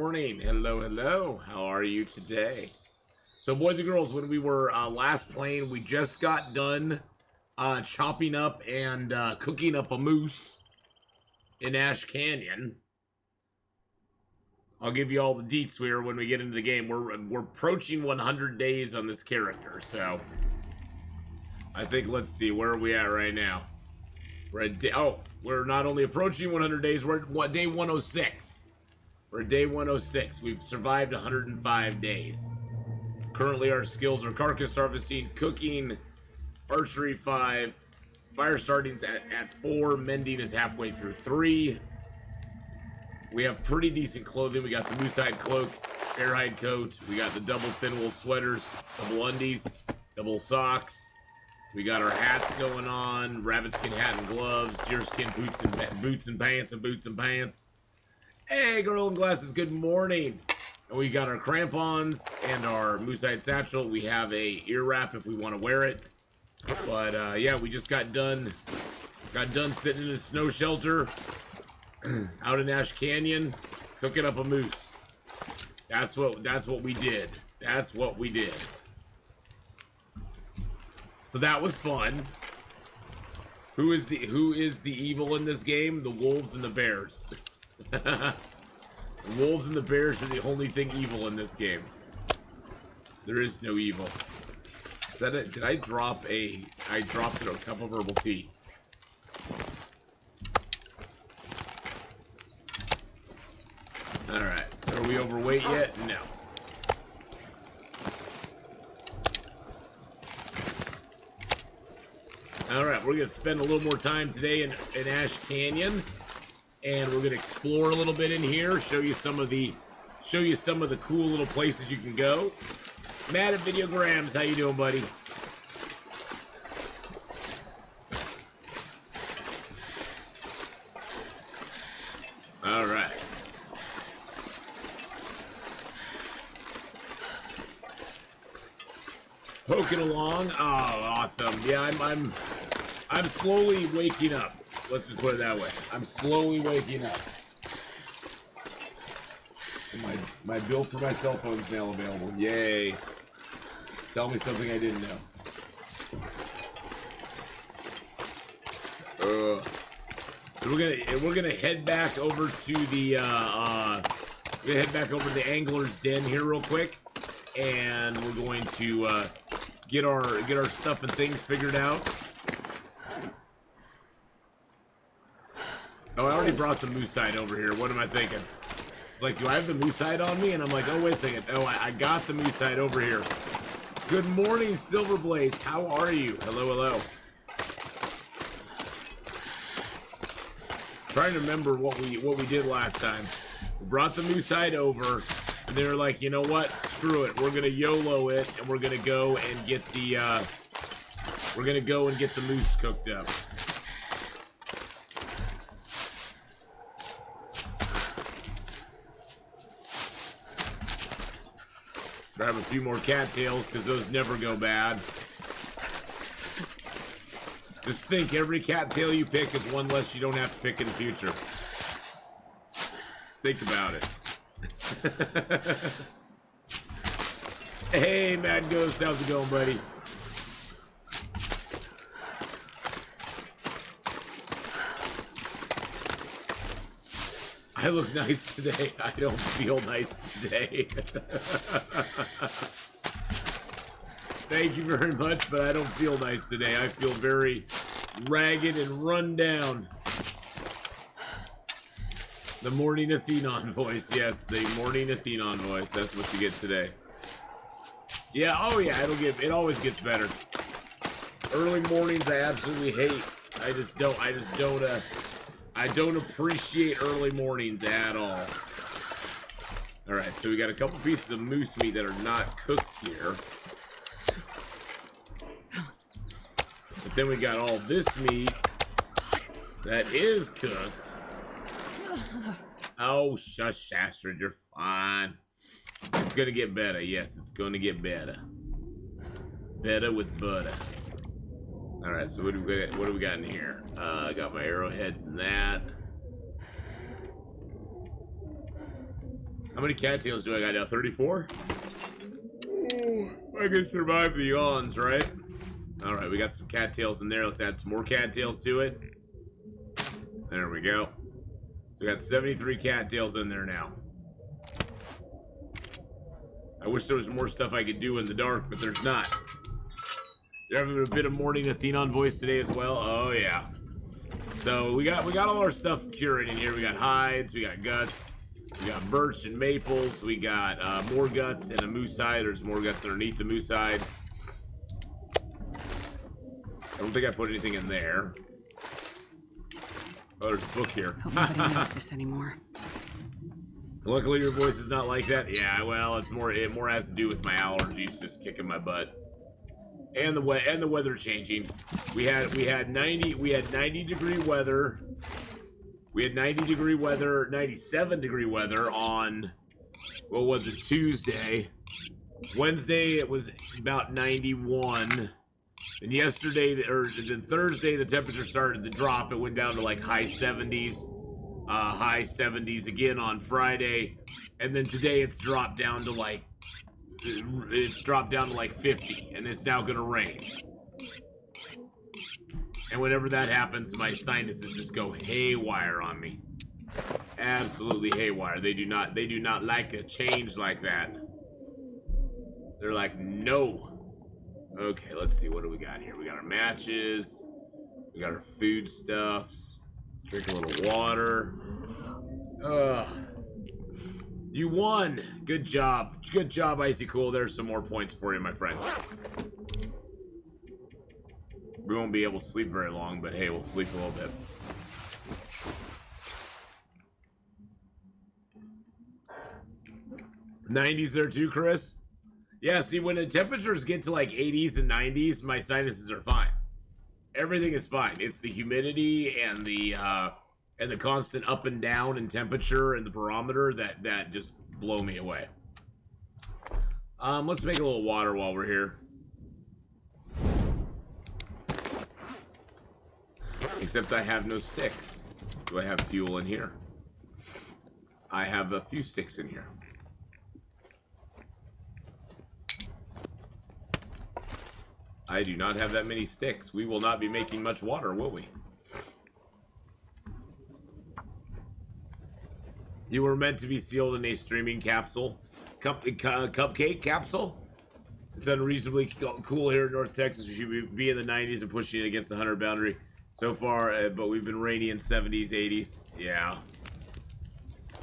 morning. Hello, hello. How are you today? So, boys and girls, when we were last playing, we just got done chopping up and cooking up a moose in Ash Canyon. I'll give you all the deets here when we get into the game. We're approaching 100 days on this character, so I think, let's see, where are we at right now? We're at we're not only approaching 100 days, we're at day 106. We're at day 106. We've survived 105 days. Currently, our skills are carcass harvesting, cooking, archery 5, fire starting's at 4, mending is halfway through 3. We have pretty decent clothing. We got the moose hide cloak, bear hide coat. We got the double thin wool sweaters, double undies, double socks. We got our hats going on, rabbit skin hat and gloves, deerskin boots and pants. Hey, girl in glasses, good morning. And we got our crampons and our moose hide satchel. We have a ear wrap if we want to wear it. But yeah, we just got done sitting in a snow shelter out in Ash Canyon, cooking up a moose. That's what we did. That's what we did. So that was fun. Who is the evil in this game? The wolves and the bears. The wolves and the bears are the only thing evil in this game. There is no evil. Is that it? Did I drop a... I dropped a cup of herbal tea. Alright, so are we overweight yet? No. Alright, we're going to spend a little more time today in Ash Canyon. And we're going to explore a little bit in here, show you some of the cool little places you can go. Matt at Videograms, how you doing, buddy? Alright. Poking along. Oh, awesome. Yeah, I'm slowly waking up. Let's just put it that way. I'm slowly waking up. My bill for my cell phone is now available. Yay. Tell me something I didn't know. So we're gonna head back over to the angler's den here real quick, and we're going to get our stuff and things figured out. Oh, I already brought the moose hide over here. What am I thinking? It's like, do I have the moose hide on me? And I'm like, oh, wait a second. Oh, I got the moose hide over here. Good morning, Silverblaze. How are you? Hello, hello. Trying to remember what we did last time. We brought the moose hide over, and they were like, you know what? Screw it. We're gonna YOLO it, and we're gonna go and get the moose cooked up. Grab a few more cattails, because those never go bad. Just think, every cattail you pick is one less you don't have to pick in the future. Think about it. Hey, Mad Ghost, how's it going, buddy? I look nice today. I don't feel nice today. Thank you very much, but I don't feel nice today. I feel very ragged and run down. The morning Atheenon voice. Yes, the morning Atheenon voice. That's what you get today. Yeah, oh yeah, it always gets better. Early mornings I absolutely hate. I don't appreciate early mornings at all. Alright, so we got a couple pieces of moose meat that are not cooked here. But then we got all this meat that is cooked. Oh, shush, Astrid, you're fine. It's gonna get better. Yes, it's gonna get better. Better with butter. Alright, so what do we got in here? I got my arrowheads and that. How many cattails do I got now? 34? Oh, I can survive the yawns, right? Alright, we got some cattails in there. Let's add some more cattails to it. There we go. So we got 73 cattails in there now. I wish there was more stuff I could do in the dark, but there's not. You're having a bit of morning Atheenon voice today as well? Oh, yeah. So we got all our stuff curated in here. We got hides, we got guts, we got birch and maples, we got more guts and a moose hide. There's more guts underneath the moose hide. I don't think I put anything in there. Oh, there's a book here. Hope nobody knows this anymore. Luckily, your voice is not like that. Yeah, well, it more has to do with my allergies just kicking my butt, and the weather changing. We had 90 degree weather. We had 97 degree weather on, what was it, Tuesday. Wednesday it was about 91. And yesterday, or then Thursday, the temperature started to drop. It went down to like high 70s. High 70s again on Friday. And then today it's dropped down to like 50. And it's now going to rain. And whenever that happens, my sinuses just go haywire on me. Absolutely haywire. They do not like a change like that. They're like, no. Okay, let's see. What do we got here? We got our matches. We got our foodstuffs. Let's drink a little water. You won. Good job. Good job, Icy Cool. There's some more points for you, my friend. We won't be able to sleep very long, but hey, we'll sleep a little bit. '90s there too, Chris? Yeah, see, when the temperatures get to like 80s and 90s, my sinuses are fine. Everything is fine. It's the humidity and the constant up and down in temperature and the barometer that just blow me away. Let's make a little water while we're here. Except I have no sticks. Do I have fuel in here? I have a few sticks in here. I do not have that many sticks. We will not be making much water, will we? You were meant to be sealed in a streaming capsule. Cupcake capsule? It's unreasonably cool here in North Texas. We should be in the 90s and pushing it against the 100 boundary so far, but we've been rainy in 70s, 80s. Yeah.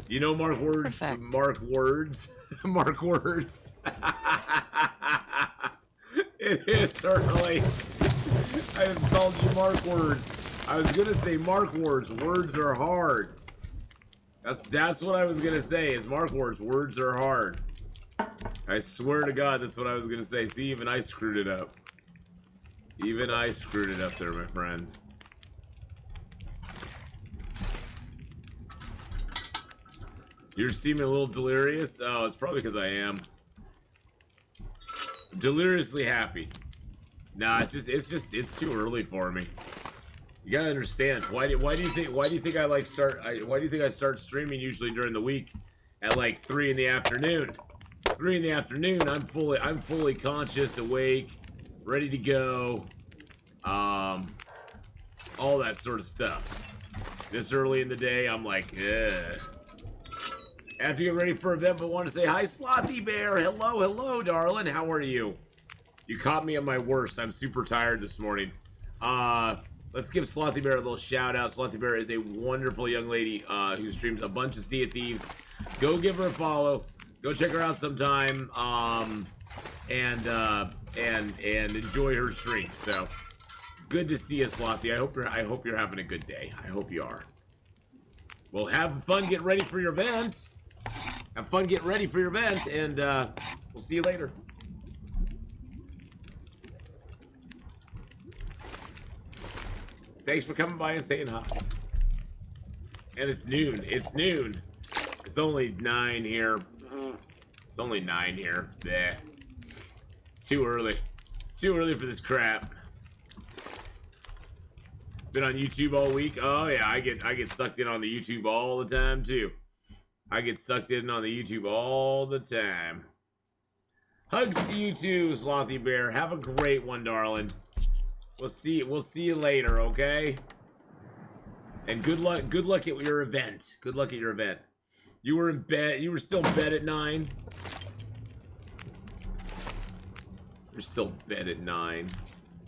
You know Mark Words? Perfect. Mark Words? Mark Words. It is early. I just called you Mark Words. I was gonna say Mark Words. Words are hard. That's what I was gonna say. Is Mark Words. Words are hard. I swear to God, that's what I was gonna say. See, even I screwed it up. Even I screwed it up there, my friend. You're seeming a little delirious. Oh, it's probably because I am. Deliriously happy. Nah, it's too early for me. You gotta understand. Why do you think I start streaming usually during the week at like 3 in the afternoon? 3 in the afternoon, I'm fully conscious, awake, ready to go. All that sort of stuff. This early in the day, I'm like, ugh. After you get ready for an event, but want to say hi, Slothy Bear. Hello, darling. How are you? You caught me at my worst. I'm super tired this morning. Let's give Slothy Bear a little shout out. Slothy Bear is a wonderful young lady who streams a bunch of Sea of Thieves. Go give her a follow. Go check her out sometime. And enjoy her stream. So good to see you, Slothy. I hope you're having a good day. I hope you are. Well, have fun. Get ready for your event. Have fun getting ready for your event, and we'll see you later. Thanks for coming by and saying hi. And it's noon. It's noon. It's only 9 here. It's only 9 here. Bleh. Too early. It's too early for this crap. Been on YouTube all week. Oh yeah, I get sucked in on the YouTube all the time too. I get sucked in on the YouTube all the time. Hugs to you too, Slothy Bear. Have a great one, darling. We'll see you later, okay? And good luck at your event. Good luck at your event. You were in bed. You were still in bed at 9. You're still in bed at 9.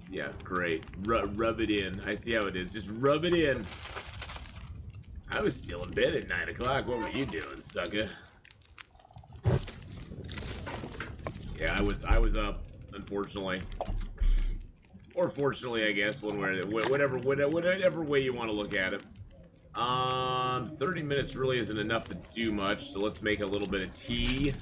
Yeah, great. Rub it in. I see how it is. Just rub it in. I was still in bed at 9 o'clock. What were you doing, sucker? Yeah, I was up, unfortunately. Or fortunately, I guess, whatever way you want to look at it. 30 minutes really isn't enough to do much, so let's make a little bit of tea.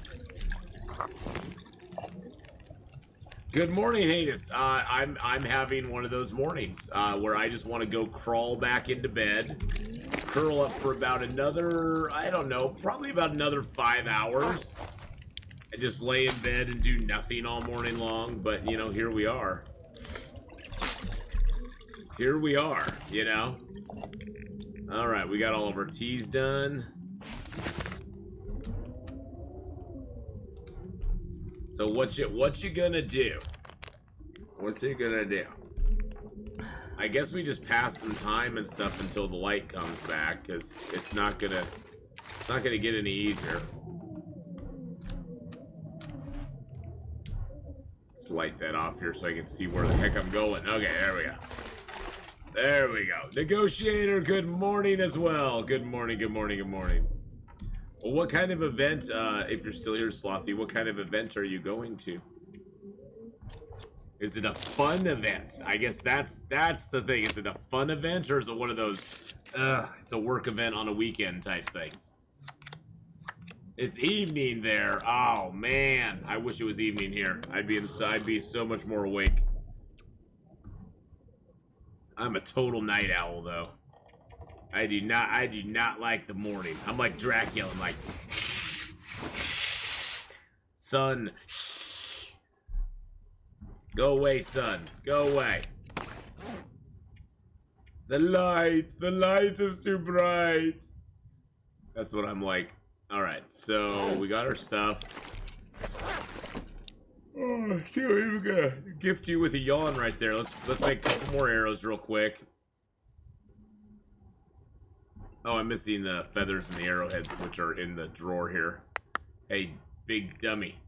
Good morning, Hades. I'm having one of those mornings where I just want to go crawl back into bed, curl up for about another, I don't know, probably about another 5 hours, and just lay in bed and do nothing all morning long. But you know, here we are. Here we are, you know. All right, we got all of our teas done. So what you gonna do? What you gonna do? I guess we just pass some time and stuff until the light comes back, because it's not gonna get any easier. Let's light that off here so I can see where the heck I'm going. Okay, there we go. There we go. Negotiator, good morning as well. Good morning, good morning, good morning. Well, what kind of event, if you're still here, Slothy, what kind of event are you going to? Is it a fun event? I guess that's the thing. Is it a fun event, or is it one of those, it's a work event on a weekend type things? It's evening there. Oh, man. I wish it was evening here. I'd be so much more awake. I'm a total night owl, though. I do not like the morning. I'm like Dracula. I'm like, sun, go away, sun, go away. The light is too bright. That's what I'm like. All right, so we got our stuff. Oh, shoot, we're gonna gift you with a yawn right there. Let's make a couple more arrows real quick. Oh, I'm missing the feathers and the arrowheads, which are in the drawer here. Hey, big dummy.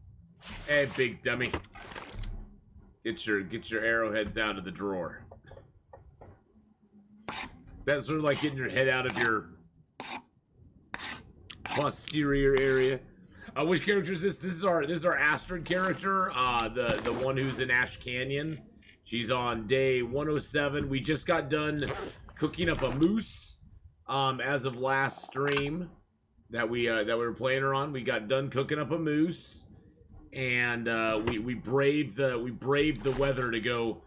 Hey, big dummy. Get your arrowheads out of the drawer. Is that sort of like getting your head out of your posterior area? Which character is this? This is our Astrid character, the one who's in Ash Canyon. She's on day 107. We just got done cooking up a moose, as of last stream that we were playing her on. We got done cooking up a moose, and we braved the weather to go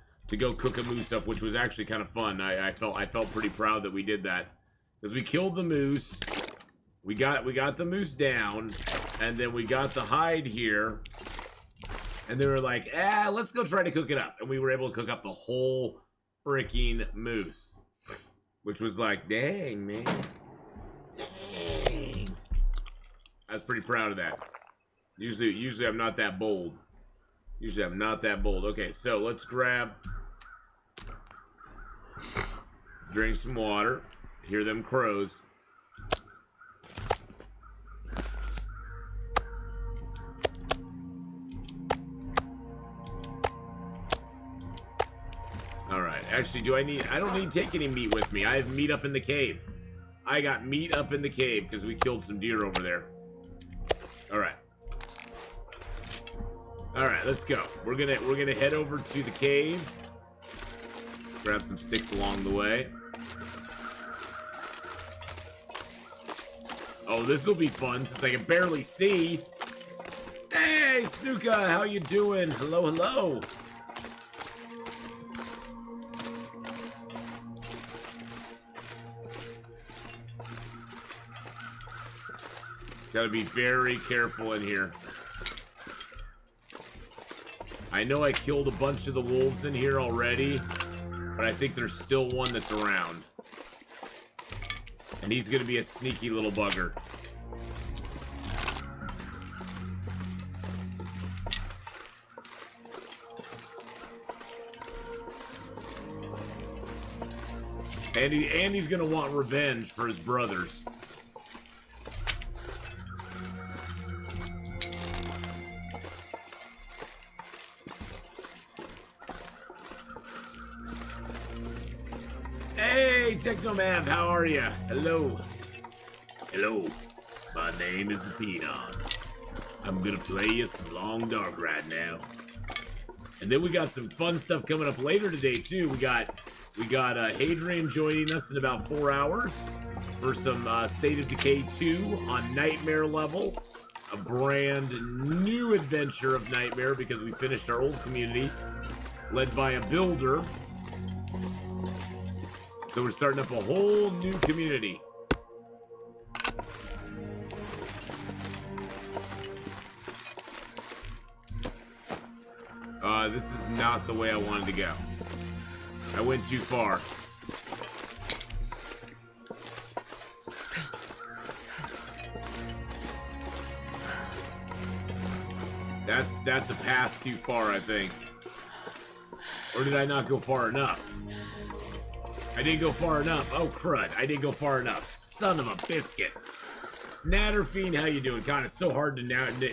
cook a moose up, which was actually kind of fun. I felt pretty proud that we did that, because we killed the moose. We got the moose down, and then we got the hide here, and they were like, let's go try to cook it up. And we were able to cook up the whole freaking moose, which was like, dang, man. Dang. I was pretty proud of that. Usually I'm not that bold. Usually I'm not that bold. Okay, so let's drink some water. Hear them crows. Alright, actually, I don't need to take any meat with me. I have meat up in the cave. I got meat up in the cave because we killed some deer over there. Alright. Alright, let's go. We're gonna head over to the cave. Grab some sticks along the way. Oh, this will be fun since I can barely see. Hey, Snuka, how you doing? Hello, hello. Gotta be very careful in here. I know I killed a bunch of the wolves in here already, but I think there's still one that's around. And he's gonna be a sneaky little bugger. And he's gonna want revenge for his brothers. Hey, Technomav, how are you? Hello. Hello. My name is Atheenon. I'm gonna play you some Long Dark right now. And then we got some fun stuff coming up later today too. We got Hadrian joining us in about 4 hours for some State of Decay 2 on Nightmare level. A brand new adventure of Nightmare because we finished our old community, led by a builder. So we're starting up a whole new community. This is not the way I wanted to go. I went too far. That's a path too far, I think. Or did I not go far enough? I didn't go far enough. Oh, crud. I didn't go far enough. Son of a biscuit. Natterfiend, how you doing? God, it's so hard to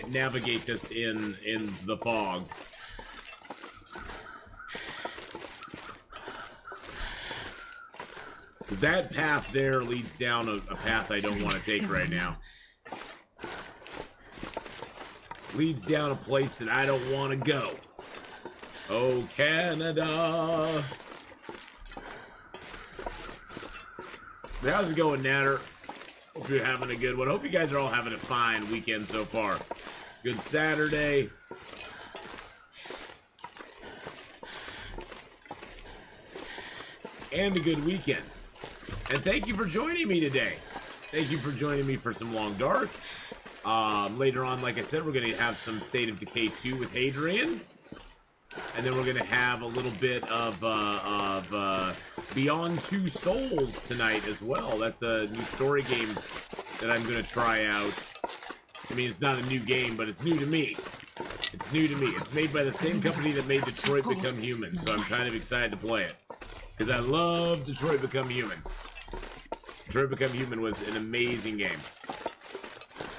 navigate this in the fog. Because that path there leads down a path I don't want to take right now. Leads down a place that I don't want to go. Oh, Canada. But how's it going, Natter? Hope you're having a good one. Hope you guys are all having a fine weekend so far. Good Saturday. And a good weekend. And thank you for joining me today. Thank you for joining me for some Long Dark. Later on, like I said, we're going to have some State of Decay 2 with Hadrian. And then we're going to have a little bit of Beyond Two Souls tonight as well. That's a new story game that I'm going to try out. I mean, it's not a new game, but it's new to me. It's new to me. It's made by the same company that made Detroit Become Human, so I'm kind of excited to play it. Because I love Detroit Become Human. Detroit Become Human was an amazing game.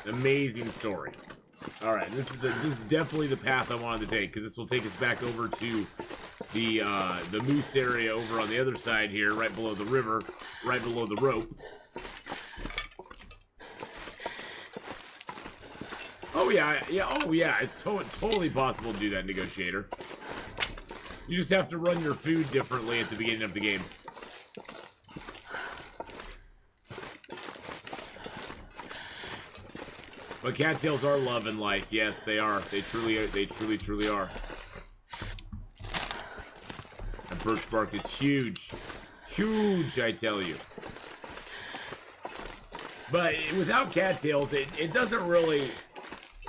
An amazing story. Alright, this is definitely the path I wanted to take, because this will take us back over to the moose area over on the other side here, right below the river, right below the rope. Oh yeah, it's totally possible to do that, Negotiator. You just have to run your food differently at the beginning of the game. But cattails are love and life. Yes, they are. They truly are. And birch bark is huge. Huge, I tell you. But without cattails, it doesn't really...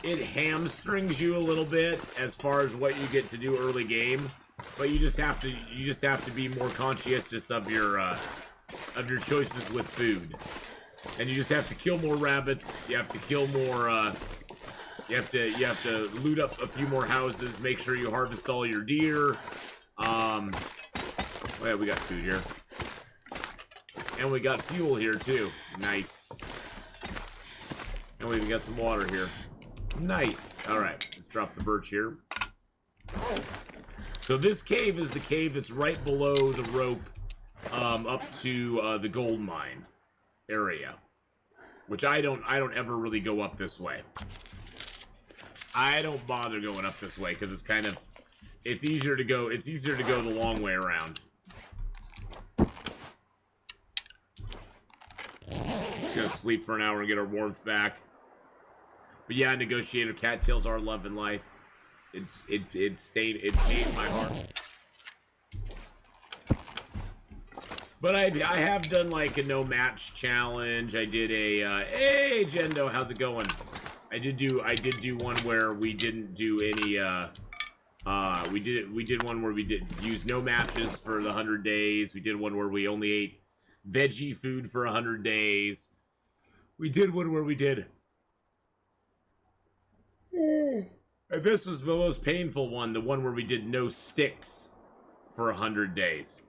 It hamstrings you a little bit as far as what you get to do early game. But you just have to be more conscientious of your choices with food. And you just have to kill more rabbits. You have to kill more. You have to loot up a few more houses. Make sure you harvest all your deer. Oh yeah, we got food here, and we got fuel here too. Nice. And we even got some water here. Nice. All right, let's drop the birch here. So this cave is the cave that's right below the rope, up to the gold mine area, which I don't ever really go up this way. I don't bother going up this way because it's easier to go the long way around. Just gonna sleep for an hour and get our warmth back. But yeah, Negotiator, cattails are love and life. It stayed my heart. But I have done like a no match challenge. I did a hey Jendo, how's it going? I did do one where we didn't do any we did one where we did use no matches for the 100 days. We did one where we only ate veggie food for 100 days. We did one where we did and this was the most painful one, the one where we did no sticks for 100 days.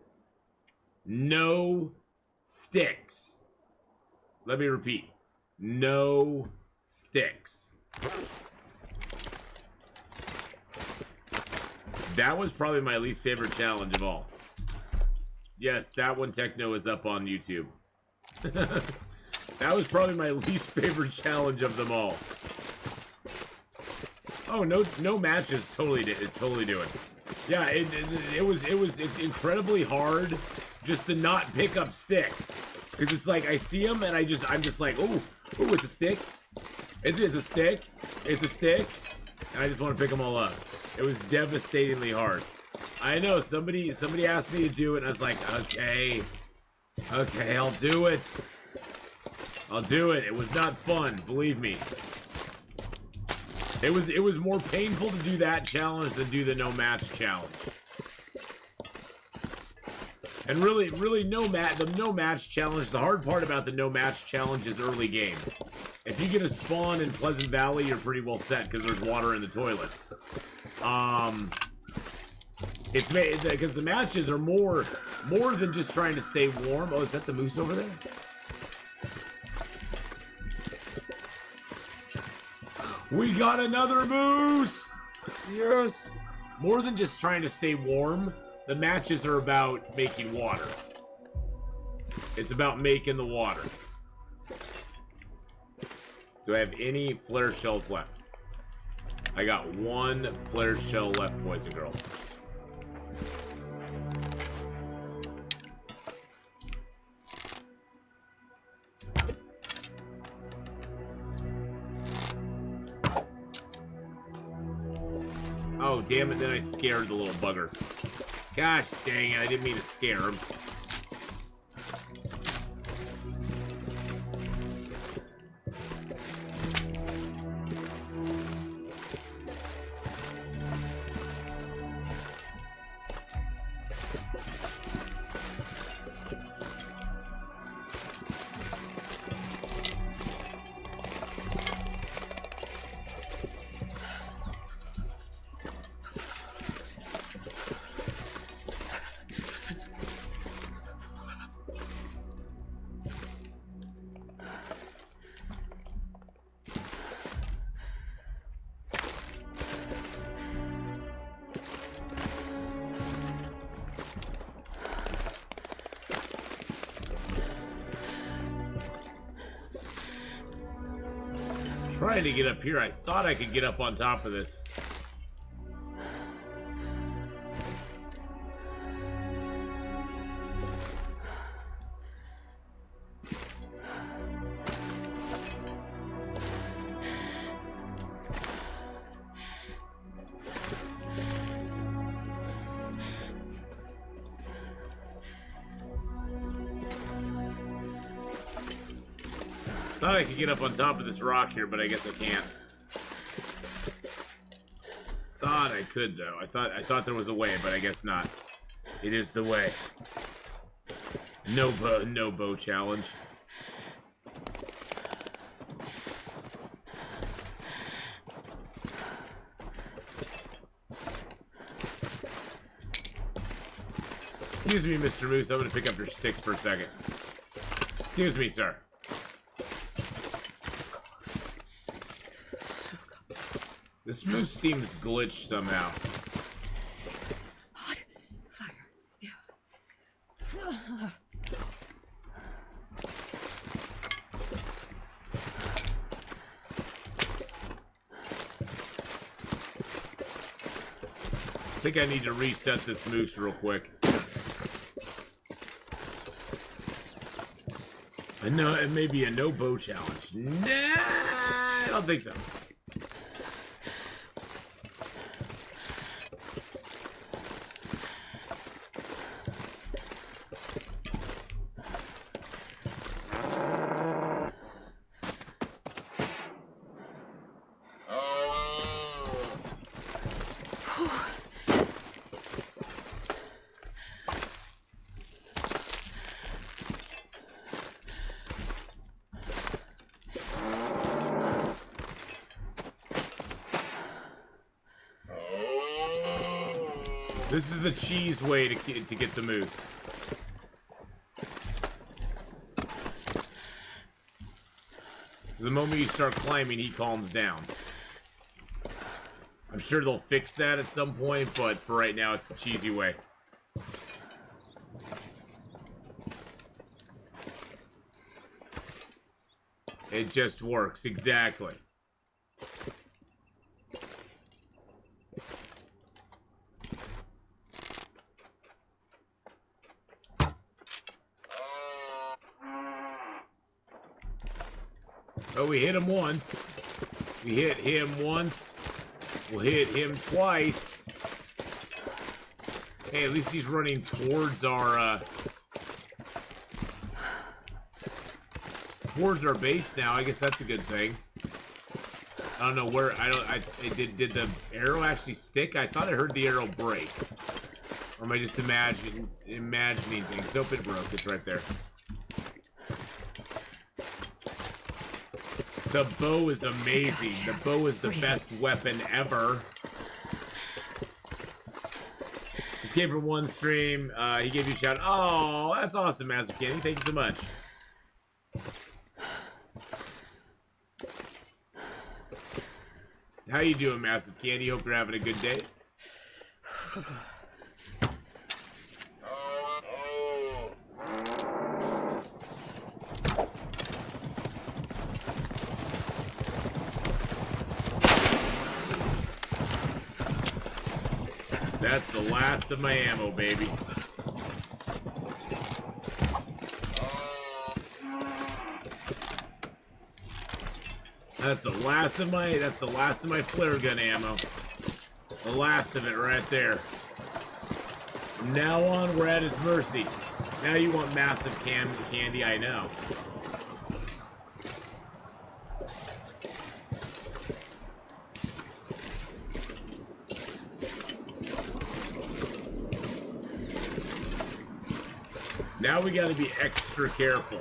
No sticks. Let me repeat. No sticks. That was probably my least favorite challenge of all. Yes, that one, Techno, is up on YouTube. That was probably my least favorite challenge of them all. Oh, no matches. Totally do it. Yeah, it was incredibly hard just to not pick up sticks, because it's like I see them and I'm just like, oh, it's a stick. It's a stick. It's a stick, and I just want to pick them all up. It was devastatingly hard. I know somebody asked me to do it, and I was like, okay, I'll do it. I'll do it. It was not fun, believe me. It was more painful to do that challenge than do the no match challenge. And really the no match challenge, the hard part about the no match challenge is early game. If you get a spawn in Pleasant Valley, you're pretty well set because there's water in the toilets. It's because the matches are more than just trying to stay warm. Oh, is that the moose over there? We got another moose! Yes! More than just trying to stay warm, the matches are about making water. It's about making the water. Do I have any flare shells left? I got one flare shell left, boys and girls. Oh, damn it, then I scared the little bugger. Gosh dang it, I didn't mean to scare him. Trying to get up here. I thought I could get up on top of this. Thought I could get up on top of this rock here, but I guess I can't. Thought I could though. I thought there was a way, but I guess not. It is the way. No bow challenge. Excuse me, Mr. Moose. I'm gonna pick up your sticks for a second. Excuse me, sir. This moose seems glitched somehow. Hot fire. Yeah. I think I need to reset this moose real quick. I know it may be a no bow challenge. Nah, I don't think so. This is the cheese way to get the moose. The moment you start climbing, he calms down. I'm sure they'll fix that at some point, but for right now, it's the cheesy way. It just works, exactly. Oh, we hit him once. We hit him once. We'll hit him twice. Hey, at least he's running towards our, towards our base now. I guess that's a good thing. I don't know where, did the arrow actually stick? I thought I heard the arrow break. Or am I just imagining things? Nope, it broke. It's right there. The bow is amazing. The bow is the best weapon ever. Just came from one stream. He gave you a shout. Oh, that's awesome, Master Kenny. Thank you so much. How you doing, Massive Candy? Hope you're having a good day. That's the last of my ammo, baby. That's the last of my flare gun ammo. The last of it right there. From now on, we're at his mercy. Now you want massive candy, I know. Now we gotta be extra careful.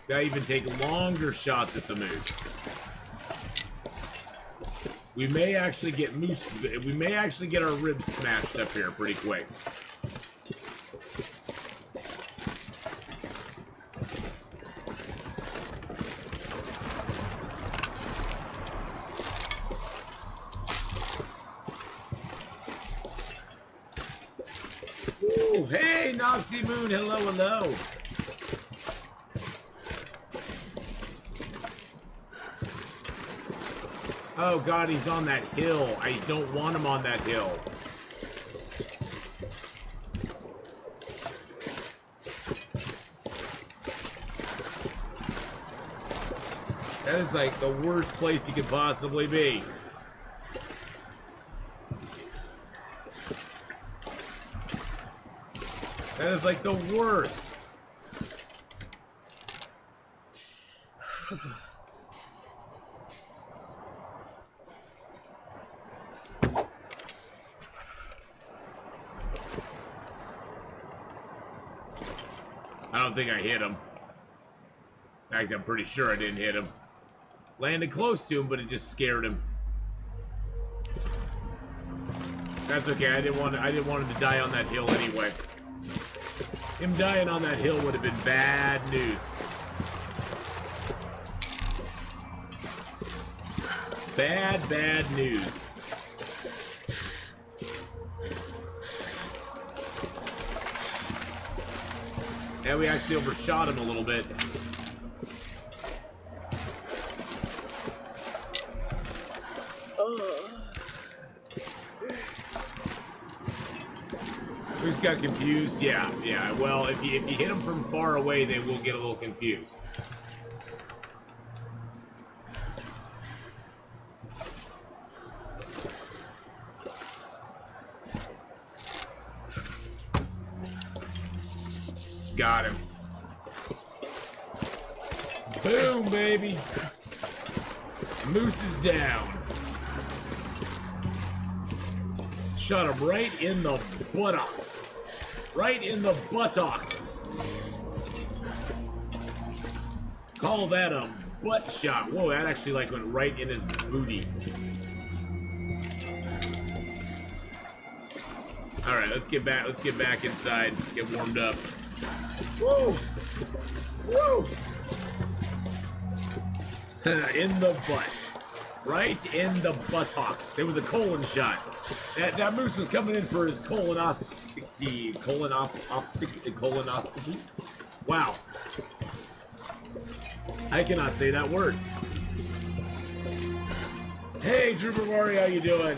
Gotta even take longer shots at the moose. We may actually get our ribs smashed up here pretty quick. Ooh, hey, Noxy Moon, hello, hello. Oh god, he's on that hill. I don't want him on that hill. That is like the worst place he could possibly be. That is like the worst. I don't think I hit him. In fact, I'm pretty sure I didn't hit him. Landed close to him, but it just scared him. That's okay. I didn't want him to die on that hill anyway. Him dying on that hill would have been bad news. Bad, bad news. Yeah, we actually overshot him a little bit. We just got confused. Yeah. Well, if you hit them from far away, they will get a little confused. Got him. Boom, baby. Moose is down. Shot him right in the buttocks. Right in the buttocks. Call that a butt shot. Whoa, that actually like went right in his booty. All right, let's get back inside. Get warmed up. Whoa! Woo! In the butt. Right in the buttocks. It was a colon shot. That moose was coming in for his colonoscopy. Colonoscopy? Wow. I cannot say that word. Hey, Drooper Mari, how you doing?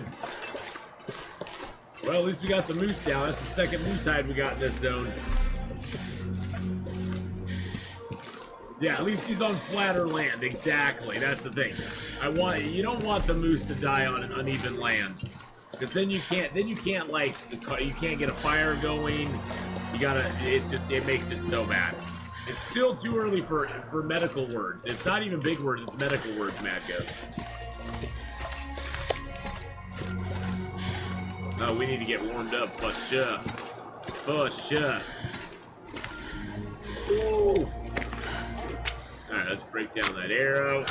Well, at least we got the moose down. That's the second moose hide we got in this zone. Yeah, at least he's on flatter land. Exactly, that's the thing. You don't want the moose to die on an uneven land, because then you can't like you can't get a fire going. It makes it so bad. It's still too early for medical words. It's not even big words. It's medical words, Mad Ghost. Oh, we need to get warmed up for sure. For sure. Ooh. Alright, let's break down that arrow.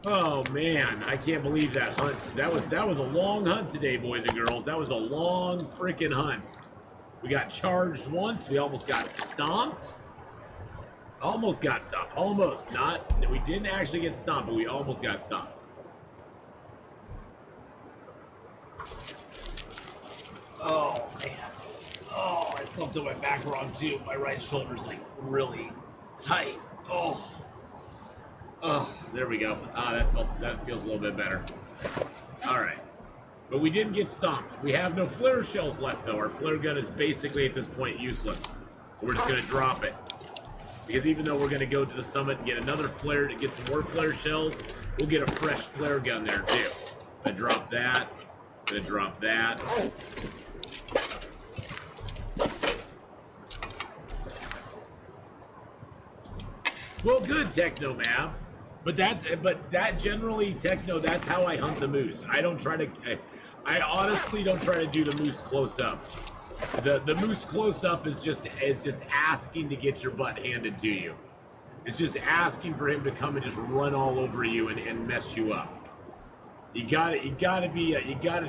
Oh man, I can't believe that hunt. That was a long hunt today, boys and girls. That was a long freaking hunt. We got charged once, we almost got stomped. Almost got stomped. Almost. We didn't actually get stomped, but we almost got stomped. Oh man. Oh, I slumped on my back wrong too. My right shoulder's like really tight. Oh. Oh, there we go. That feels a little bit better. Alright. But we didn't get stomped. We have no flare shells left though. Our flare gun is basically at this point useless. So we're just gonna drop it. Because even though we're gonna go to the summit and get another flare to get some more flare shells, we'll get a fresh flare gun there too. Gonna drop that. Gonna drop that. Well, good, Techno Mav. But that generally, Techno, that's how I hunt the moose. I honestly don't try to do the moose close up. The moose close up is just asking to get your butt handed to you. It's just asking for him to come and just run all over you and mess you up. You gotta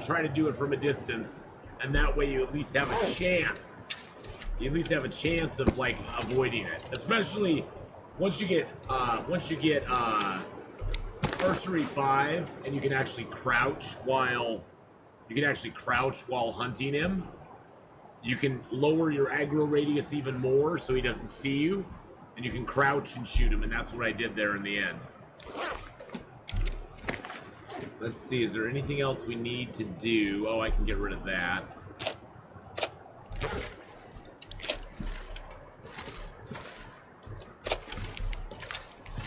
try to do it from a distance, and that way you at least have a chance. You at least have a chance of like avoiding it, especially. Once you get Archery 5 and you can actually crouch while hunting him, you can lower your aggro radius even more so he doesn't see you, and you can crouch and shoot him, and that's what I did there in the end. Let's see, is there anything else we need to do? Oh, I can get rid of that.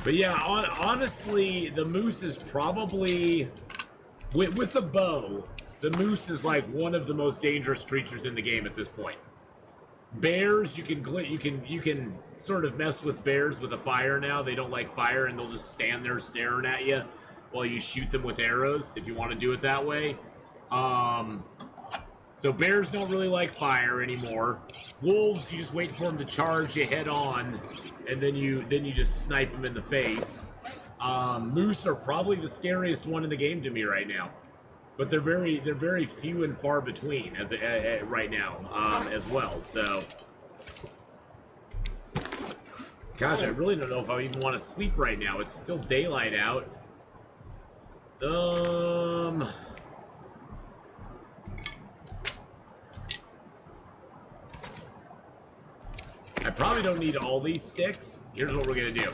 But yeah, honestly, the moose is probably, with the bow, the moose is like one of the most dangerous creatures in the game at this point. Bears, you can sort of mess with bears with a fire now. They don't like fire, and they'll just stand there staring at you while you shoot them with arrows, if you want to do it that way. So bears don't really like fire anymore. Wolves, you just wait for them to charge you head on, and then you just snipe them in the face. Moose are probably the scariest one in the game to me right now, but they're very few and far between right now as well. So, gosh, I really don't know if I even want to sleep right now. It's still daylight out. I probably don't need all these sticks. Here's what we're gonna do.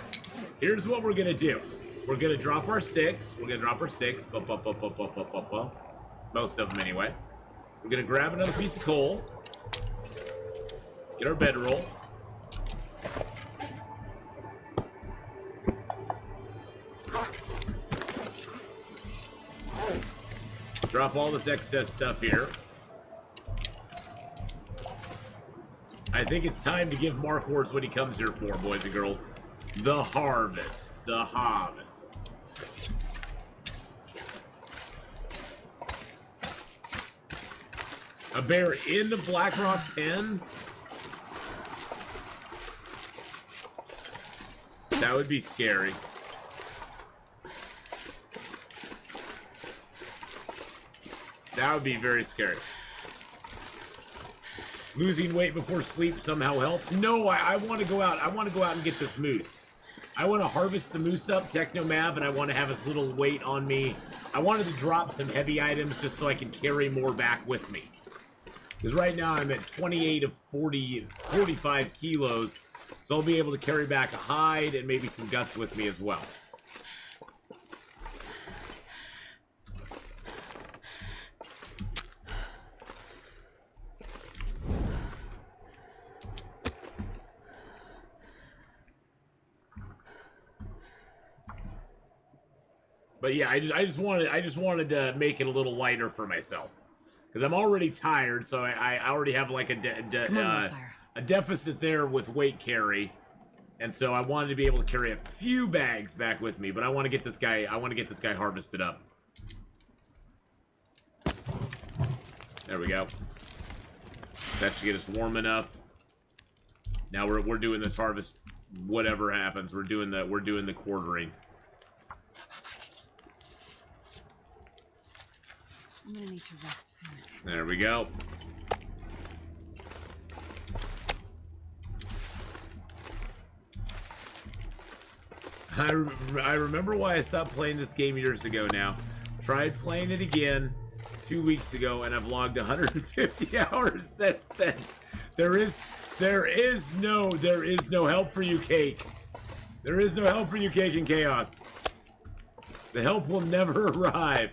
We're gonna drop our sticks. Most of them anyway. We're gonna grab another piece of coal. Get our bedroll. Drop all this excess stuff here. I think it's time to give Mark Wars what he comes here for, boys and girls. The harvest. The harvest. A bear in the Blackrock 10? That would be scary. That would be very scary. Losing weight before sleep somehow help? No, I want to go out. I want to go out and get this moose. I want to harvest the moose up, Technomav, and I want to have as little weight on me. I wanted to drop some heavy items just so I can carry more back with me. Because right now I'm at 28 of 45 kilos, so I'll be able to carry back a hide and maybe some guts with me as well. But yeah, I just wanted to make it a little lighter for myself, because I'm already tired. So I already have like a deficit there with weight carry, and so I wanted to be able to carry a few bags back with me. But I want to get this guy. I want to get this guy harvested up. There we go. That should get us warm enough. Now we're doing this harvest. Whatever happens, we're doing the quartering. I'm gonna need to rest soon. There we go. I remember why I stopped playing this game years ago now. Tried playing it again 2 weeks ago, and I've logged 150 hours since then. There is no help for you, Cake. There is no help for you, Cake and Chaos. The help will never arrive.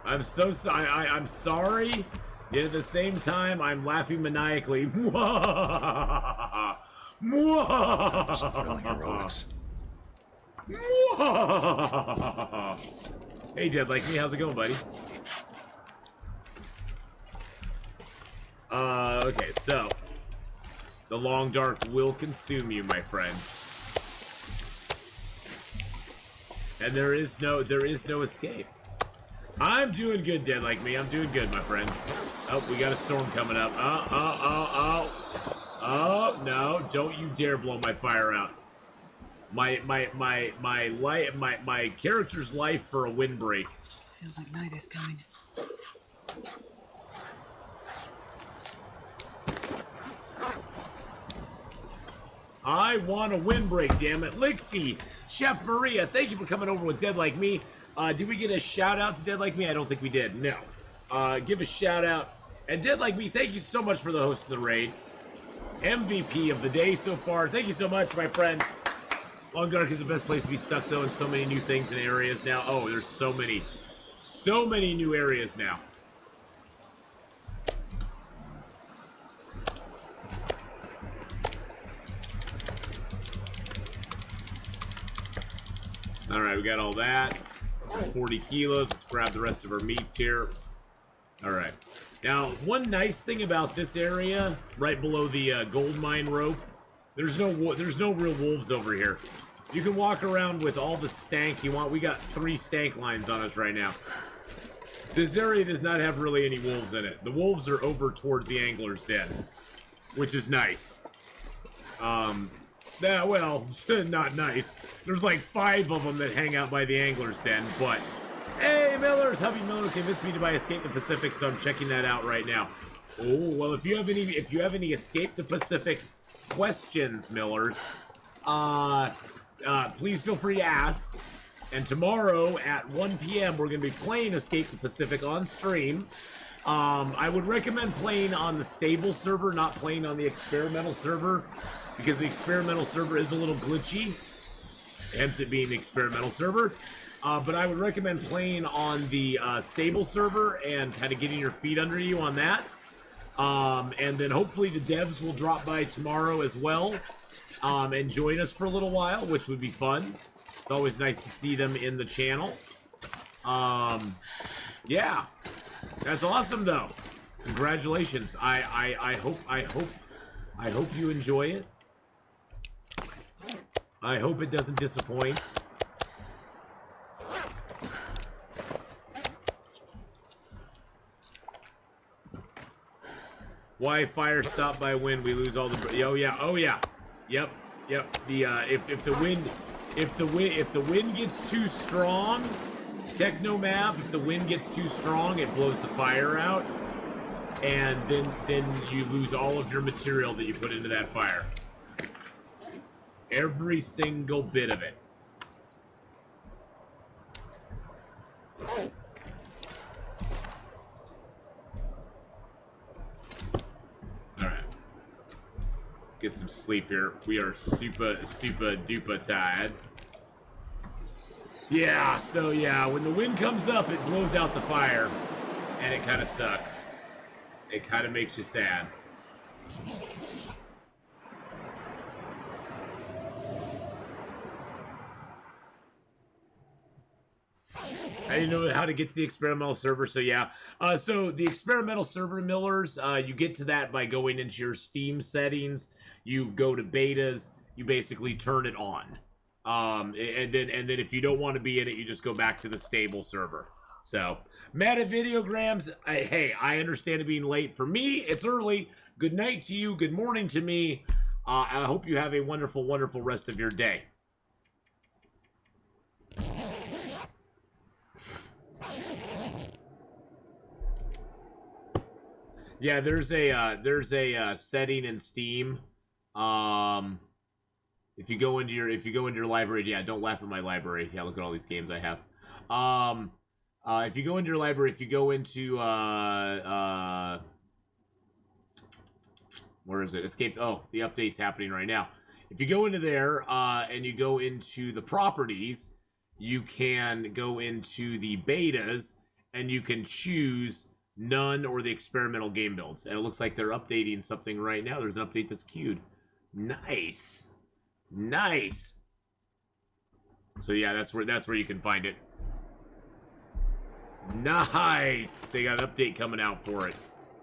I'm so sorry. I'm sorry. Yet at the same time, I'm laughing maniacally. Mwah! Mwah! Mwah! Hey, Dead Like Me, how's it going, buddy? Okay, so the long dark will consume you, my friend. And there is no escape. I'm doing good, Dead Like Me. I'm doing good, my friend. Oh, we got a storm coming up. Oh, no, don't you dare blow my fire out. My character's life for a windbreak. Feels like night is coming. I want a windbreak, damn it. Lixie, Chef Maria, thank you for coming over with Dead Like Me. Did we get a shout out to Dead Like Me? I don't think we did. No. Give a shout out. And Dead Like Me, thank you so much for the host of the raid. MVP of the day so far. Thank you so much, my friend. Long Dark is the best place to be stuck, though, and so many new things and areas now. Oh, there's so many new areas now. All right, we got all that. 40 kilos. Let's grab the rest of our meats here. All right. Now, one nice thing about this area, right below the gold mine rope, there's no real wolves over here. You can walk around with all the stank you want. We got 3 stank lines on us right now. This area does not have really any wolves in it. The wolves are over towards the angler's den, which is nice. Yeah, well, not nice. There's like 5 of them that hang out by the angler's den, but hey, Millers, Hubby Miller convinced me to buy Escape the Pacific, so I'm checking that out right now. Oh, well, if you have any Escape the Pacific questions, Millers, please feel free to ask. And tomorrow at 1 p.m. we're going to be playing Escape the Pacific on stream. I would recommend playing on the stable server, not playing on the experimental server, because the experimental server is a little glitchy, hence it being the experimental server. But I would recommend playing on the stable server and kind of getting your feet under you on that. And then hopefully the devs will drop by tomorrow as well and join us for a little while, which would be fun. It's always nice to see them in the channel. Yeah, that's awesome though. Congratulations. I hope you enjoy it. I hope it doesn't disappoint. Why fire stop by wind? We lose all the. Oh yeah. Yep. The if the wind if the wind gets too strong, Technomap, if the wind gets too strong, it blows the fire out, and then you lose all of your material that you put into that fire. Every single bit of it. Alright. Let's get some sleep here. We are super duper tired. Yeah, so yeah, when the wind comes up, it blows out the fire. And it kind of sucks. It kind of makes you sad. I didn't know how to get to the experimental server, so yeah. So the experimental server millers, you get to that by going into your Steam settings. You go to betas. You basically turn it on, and then if you don't want to be in it, you just go back to the stable server. So, Meta Videograms, hey, I understand it being late. For me, it's early. Good night to you. Good morning to me. I hope you have a wonderful, wonderful rest of your day. Yeah, there's a setting in Steam. If you go into your library, yeah, don't laugh at my library. Yeah, look at all these games I have. If you go into your library, if you go into where is it? Escape. Oh, the update's happening right now. If you go into there and you go into the properties, you can go into the betas and you can choose none or the experimental game builds. And it looks like they're updating something right now. There's an update that's queued. Nice. Nice. So yeah, that's where you can find it. Nice. They got an update coming out for it.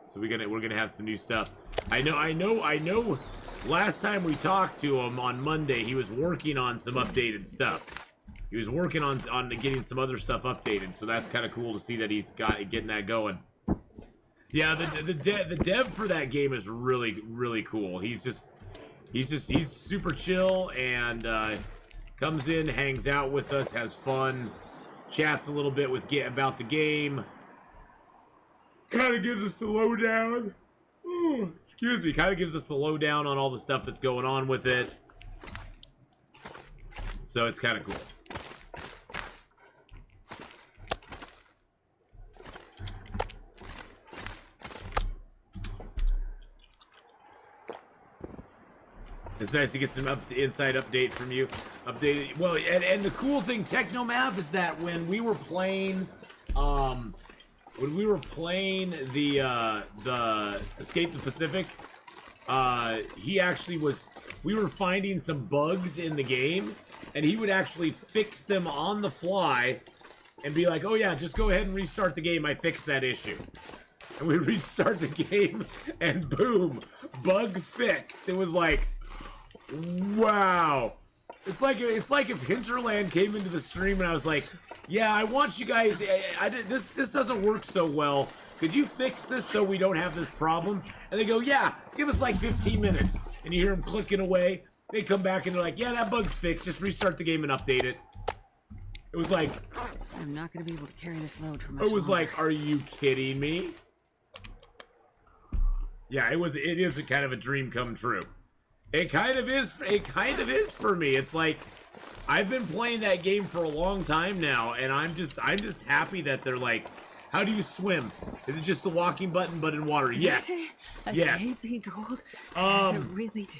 So we're gonna have some new stuff. I know last time we talked to him on Monday, he was working on some updated stuff. He was working on getting some other stuff updated, so that's kind of cool to see that he's getting that going. Yeah, the dev for that game is really cool. He's super chill and comes in, hangs out with us, has fun, chats a little bit about the game. Kind of gives us the lowdown. Ooh, excuse me. Kind of gives us the lowdown on all the stuff that's going on with it. So it's kind of cool. It's nice to get some inside update from you. Updated. Well, and the cool thing, Technomap, is that when we were playing, the Escape the Pacific, he actually was. We were finding some bugs in the game, and he would actually fix them on the fly, and be like, "Oh yeah, just go ahead and restart the game. I fixed that issue." And we restart the game, and boom, bug fixed. It was like, wow. It's like if Hinterland came into the stream and I was like, yeah, I want you guys, this doesn't work so well. Could you fix this so we don't have this problem? And they go, yeah, give us like 15 minutes. And you hear them clicking away. They come back and they're like, yeah, that bug's fixed. Just restart the game and update it. It was like, I'm not going to be able to carry this load for much it was longer. like, are you kidding me? Yeah, it is a kind of a dream come true. It kind of is for me. It's like I've been playing that game for a long time now, and I'm just happy that they're like, how do you swim? Is it just the walking button but in water? Yes. I Yes. hate being cold. I really do.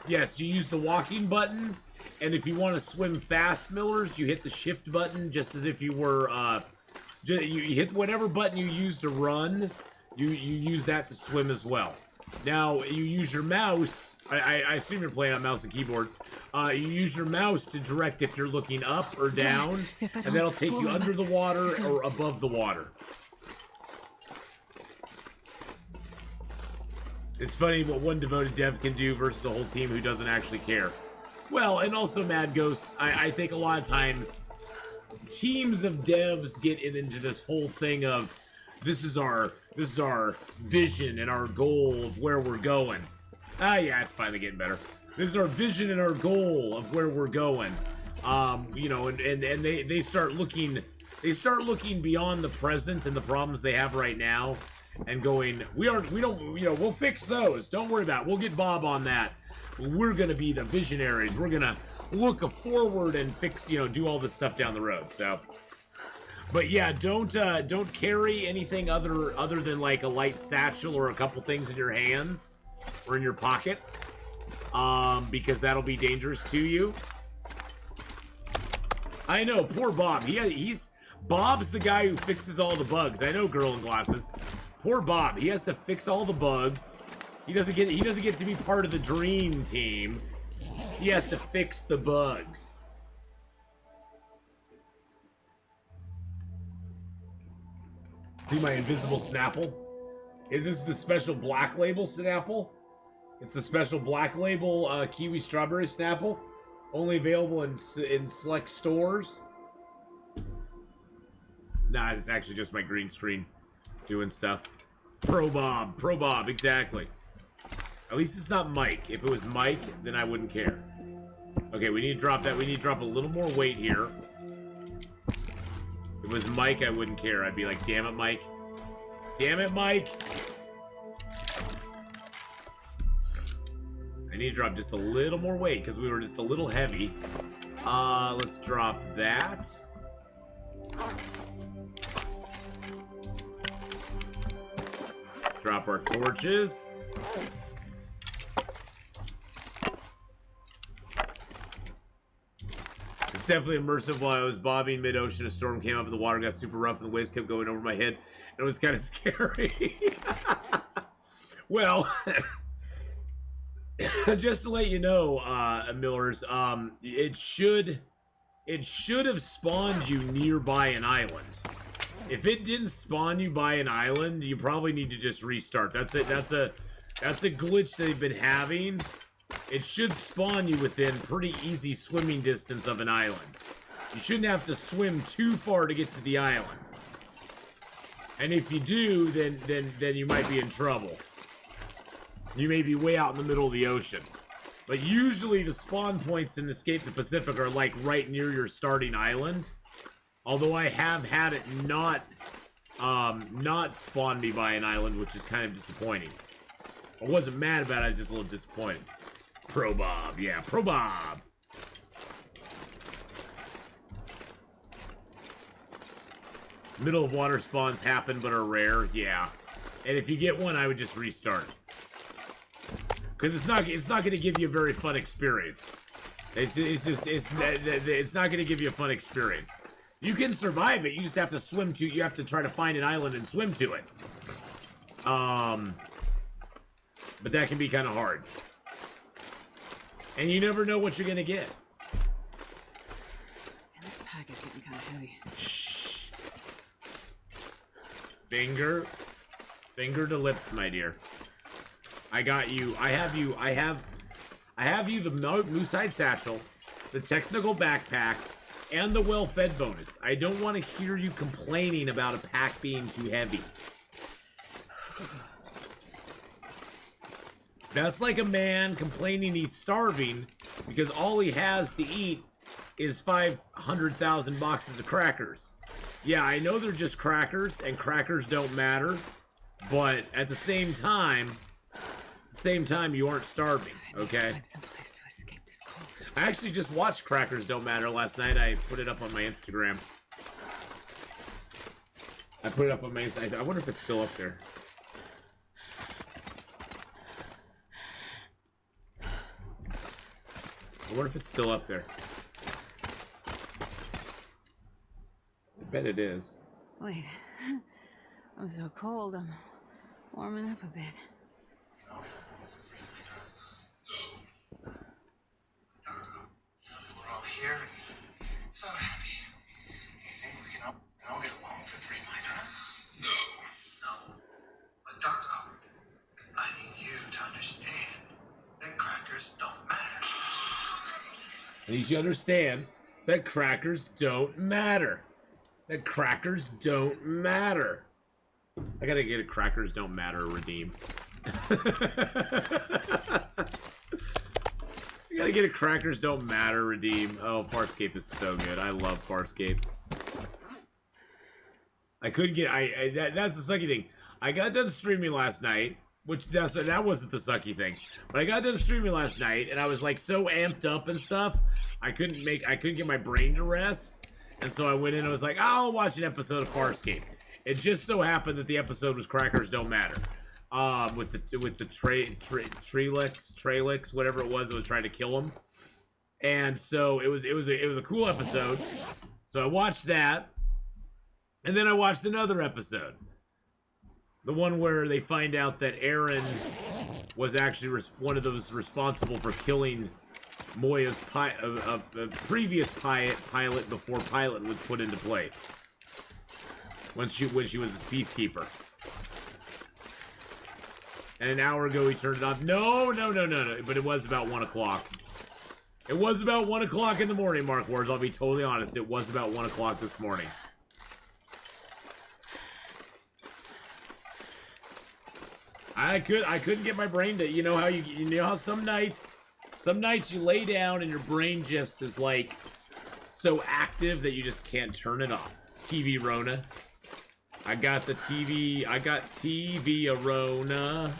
Yes, you use the walking button, and if you want to swim fast, Millers, you hit the shift button just as if you were you hit whatever button you use to run, you use that to swim as well. Now, you use your mouse, I assume you're playing on mouse and keyboard, you use your mouse to direct if you're looking up or down, and that'll take you under the water or above the water. It's funny what one devoted dev can do versus a whole team who doesn't actually care. Well, and also Mad Ghost, I think a lot of times, teams of devs get into this whole thing of, this is our vision and our goal of where we're going. Ah, yeah, it's finally getting better. This is our vision and our goal of where we're going. You know, and they start looking beyond the present and the problems they have right now, and going, we'll fix those. Don't worry about it. We'll get Bob on that. We're gonna be the visionaries. We're gonna look forward and fix, do all this stuff down the road. So, but yeah, don't carry anything other than like a light satchel or a couple things in your hands or in your pockets, because that'll be dangerous to you. I know, poor Bob. Bob's the guy who fixes all the bugs. I know, girl in glasses. Poor Bob. He has to fix all the bugs. He doesn't get to be part of the dream team. He has to fix the bugs. See my invisible Snapple? This is the special black label Snapple. It's the special black label kiwi strawberry Snapple. Only available in select stores. Nah, it's actually just my green screen doing stuff. Pro Bob, exactly. At least it's not Mike. If it was Mike, then I wouldn't care. Okay, we need to drop that. We need to drop a little more weight here. If it was Mike, I wouldn't care. I'd be like, damn it, Mike. Damn it, Mike. I need to drop just a little more weight because we were just a little heavy. Let's drop that. Let's drop our torches. It's definitely immersive. While I was bobbing mid-ocean, a storm came up and the water got super rough and the waves kept going over my head. And it was kind of scary. Well, just to let you know, Millers, it should have spawned you nearby an island. If it didn't spawn you by an island, you probably need to just restart. That's a glitch they've been having. It should spawn you within pretty easy swimming distance of an island. You shouldn't have to swim too far to get to the island. And if you do, then you might be in trouble. You may be way out in the middle of the ocean. But usually the spawn points in Escape the Pacific are like right near your starting island. Although I have had it not spawn me by an island, which is kind of disappointing. I wasn't mad about it, I was just a little disappointed. Pro Bob, yeah, Pro Bob. Middle of water spawns happen but are rare, yeah. And if you get one, I would just restart. Because it's not going to give you a very fun experience. It's not going to give you a fun experience. You can survive it. You just have to swim to. You have to try to find an island and swim to it. But that can be kind of hard. And you never know what you're going to get. And this pack is getting kind of heavy. Shh. Finger to lips, my dear. I got you. I have you the Moosehide Satchel, the technical backpack, and the well-fed bonus. I don't want to hear you complaining about a pack being too heavy. That's like a man complaining he's starving because all he has to eat is 500,000 boxes of crackers. Yeah, I know they're just crackers, and crackers don't matter, but at the same time, you aren't starving, okay? Find someplace to escape this cold. I actually just watched Crackers Don't Matter last night. I put it up on my Instagram. I wonder if it's still up there. I wonder if it's still up there. I bet it is. Wait. I'm so cold, I'm warming up a bit. We're all here and so happy. You think we can all get along for 3 minutes? No. But Darko, I need you to understand that crackers don't matter. I need you to understand that crackers don't matter. That crackers don't matter. I gotta get a Crackers Don't Matter redeem. I gotta get it. Crackers don't matter. Redeem. Oh, Farscape is so good. I love Farscape. I couldn't get. That's the sucky thing. I got done streaming last night, which that wasn't the sucky thing. But I got done streaming last night, and I was like so amped up and stuff. I couldn't get my brain to rest, and so I went in and was like, I'll watch an episode of Farscape. It just so happened that the episode was Crackers Don't Matter. With the Trelix, whatever it was that was trying to kill him. And so it was a cool episode. So I watched that. And then I watched another episode. The one where they find out that Aaron was actually one of those responsible for killing Moya's previous pilot before Pilot was put into place. When she was his peacekeeper. And an hour ago he turned it off. No. But it was about 1 o'clock. It was about 1 o'clock in the morning, Mark Wars. I'll be totally honest. It was about 1 o'clock this morning. I couldn't get my brain to, you know how some nights you lay down and your brain just is like so active that you just can't turn it off. TV Rona. I got TV Rona.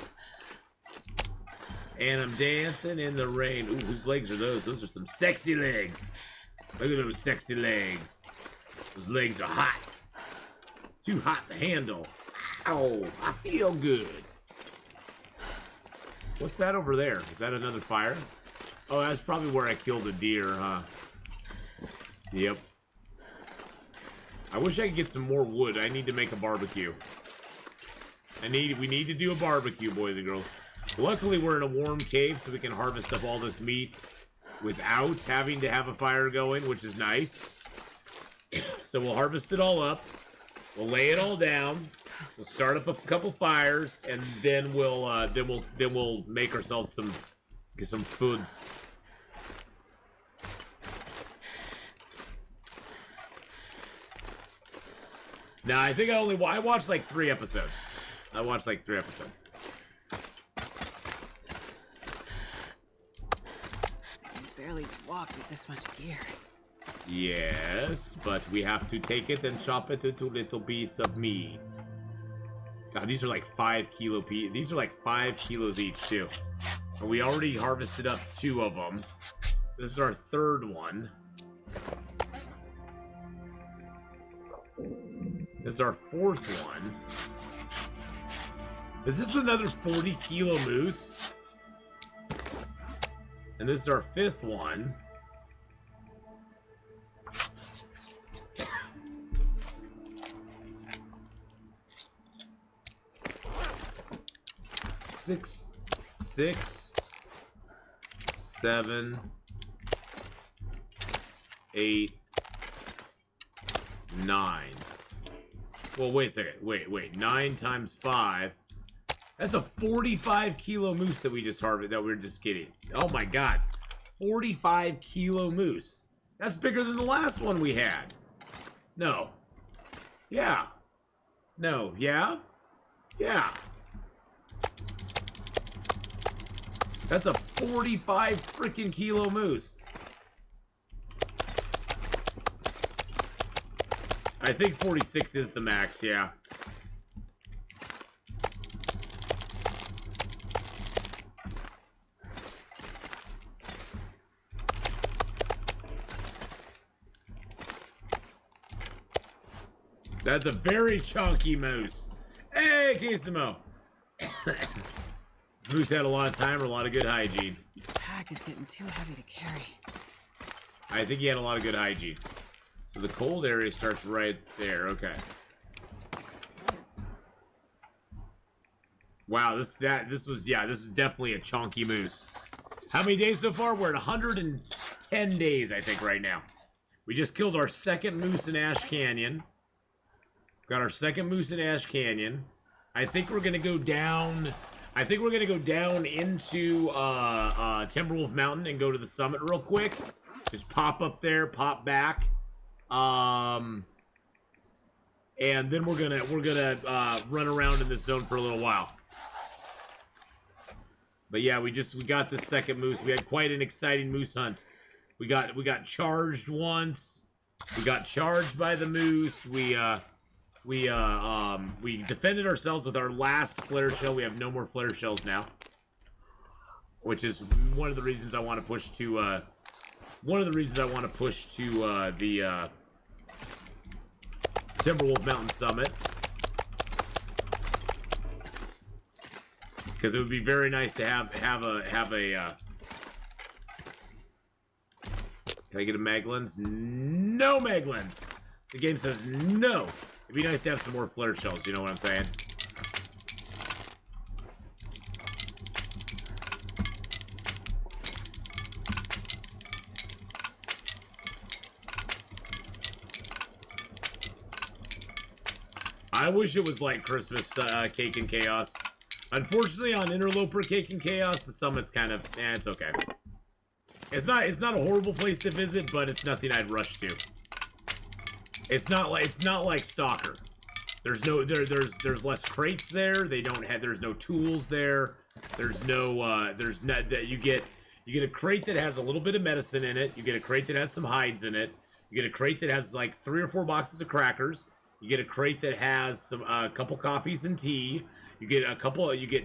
And I'm dancing in the rain. Ooh, whose legs are those? Those are some sexy legs. Look at those sexy legs. Those legs are hot. Too hot to handle. Ow, I feel good. What's that over there? Is that another fire? Oh, that's probably where I killed a deer, huh? Yep. I wish I could get some more wood. I need to make a barbecue. We need to do a barbecue, boys and girls. Luckily, we're in a warm cave, so we can harvest up all this meat without having to have a fire going, which is nice. So we'll harvest it all up. We'll lay it all down. We'll start up a couple fires, and then we'll make ourselves some foods. Now I think I watched like 3 episodes. I watched like 3 episodes. I can barely walk with this much gear. Yes, but we have to take it and chop it into little bits of meat. God, these are like 5 kilo These are like 5 kilos each too. And we already harvested up 2 of them. This is our 3rd one. This is our 4th one. Is this another 40 kilo moose? And this is our 5th one. Six, 7, 8, 9. Well, wait a second. Wait. 9 times 5. That's a 45 kilo moose that we just harvested, that we're just getting. Oh my god. 45 kilo moose. That's bigger than the last one we had. No. Yeah. No. Yeah? Yeah. That's a 45 freaking kilo moose. I think 46 is the max, yeah. That's a very chunky moose. Hey, Kisimo. This moose had a lot of time or a lot of good hygiene. This pack is getting too heavy to carry. I think he had a lot of good hygiene. So the cold area starts right there. Okay. Wow, this is definitely a chunky moose. How many days so far? We're at 110 days, I think, right now. We just killed our 2nd moose in Ash Canyon. Got our 2nd moose in Ash Canyon. I think we're gonna go down. I think we're gonna go down into Timberwolf Mountain and go to the summit real quick. Just pop up there, pop back. And then we're gonna run around in this zone for a little while. But yeah, we got the second moose. We had quite an exciting moose hunt. We got charged once. We got charged by the moose. We defended ourselves with our last flare shell. We have no more flare shells now, which is one of the reasons I want to push to the Timberwolf Mountain Summit, because it would be very nice to have a Can I get a mag lens? No mag lens. The game says no. It'd be nice to have some more flare shells, you know what I'm saying? I wish it was like Christmas Cake and Chaos. Unfortunately, on Interloper Cake and Chaos, the summit's kind of, it's okay. It's not a horrible place to visit, but it's nothing I'd rush to. It's not like Stalker. There's less crates there. There's no tools there. You get a crate that has a little bit of medicine in it. You get a crate that has some hides in it. You get a crate that has like 3 or 4 boxes of crackers. You get a crate that has a couple coffees and tea. You get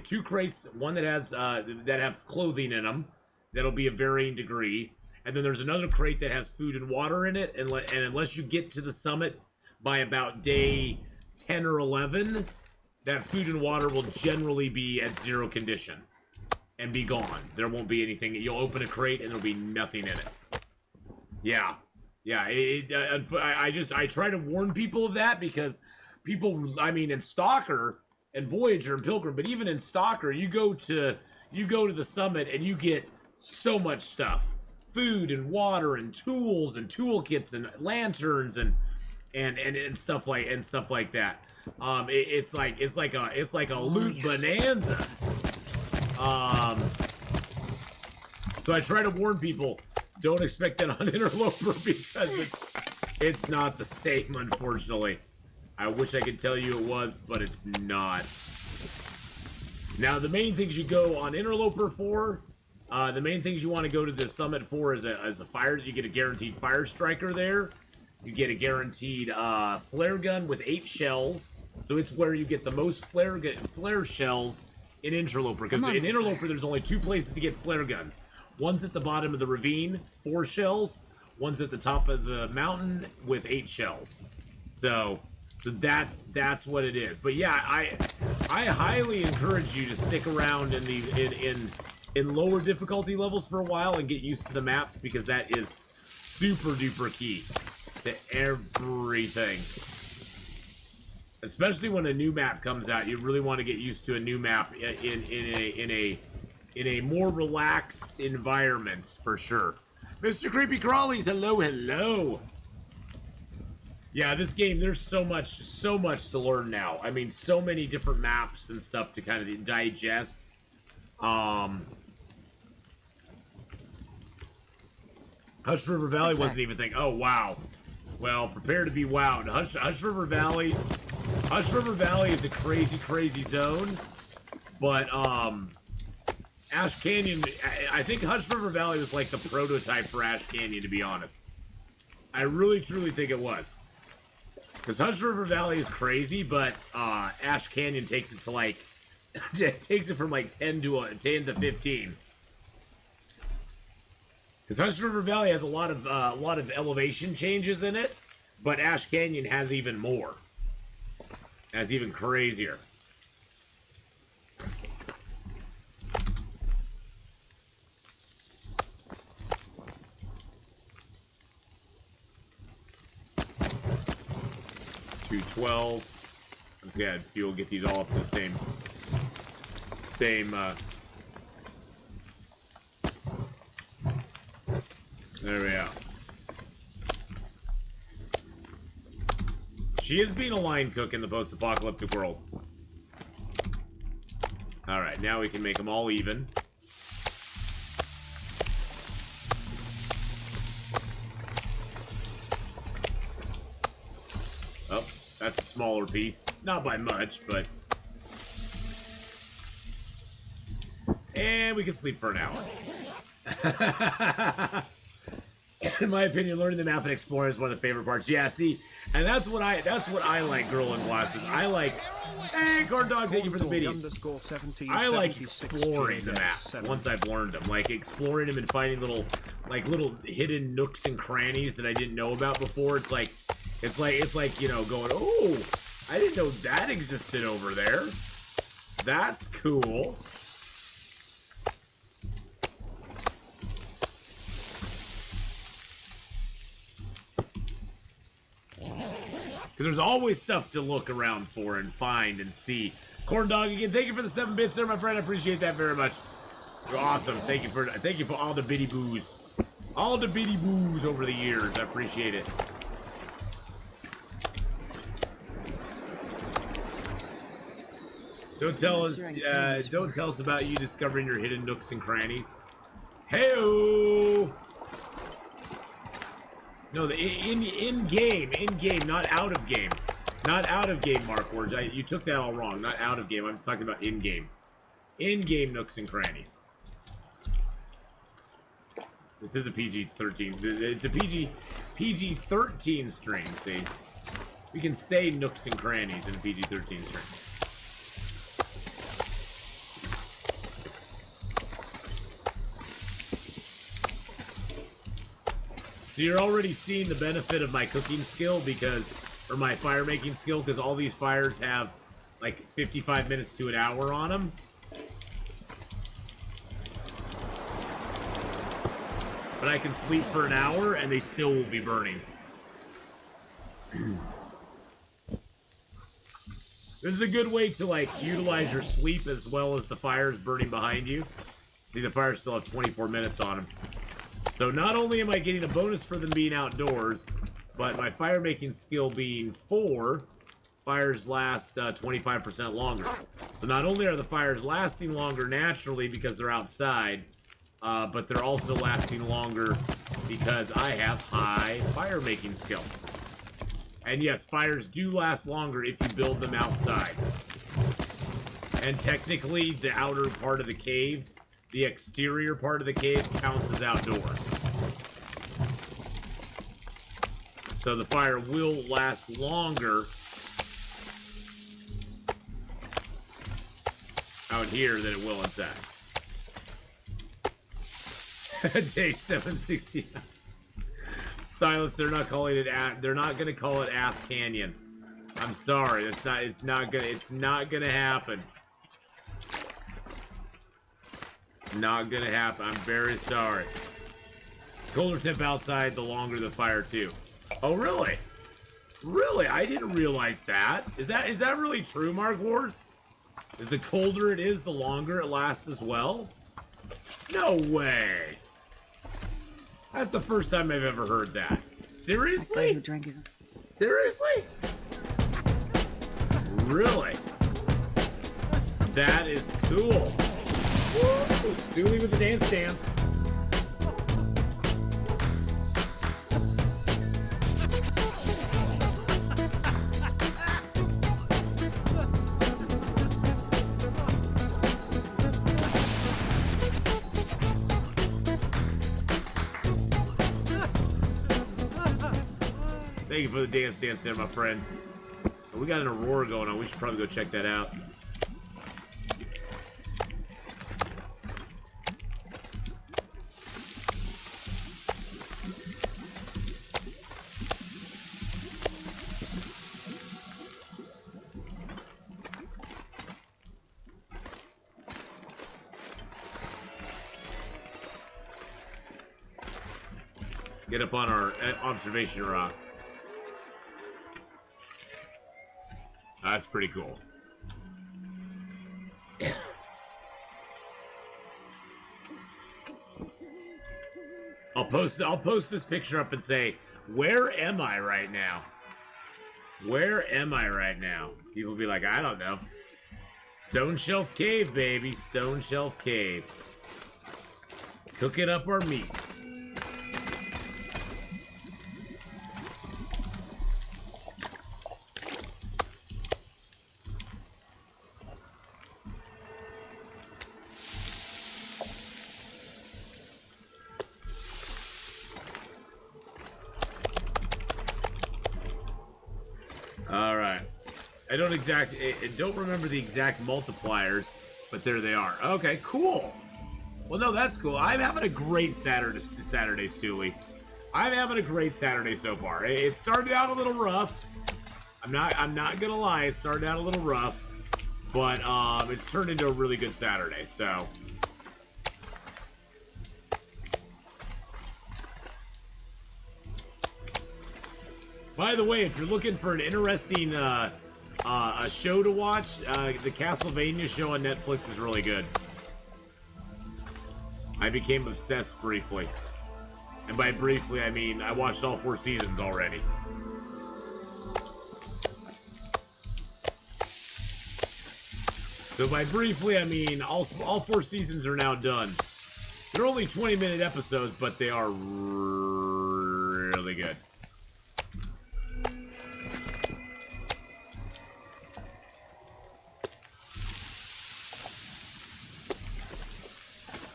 2 crates, one that has that have clothing in them. That'll be a varying degree. And then there's another crate that has food and water in it. And unless you get to the summit by about day 10 or 11, that food and water will generally be at 0 condition and be gone. There won't be anything. You'll open a crate and there'll be nothing in it. Yeah. Yeah. I try to warn people of that, because people, I mean, in Stalker and Voyager and Pilgrim, but even in Stalker, you go to the summit and you get so much stuff: food and water and tools and toolkits and lanterns and stuff like that. It's like a loot bonanza. So I try to warn people, don't expect that on Interloper, because it's not the same, unfortunately. I wish I could tell you it was, but it's not. Now, the main things you go on Interloper for, the main things you want to go to the summit for is a fire. You get a guaranteed fire striker there. You get a guaranteed flare gun with 8 shells. So it's where you get the most flare shells in Interloper. Because in Interloper, there's only 2 places to get flare guns. One's at the bottom of the ravine, 4 shells. One's at the top of the mountain with 8 shells. So that's what it is. But yeah, I highly encourage you to stick around in lower difficulty levels for a while and get used to the maps, because that is super duper key to everything. Especially when a new map comes out, you really want to get used to a new map in a more relaxed environment, for sure. Mr. Creepy Crawlies, hello, hello. Yeah, this game, there's so much to learn now. I mean, so many different maps and stuff to kind of digest. Hush River Valley wasn't even thinking. Oh, wow. Well, prepare to be wowed. Hush River Valley is a crazy, crazy zone. But, Ash Canyon, I think Hush River Valley was like the prototype for Ash Canyon, to be honest. I really, truly think it was. Because Hush River Valley is crazy, but Ash Canyon takes it to like, takes it from like 10 to 15. Because Hush River Valley has a lot of elevation changes in it, but Ash Canyon has even more. That's even crazier. $212. Let's get fuel. Get these all up to the same. There we go. She is being a line cook in the post-apocalyptic world. Alright, now we can make them all even. Oh, that's a smaller piece. Not by much, but... And we can sleep for an hour. In my opinion, learning the map and exploring is one of the favorite parts. Yeah, see, and that's what I like, girl in glasses. I like, hey, Corn Dog, thank you for the videos. I like exploring the maps once I've learned them, like exploring them and finding little hidden nooks and crannies that I didn't know about before. It's like, you know, going, oh, I didn't know that existed over there. That's cool. Because there's always stuff to look around for and find and see. Corn Dog, again, thank you for the 7 bits there, my friend. I appreciate that very much. You're awesome. Thank you for all the bitty boos. All the bitty boos over the years. I appreciate it. Don't tell us about you discovering your hidden nooks and crannies. Hey-o! No, the in game, not out of game. Not out of game, Mark Words. You took that all wrong. Not out of game. I'm just talking about in game. In game nooks and crannies. This is a PG-13. It's a PG-13 stream. See, we can say nooks and crannies in a PG-13 stream. So you're already seeing the benefit of my cooking skill or my fire making skill, because all these fires have like 55 minutes to an hour on them. But I can sleep for an hour and they still will be burning. This is a good way to like utilize your sleep as well as the fires burning behind you. See, the fires still have 24 minutes on them. So not only am I getting a bonus for them being outdoors, but my fire making skill being 4, fires last 25% longer. So not only are the fires lasting longer naturally because they're outside, but they're also lasting longer because I have high fire making skill. And yes, fires do last longer if you build them outside. And technically, the outer part of the cave, the exterior part of the cave, counts as outdoors. So the fire will last longer out here than it will inside. Day 769. Silence. They're not calling it. They're not going to call it Ath Canyon. I'm sorry. That's not. It's not gonna. It's not gonna happen. Not gonna happen. I'm very sorry. Colder temp outside, the longer the fire too. Oh really? Really? I didn't realize that. Is that really true, Mark Wars? Is the colder it is, the longer it lasts as well? No way. That's the first time I've ever heard that. Seriously? Seriously? Really? That is cool. Woo! Stewie with the dance. Thank you for the dance there, my friend. We got an Aurora going on. We should probably go check that out. Get up on our observation rock. That's pretty cool. I'll post this picture up and say, where am I right now? Where am I right now? People will be like, I don't know. Stone Shelf Cave, baby. Stone Shelf Cave. Cooking up our meats. I don't remember the exact multipliers, but there they are. Okay, cool. Well, no, that's cool. I'm having a great Saturday, Stewie. I'm having a great Saturday so far. It started out a little rough. I'm not gonna lie. It started out a little rough, but it's turned into a really good Saturday. So. By the way, if you're looking for an interesting a show to watch, the Castlevania show on Netflix is really good. I became obsessed briefly. And by briefly, I mean I watched all 4 seasons already. So by briefly, I mean all 4 seasons are now done. They're only 20-minute episodes, but they are really good.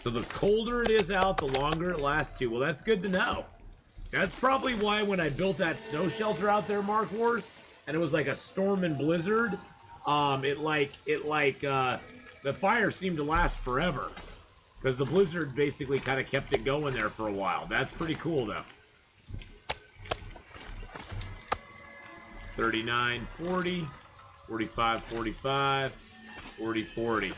So the colder it is out, the longer it lasts too. Well, that's good to know. That's probably why when I built that snow shelter out there, Mark Wars, and it was like a storm and blizzard, the fire seemed to last forever. Because the blizzard basically kind of kept it going there for a while. That's pretty cool, though. 39, 40, 45, 45, 40, 40.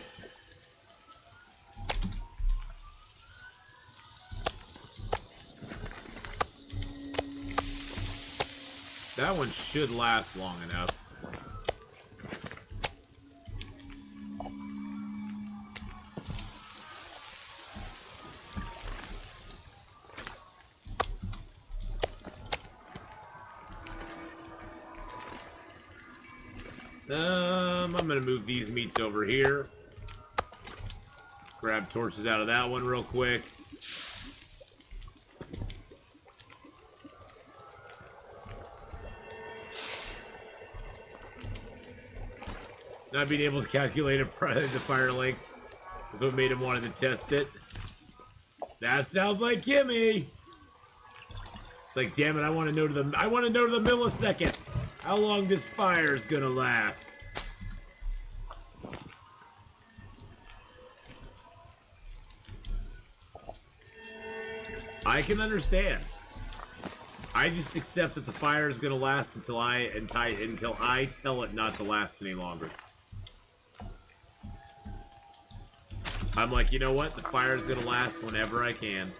That one should last long enough. I'm gonna move these meats over here. Grab torches out of that one real quick. Not being able to calculate the fire lengths. That's what made him wanted to test it. That sounds like Kimmy. It's like, damn it, I want to know to the millisecond how long this fire is gonna last. I can understand. I just accept that the fire is gonna last until I tell it not to last any longer. I'm like, you know what? The fire is gonna last whenever I can.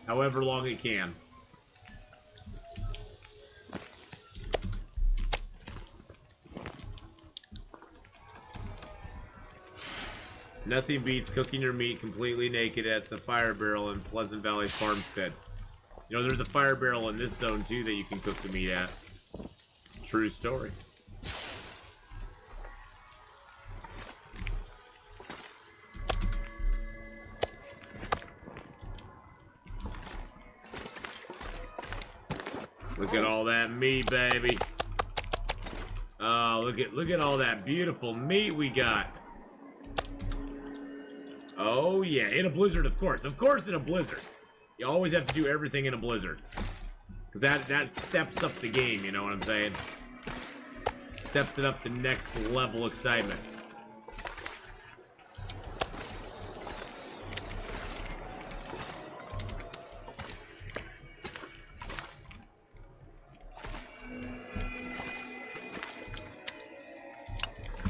However long it can. Nothing beats cooking your meat completely naked at the fire barrel in Pleasant Valley Farmstead. You know, there's a fire barrel in this zone, too, that you can cook the meat at. True story. Look at all that meat, baby. Oh, look at all that beautiful meat we got. Oh, yeah, in a blizzard, of course. Of course, in a blizzard. You always have to do everything in a blizzard. Because that steps up the game, you know what I'm saying? Steps it up to next level excitement.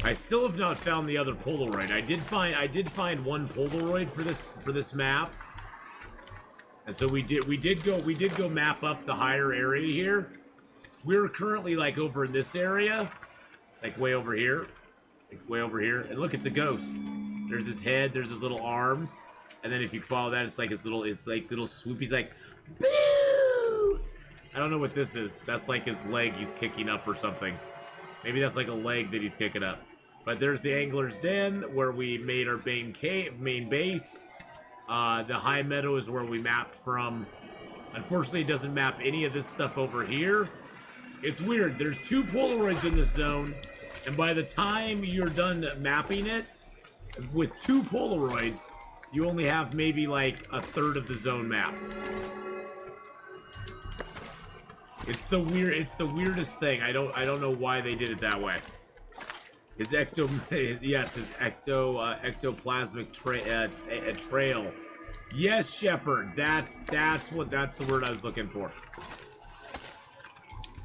I still have not found the other Polaroid. I did find one Polaroid for this map. And so we did go map up the higher area here. We're currently like over in this area. Like way over here. Like way over here. And look, it's a ghost. There's his head, there's his little arms. And then if you follow that, it's like little swoop. He's like, boo! I don't know what this is. That's like his leg he's kicking up or something. Maybe that's like a leg that he's kicking up. But there's the Angler's Den, where we made our main base. The High Meadow is where we mapped from. Unfortunately, it doesn't map any of this stuff over here. It's weird. There's 2 Polaroids in this zone, and by the time you're done mapping it, with 2 Polaroids, you only have maybe like a third of the zone mapped. It's the weirdest thing. I don't know why they did it that way. His yes, his ectoplasmic trail. Yes, Shepard. That's the word I was looking for.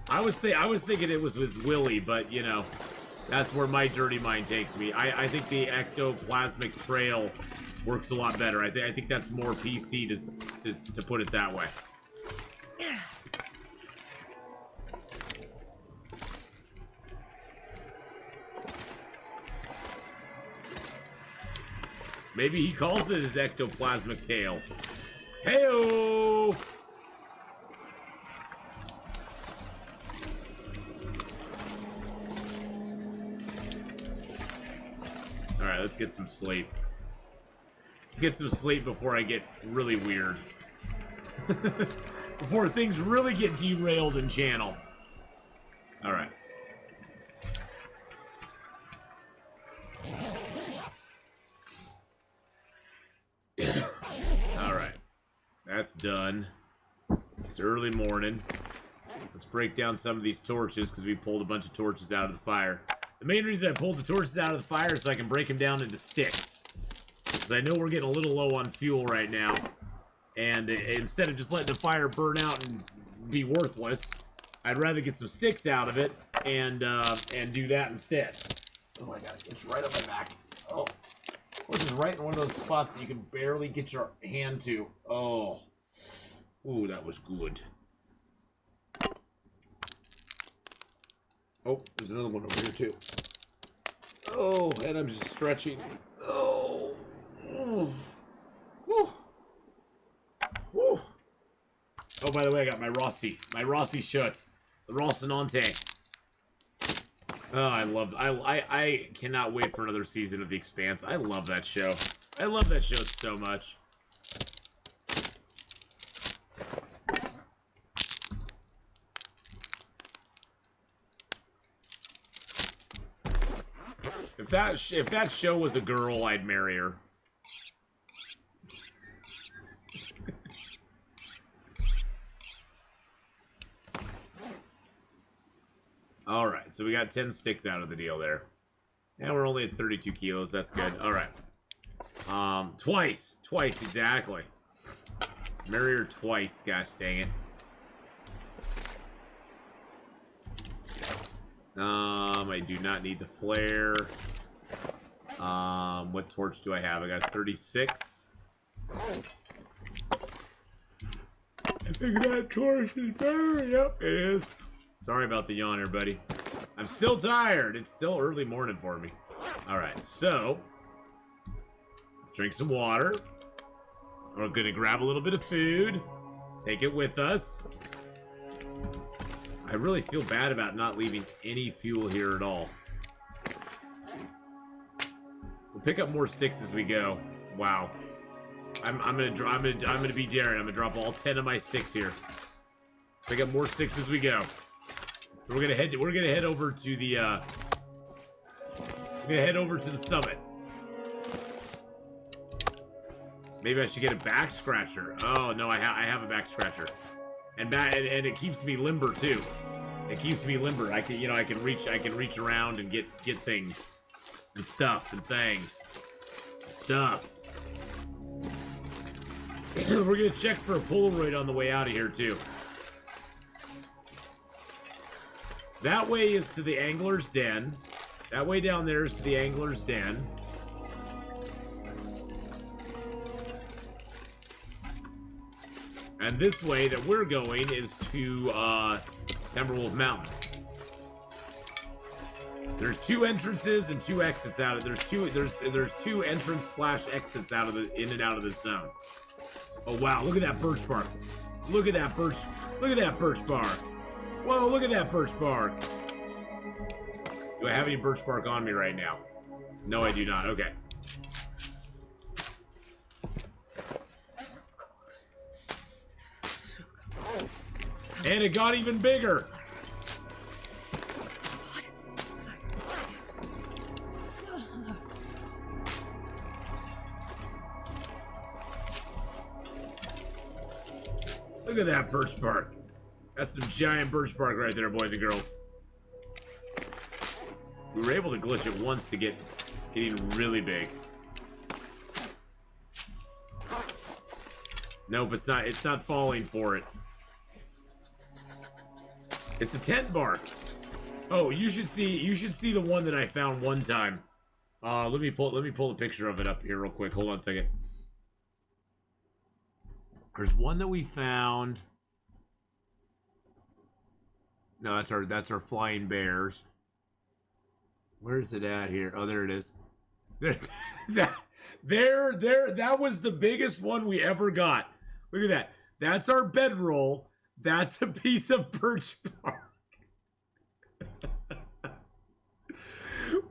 I was thinking it was his willy, but you know, that's where my dirty mind takes me. I think the ectoplasmic trail works a lot better. I think that's more PC to put it that way. Maybe he calls it his ectoplasmic tail. Heyo! Alright, let's get some sleep. Let's get some sleep before I get really weird. Before things really get derailed in channel. Alright. Alright. That's done. It's early morning. Let's break down some of these torches because we pulled a bunch of torches out of the fire. The main reason I pulled the torches out of the fire is so I can break them down into sticks. Because I know we're getting a little low on fuel right now. And instead of just letting the fire burn out and be worthless, I'd rather get some sticks out of it and do that instead. Oh my god, it's right on my back. Oh. Which is right in one of those spots that you can barely get your hand to. Oh. Ooh, that was good. Oh, there's another one over here, too. Oh, and I'm just stretching. Oh. Oh. Woo. Woo. Oh, by the way, I got my Rossi shirt. The Rossinante. Oh, I cannot wait for another season of The Expanse. I love that show. I love that show so much. If that show was a girl, I'd marry her. Alright, so we got 10 sticks out of the deal there. And we're only at 32 kilos, that's good. Alright. Twice, exactly. Marry her twice, gosh dang it. I do not need the flare. What torch do I have? I got 36. I think that torch is better. Yep, it is. Sorry about the yawn, everybody. I'm still tired. It's still early morning for me. Alright, so let's drink some water. We're gonna grab a little bit of food. Take it with us. I really feel bad about not leaving any fuel here at all. We'll pick up more sticks as we go. Wow. I'm gonna be daring. I'm gonna drop all 10 of my sticks here. Pick up more sticks as we go. We're gonna head over to the summit. Maybe I should get a back scratcher. Oh no, I have a back scratcher. And it keeps me limber too. It keeps me limber. I can reach around and get things and stuff and things. Stuff. We're gonna check for a Polaroid on the way out of here too. That way is to the Angler's Den. That way down there is to the Angler's Den. And this way that we're going is to Timberwolf Mountain. There's 2 entrances and 2 exits out of there's two entrance / exits out of in and out of this zone. Oh wow, look at that birch bark. Look at that birch bark. Whoa, look at that birch bark. Do I have any birch bark on me right now? No, I do not. Okay. And it got even bigger. Look at that birch bark. That's some giant birch bark right there, boys and girls. We were able to glitch it once to getting really big. Nope, it's not falling for it. It's a tent bark. Oh, you should see the one that I found one time. Let me pull the picture of it up here real quick. Hold on a second. There's one that we found. No, that's our flying bears. Where's it at here? Oh, there it is. That was the biggest one we ever got. Look at that. That's our bedroll. That's a piece of birch bark.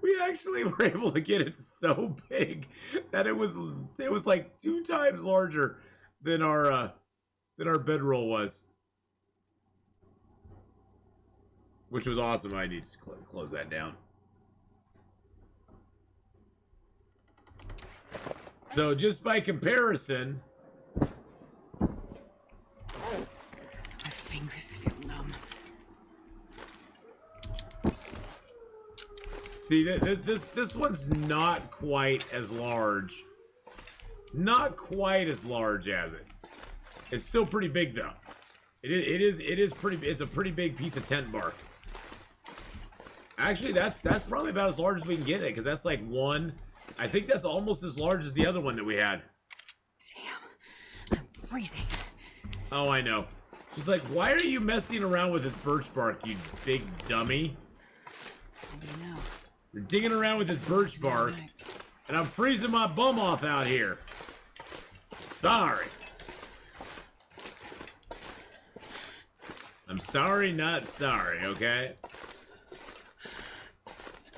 We actually were able to get it so big that it was like 2 times larger than our bedroll was. Which was awesome. I need to close that down. So just by comparison, My fingers feel numb. see this one's not quite as large. Not quite as large as it. It's still pretty big though. It's a pretty big piece of tent bark. Actually, that's probably about as large as we can get it, because that's like one. I think that's almost as large as the other one that we had. Damn, I'm freezing. Oh, I know. She's like, why are you messing around with this birch bark, you big dummy? I don't know. You're digging around with this birch bark, and I'm freezing my bum off out here. Sorry. I'm sorry, not sorry, okay?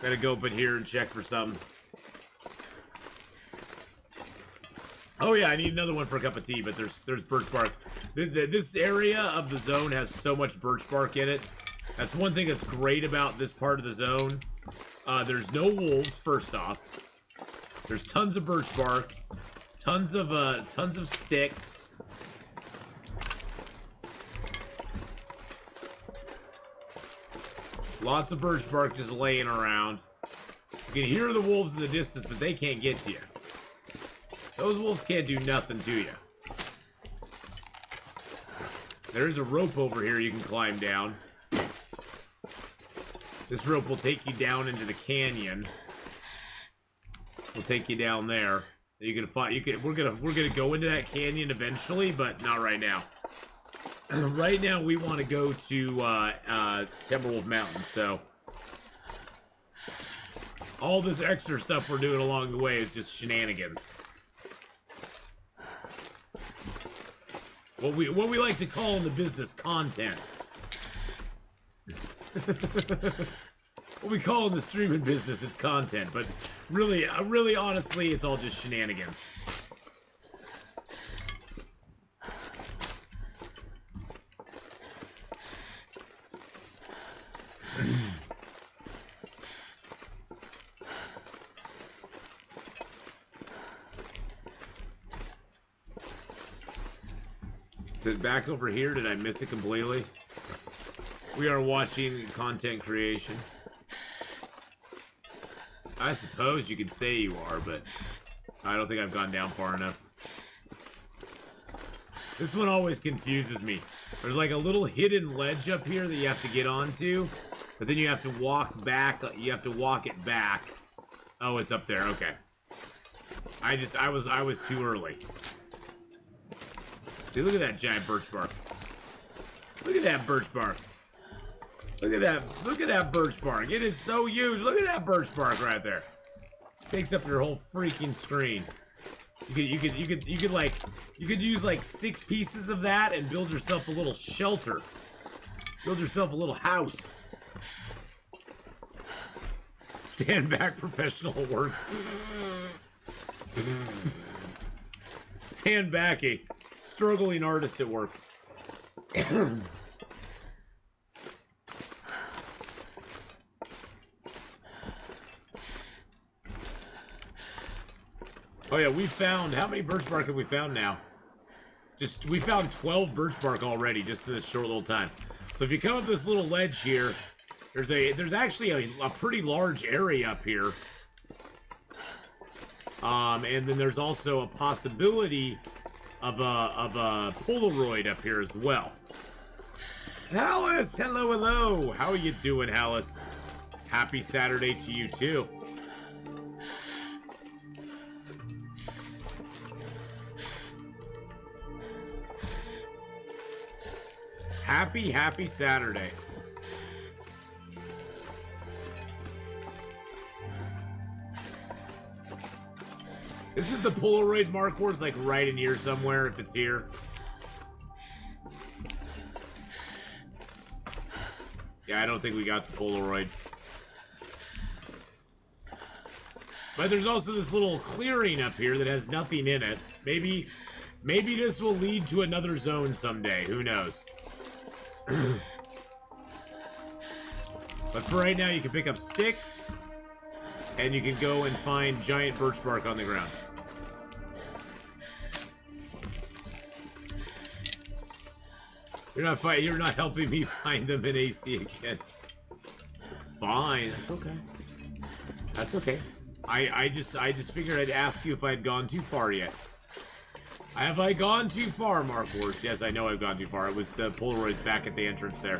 Gotta go up in here and check for something. Oh yeah, I need another one for a cup of tea, but there's birch bark. This area of the zone has so much birch bark in it. That's one thing that's great about this part of the zone. There's no wolves, first off. There's tons of birch bark, tons of sticks. Lots of birch bark just laying around. You can hear the wolves in the distance, but they can't get to you. Those wolves can't do nothing to you. There's a rope over here you can climb down. This rope will take you down into the canyon. We'll take you down there. You can find. We're gonna go into that canyon eventually, but not right now. Right now, we want to go to Timberwolf Mountain. So all this extra stuff we're doing along the way is just shenanigans. What we like to call in the business content. What we call in the streaming business is content, but really, honestly, it's all just shenanigans. Is it back over here? Did I miss it completely? We are watching content creation. I suppose you could say you are, but I don't think I've gone down far enough. This one always confuses me. There's like a little hidden ledge up here that you have to get onto, but then you have to walk back. You have to walk it back. Oh, it's up there. Okay. I was too early. See, look at that giant birch bark. Look at that birch bark. Look at that birch bark. It is so huge. Look at that birch bark right there. Takes up your whole freaking screen. You could use like 6 pieces of that and build yourself a little shelter. Build yourself a little house. Stand back, professional work. Stand back, a struggling artist at work. Oh yeah, we found, how many birch bark have we found now? We found 12 birch bark already, just in this short little time. So if you come up this little ledge here, There's actually a pretty large area up here. And then there's also a possibility of a Polaroid up here as well. Hallis, hello, hello. How are you doing, Hallis? Happy Saturday to you too. Happy Saturday. Isn't the Polaroid Mark Wars like right in here somewhere if it's here? Yeah, I don't think we got the Polaroid. But there's also this little clearing up here that has nothing in it. Maybe this will lead to another zone someday. Who knows? But for right now, you can pick up sticks, and you can go and find giant birch bark on the ground. You're not helping me find them in AC again. Fine, that's okay. That's okay. I just figured I'd ask you if I'd gone too far yet. Have I gone too far, Mark Wars? Yes, I know I've gone too far. It was the Polaroids back at the entrance there.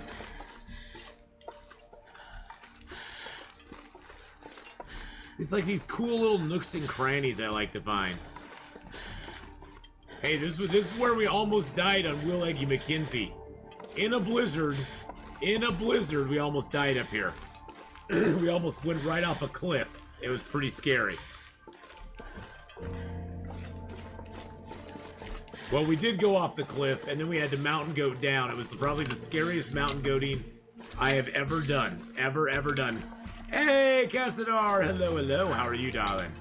It's like these cool little nooks and crannies I like to find. Hey, this is where we almost died on Will Eggy McKenzie. In a blizzard, we almost died up here. We almost went right off a cliff. It was pretty scary. Well, we did go off the cliff, and then we had to mountain goat down. It was probably the scariest mountain goating I have ever done. Ever done. Hey, Cassadar! Hello, hello. How are you, darling?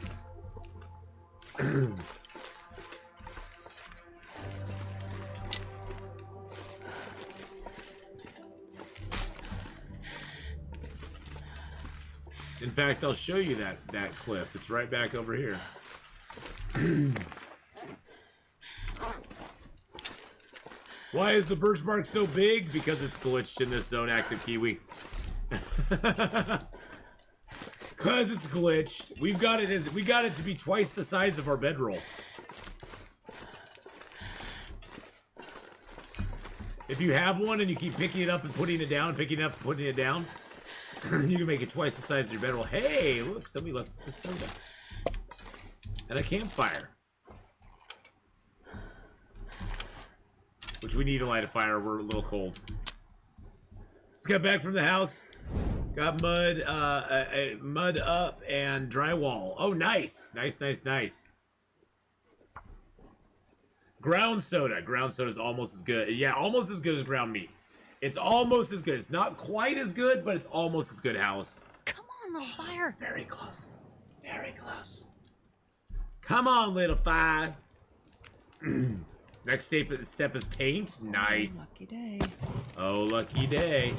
In fact, I'll show you that cliff. It's right back over here. Why is the birch bark so big? Because it's glitched in this zone, Active Kiwi. Because it's glitched. We got it to be twice the size of our bedroll. If you have one and you keep picking it up and putting it down, picking it up and putting it down, you can make it twice the size of your bedroll. Hey, look, somebody left us a soda. And a campfire. Which we need to light a fire. We're a little cold. Just got back from the house. Got mud up and drywall. Oh, nice. Nice. Ground soda. Ground soda is almost as good. Yeah, almost as good as ground meat. It's almost as good. It's not quite as good, but it's almost as good, House. Come on, little fire. Very close. Very close. Come on, little fire. Next step is paint. Nice. Oh, lucky day. Oh, lucky day.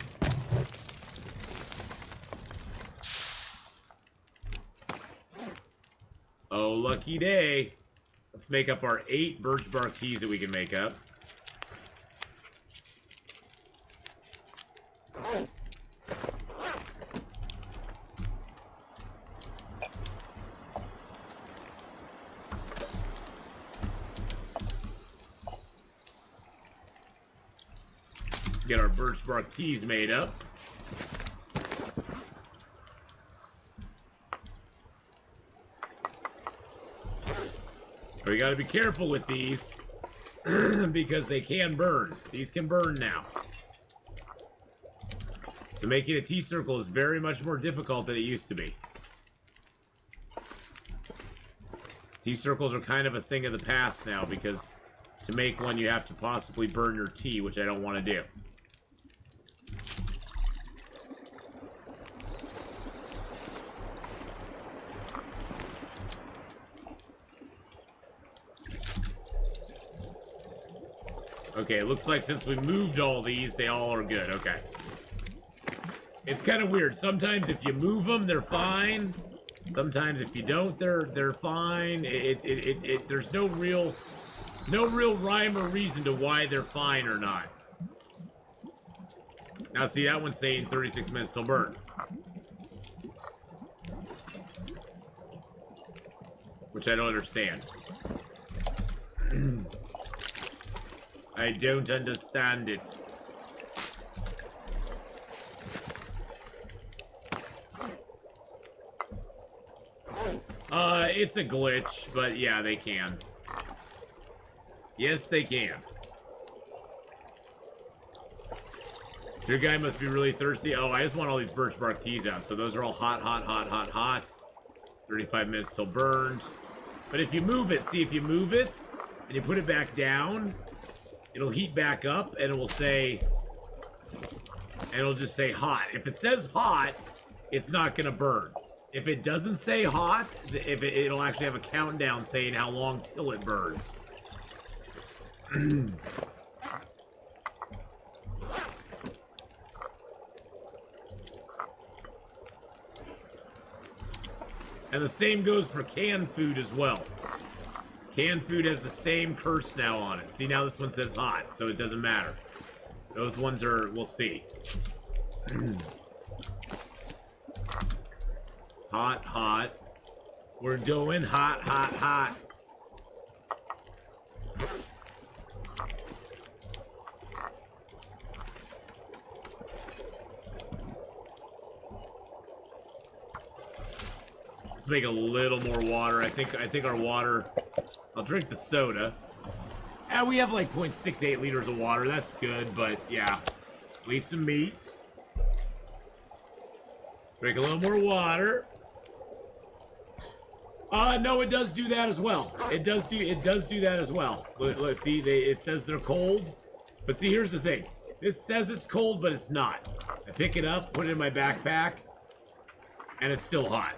Oh, lucky day. Let's make up our 8 birch bark teas that we can make up. Get our birch bark teas made up. We gotta be careful with these because they can burn. These can burn now. So making a tea circle is very much more difficult than it used to be. Tea circles are kind of a thing of the past now because to make one you have to possibly burn your tea, which I don't want to do. Okay, it looks like since we moved all these, they all are good. Okay. It's kind of weird. Sometimes if you move them, they're fine. Sometimes if you don't, they're fine. There's no real rhyme or reason to why they're fine or not. Now see, that one's saying 36 minutes till burn. Which I don't understand. I don't understand it. It's a glitch, but yeah, they can. Yes, they can. Your guy must be really thirsty. Oh, I just want all these birch bark teas out. So those are all hot, hot, hot, hot, hot. 35 minutes till burned. But if you move it, see if you move it, and you put it back down, it'll heat back up, and it will say, and it'll just say hot. If it says hot, it's not gonna burn. If it doesn't say hot, it'll actually have a countdown saying how long till it burns. And the same goes for canned food as well. Canned food has the same curse now on it. See, now this one says hot, so it doesn't matter. Those ones are, we'll see. Hot, hot. We're doing hot, hot, hot. Let's make a little more water. I think our water. I'll drink the soda. And we have like 0.68 liters of water. That's good, but yeah. We'll eat some meats. Drink a little more water. No, it does do that as well. It does do that as well. Let's see, it says they're cold. But see, here's the thing. This says it's cold, but it's not. I pick it up, put it in my backpack, and it's still hot.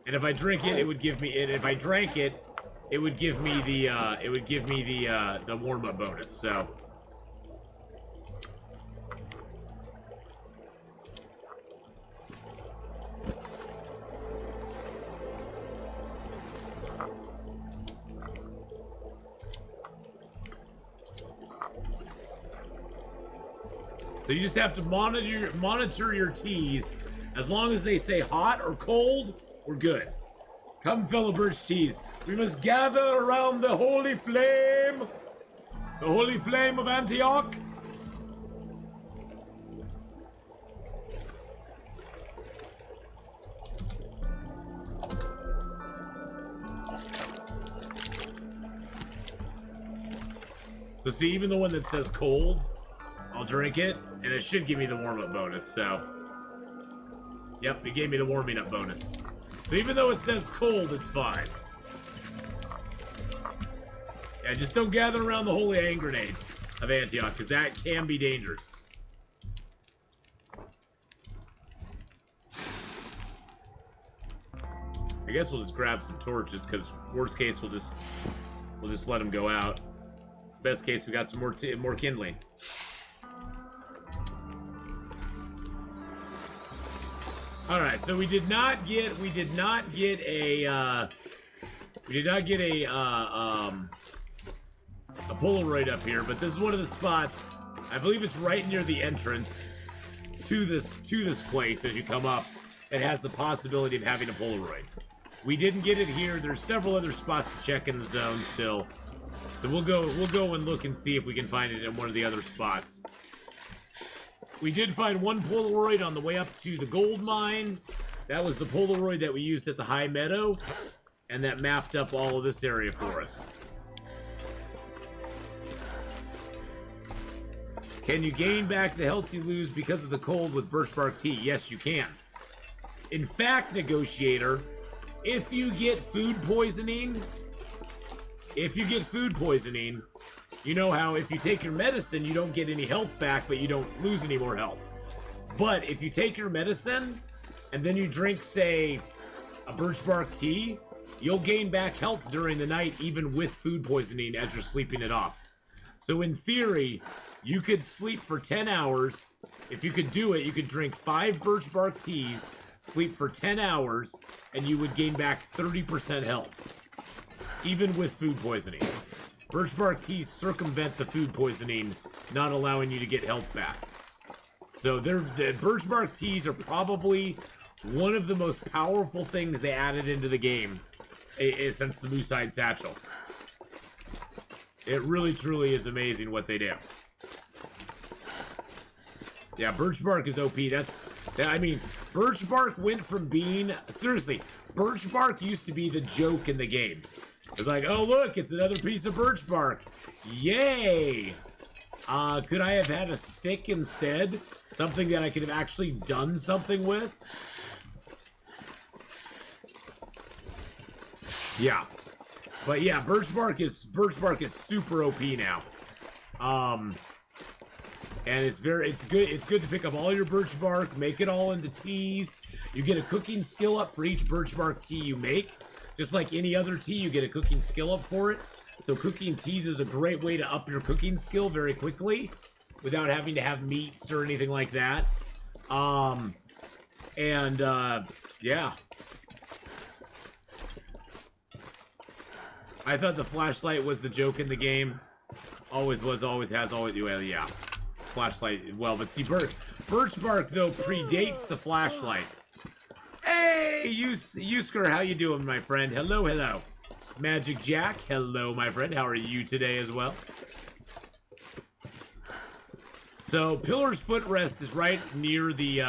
And if I drink it, it would give me it. If I drank it, it would give me the the warm-up bonus. So. So you just have to monitor your teas. As long as they say hot or cold, we're good. Come, fellow birch teas. We must gather around the holy flame. The holy flame of Antioch. So see, even the one that says cold, I'll drink it, and it should give me the warm-up bonus, so. Yep, it gave me the warming-up bonus. So even though it says cold, it's fine. Yeah, just don't gather around the holy hand grenade of Antioch, because that can be dangerous. I guess we'll just grab some torches, because worst case, we'll just let them go out. Best case, we got some more kindling. All right, so we did not get a Polaroid up here, but this is one of the spots. I believe it's right near the entrance to this place as you come up. It has the possibility of having a Polaroid. We didn't get it here. There's several other spots to check in the zone still, so we'll go and look and see if we can find it in one of the other spots. We did find one Polaroid on the way up to the gold mine. That was the Polaroid that we used at the high meadow, and that mapped up all of this area for us. Can you gain back the health you lose because of the cold with birch bark tea? Yes, you can. In fact, Negotiator, if you get food poisoning, you know how if you take your medicine, you don't get any health back, but you don't lose any more health. But if you take your medicine, and then you drink, say, a birch bark tea, you'll gain back health during the night, even with food poisoning as you're sleeping it off. So in theory, you could sleep for 10 hours. If you could do it, you could drink 5 birch bark teas, sleep for 10 hours, and you would gain back 30% health, even with food poisoning. Birch bark teas circumvent the food poisoning, not allowing you to get health back. So the birch bark tees are probably one of the most powerful things they added into the game since the Moosehide Satchel. It really, truly is amazing what they do. Yeah, birch bark is OP. I mean, birch bark went from being... Seriously, birch bark used to be the joke in the game. It's like, oh, look, it's another piece of birch bark. Yay! Could I have had a stick instead? Something that I could have actually done something with? Yeah. But yeah, birch bark is super OP now. And it's good to pick up all your birch bark, make it all into teas. You get a cooking skill up for each birch bark tea you make. Just like any other tea, you get a cooking skill up for it. So cooking teas is a great way to up your cooking skill very quickly without having to have meats or anything like that. Yeah. I thought the flashlight was the joke in the game. Always was, always has, always... Well, yeah. Flashlight... Well, but see, birch bark, though, predates the flashlight. Hey, Yusker, how you doing, my friend? Hello, hello. Magic Jack, hello, my friend. How are you today as well? So, Pillar's Footrest is right near the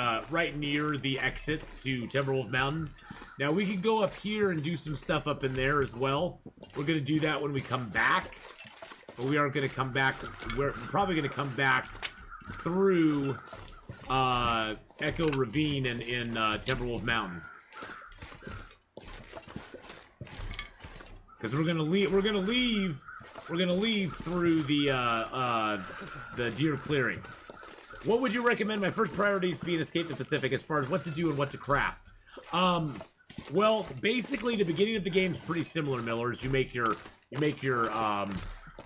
exit to Timberwolf Mountain. Now, we can go up here and do some stuff up in there as well. We're going to do that when we come back. But we aren't going to come back. We're probably going to come back through Echo Ravine in Timberwolf Mountain. Because we're going to leave through the Deer Clearing. What would you recommend my first priorities be in Escape the Pacific as far as what to do and what to craft? Well, basically the beginning of the game is pretty similar, Millers. You make your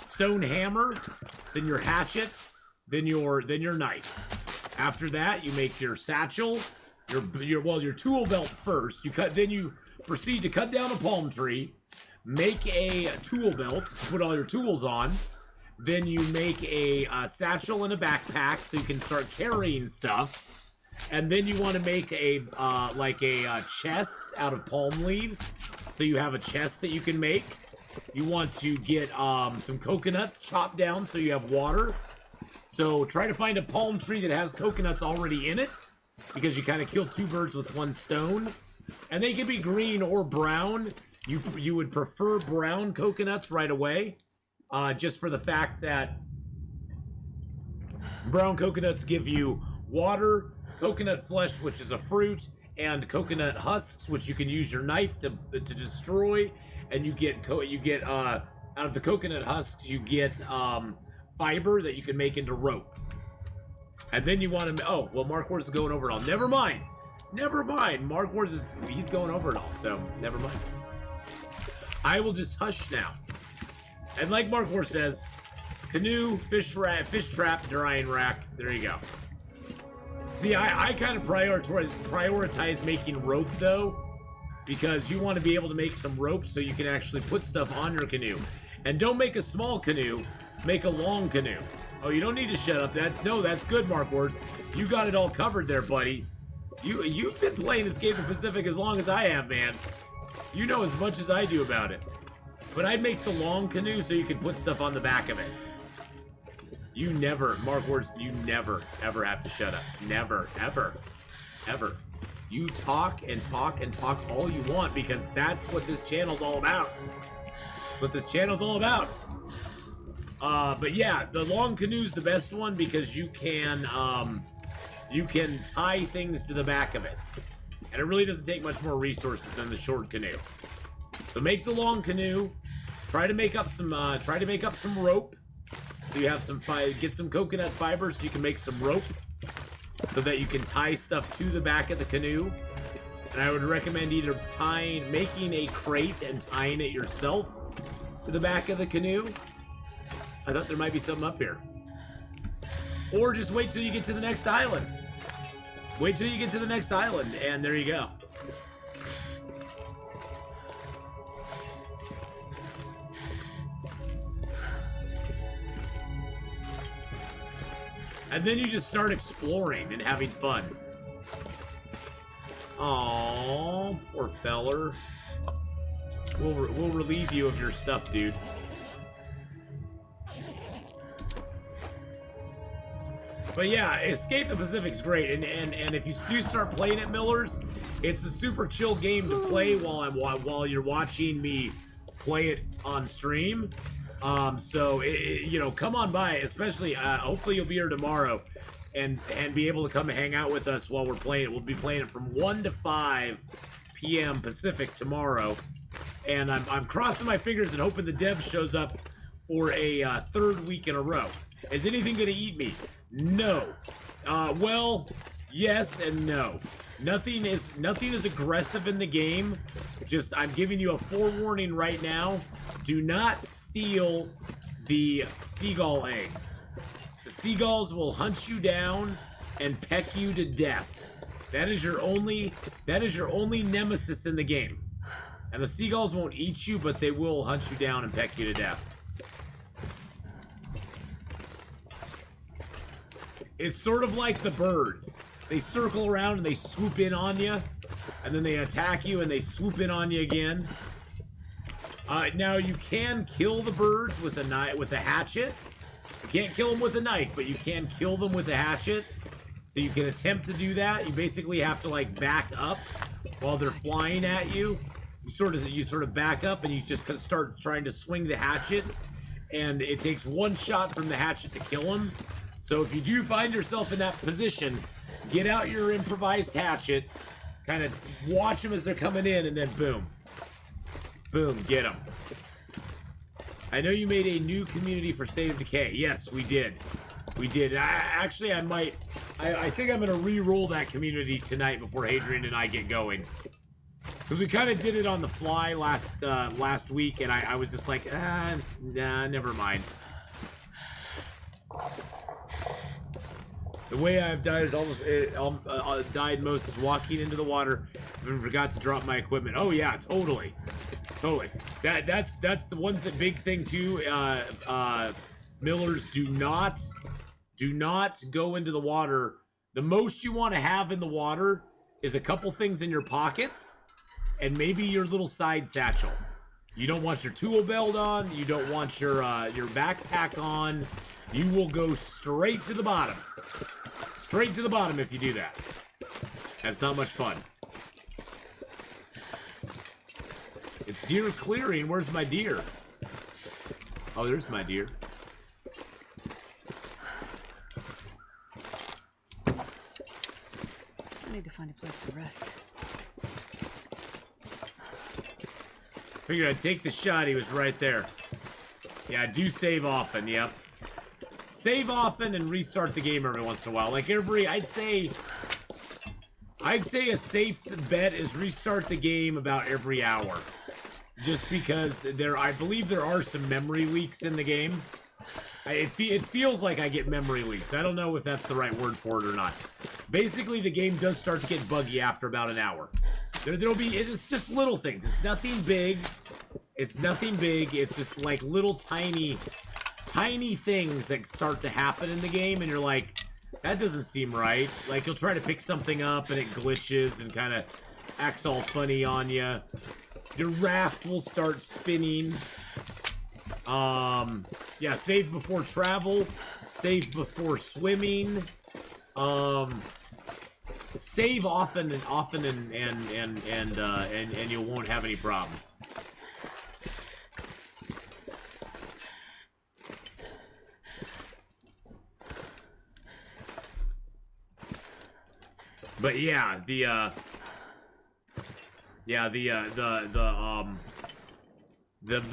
stone hammer, then your hatchet, then your knife. After that, you make your satchel, your tool belt first. Then you proceed to cut down a palm tree, make a tool belt to put all your tools on. Then you make a satchel and a backpack so you can start carrying stuff. And then you want to make a chest out of palm leaves, so you have a chest that you can make. You want to get some coconuts chopped down so you have water. So try to find a palm tree that has coconuts already in it, because you kind of kill two birds with one stone. And they can be green or brown. You would prefer brown coconuts right away, just for the fact that brown coconuts give you water, coconut flesh, which is a fruit, and coconut husks, which you can use your knife to destroy. And you get out of the coconut husks, you get fiber that you can make into rope. And then you want to... Oh, well, Mark Wars is going over it all. Never mind. Mark Wars he's going over it all, so never mind. I will just hush now. And like Mark Wars says, canoe, fish trap, drying rack. There you go. See, I kind of prioritize making rope, though, because you want to be able to make some rope so you can actually put stuff on your canoe. And don't make a small canoe, make a long canoe. Oh, you don't need to shut up. That's good, Mark Wars. You got it all covered there, buddy. You've been playing Escape the Pacific as long as I have, man. You know as much as I do about it. But I'd make the long canoe so you can put stuff on the back of it. You never, Mark Wars, you never, ever have to shut up. Never, ever, ever. You talk and talk and talk all you want, because that's what this channel's all about. But yeah, the long canoe's the best one, because you can tie things to the back of it. And it really doesn't take much more resources than the short canoe. So make the long canoe. Try to make up some rope. So you have get some coconut fiber so you can make some rope, so that you can tie stuff to the back of the canoe. And I would recommend either making a crate and tying it yourself to the back of the canoe. I thought there might be something up here. Or just wait till you get to the next island. Wait till you get to the next island, and there you go. And then you just start exploring and having fun. Aww, poor feller. We'll relieve you of your stuff, dude. But yeah, Escape the Pacific's great, and if you do start playing at Miller's, it's a super chill game to play while you're watching me play it on stream. So you know, come on by, especially hopefully you'll be here tomorrow, and be able to come hang out with us while we're playing it. We'll be playing it from 1 to 5 p.m. Pacific tomorrow, and I'm crossing my fingers and hoping the dev shows up for a 3rd week in a row. Is anything gonna eat me? No. Well, yes and no. Nothing is aggressive in the game. Just, I'm giving you a forewarning right now. Do not steal the seagull eggs. The seagulls will hunt you down and peck you to death. That is your only nemesis in the game. And the seagulls won't eat you, but they will hunt you down and peck you to death. It's sort of like the birds. They circle around and they swoop in on you, and then they attack you and they swoop in on you again. Now you can kill the birds with a hatchet. You can't kill them with a knife, but you can kill them with a hatchet. So you can attempt to do that. You basically have to like back up while they're flying at you. You sort of back up and you just start trying to swing the hatchet, and it takes 1 shot from the hatchet to kill them. So if you do find yourself in that position, get out your improvised hatchet, kind of watch them as they're coming in, and then boom. Boom, get them. I know you made a new community for State of Decay. Yes, we did. We did. I think I'm going to re-roll that community tonight before Hadrian and I get going. Because we kind of did it on the fly last week, and I was just like, nah, never mind. The way I've died is died most is walking into the water and forgot to drop my equipment. Oh yeah, totally. That's the one big thing too. Millers, do not go into the water. The most you want to have in the water is a couple things in your pockets and maybe your little side satchel. You don't want your tool belt on. You don't want your backpack on. You will go straight to the bottom. Straight to the bottom if you do that. That's not much fun. It's deer clearing. Where's my deer? Oh, there's my deer. I need to find a place to rest. Figured I'd take the shot. He was right there. Yeah, do save often. Yep. Save often and restart the game every once in a while. Like I'd say a safe bet is restart the game about every hour. Just because I believe there are some memory leaks in the game. It feels like I get memory leaks. I don't know if that's the right word for it or not. Basically, the game does start to get buggy after about an hour. It's just little things. It's nothing big. It's just like little tiny things that start to happen in the game, and you're like, that doesn't seem right. Like, you'll try to pick something up, and it glitches and kind of acts all funny on you. Your raft will start spinning. Yeah, save before travel. Save before swimming. Save often and you won't have any problems. But yeah, the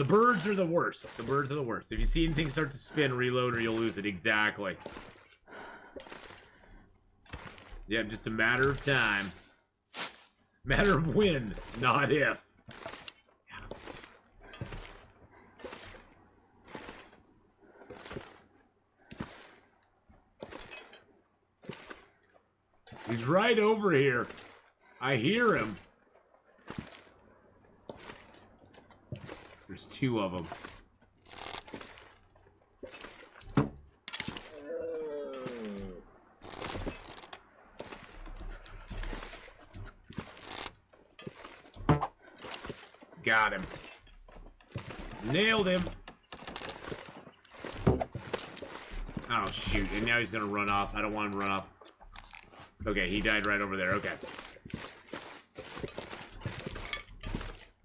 birds are the worst. The birds are the worst. If you see anything start to spin, reload or you'll lose it. Exactly. Yeah, just a matter of time. Matter of when, not if. He's right over here. I hear him. There's 2 of them. Got him. Nailed him. Oh, shoot. And now he's going to run off. I don't want him to run off. Okay, he died right over there. Okay.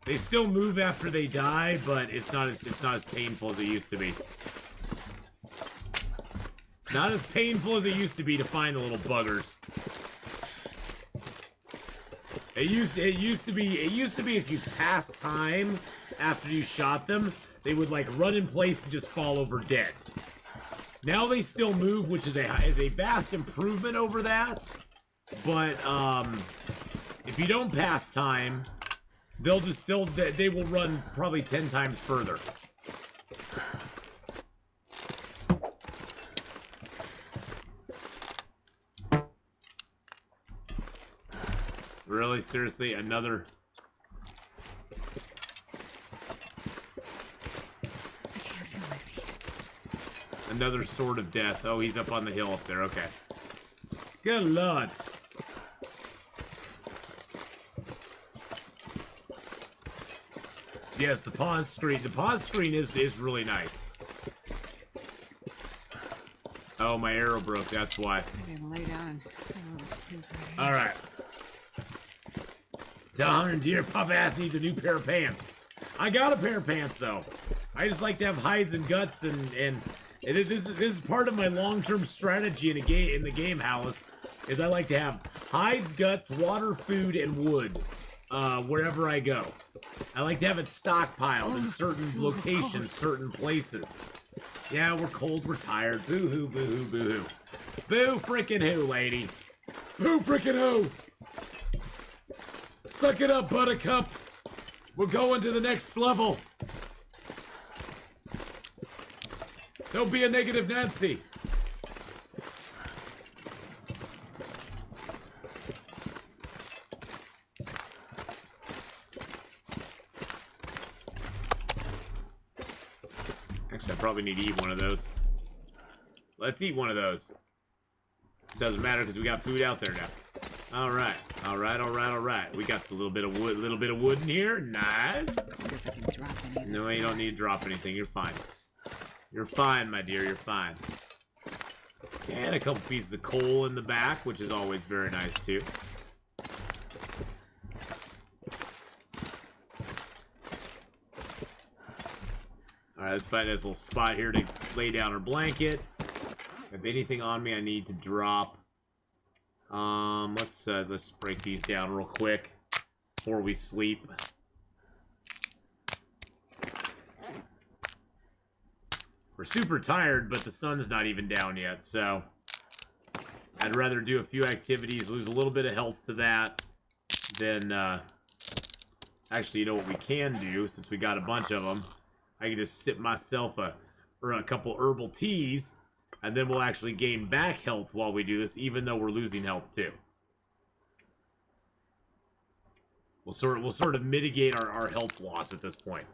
They still move after they die, but it's not as painful as it used to be. It's not as painful as it used to be to find the little buggers. It used to be if you passed time after you shot them, they would like run in place and just fall over dead. Now they still move, which is a vast improvement over that. But if you don't pass time, they will run probably 10 times further. Really? Seriously? Another... I can't feel my feet. Another sword of death. Oh, he's up on the hill up there. Okay. Good lord. Yes, the pause screen. The pause screen is really nice. Oh, my arrow broke. That's why. I can lay down and have a little sleep right here. All right. Darn dear, Papa Ath needs a new pair of pants. I got a pair of pants though. I just like to have hides and guts, and this is part of my long-term strategy in the game, Hallis. Is I like to have hides, guts, water, food, and wood wherever I go. I like to have it stockpiled in certain locations, certain places. Yeah, we're cold, we're tired. Boo-hoo, boo-hoo, boo-hoo. Boo frickin' who, lady? Boo frickin' who? Suck it up, Buttercup. We're going to the next level. Don't be a negative Nancy. Actually, I probably need to eat one of those. Let's eat one of those. Doesn't matter because we got food out there now. All right, all right, all right, all right. We got a little bit of wood in here. Nice. I wonder if I can drop any of this No, you don't need to drop anything. You're fine. You're fine, my dear. You're fine. And a couple pieces of coal in the back, which is always very nice too. All right, let's find this little spot here to lay down our blanket. If anything on me, I need to drop. Let's break these down real quick before we sleep. We're super tired, but the sun's not even down yet, so I'd rather do a few activities, lose a little bit of health to that, than actually, you know what we can do, since we got a bunch of them. I can just sip myself a couple herbal teas, and then we'll actually gain back health while we do this, even though we're losing health too. We'll sort of mitigate our health loss at this point.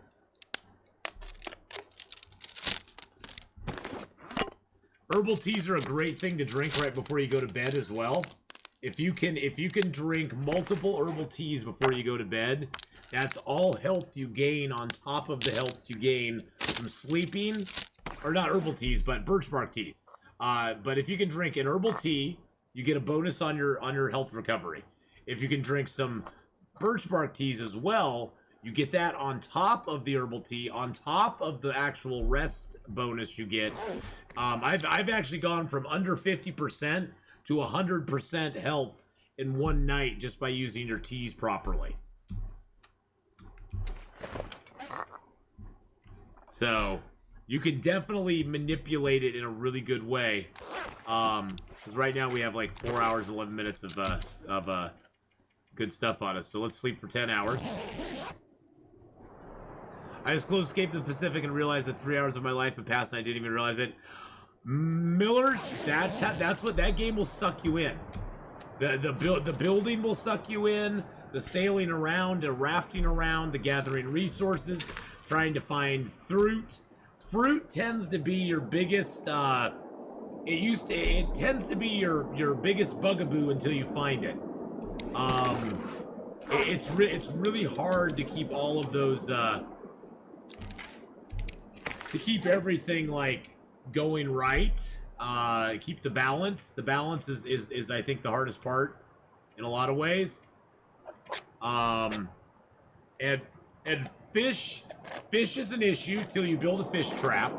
Herbal teas are a great thing to drink right before you go to bed as well. If you can drink multiple herbal teas before you go to bed, that's all health you gain on top of the health you gain from sleeping. Or not herbal teas, but birch bark teas. But if you can drink an herbal tea, you get a bonus on your health recovery. If you can drink some birch bark teas as well, you get that on top of the herbal tea, on top of the actual rest bonus you get. I've actually gone from under 50% to 100% health in one night just by using your teas properly. So you can definitely manipulate it in a really good way. Because right now we have like 4 hours and 11 minutes of good stuff on us. So let's sleep for 10 hours. I just closed Escape to the Pacific and realized that 3 hours of my life have passed and I didn't even realize it. Millers, that's what that game will suck you in. The building will suck you in. The sailing around, the rafting around, the gathering resources, trying to find fruit. Fruit tends to be your biggest. It tends to be your biggest bugaboo until you find it. it's really hard to keep all of those, to keep everything, like, going right. Keep the balance. The balance is I think, the hardest part in a lot of ways. And fish is an issue till you build a fish trap.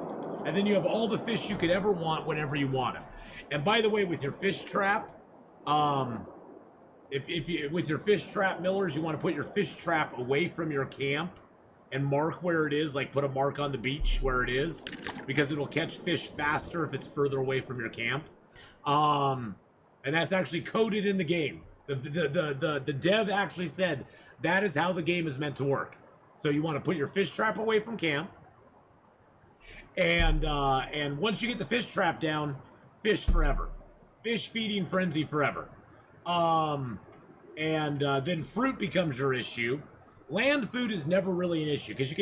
And then you have all the fish you could ever want whenever you want them. And by the way, with your fish trap, if you, with your fish trap millers, you want to put your fish trap away from your camp and mark where it is, like put a mark on the beach where it is, because it'll catch fish faster if it's further away from your camp. And that's actually coded in the game. The dev actually said that is how the game is meant to work. So you want to put your fish trap away from camp, and once you get the fish trap down, fish forever, fish feeding frenzy forever. Then fruit becomes your issue. Land food is never really an issue because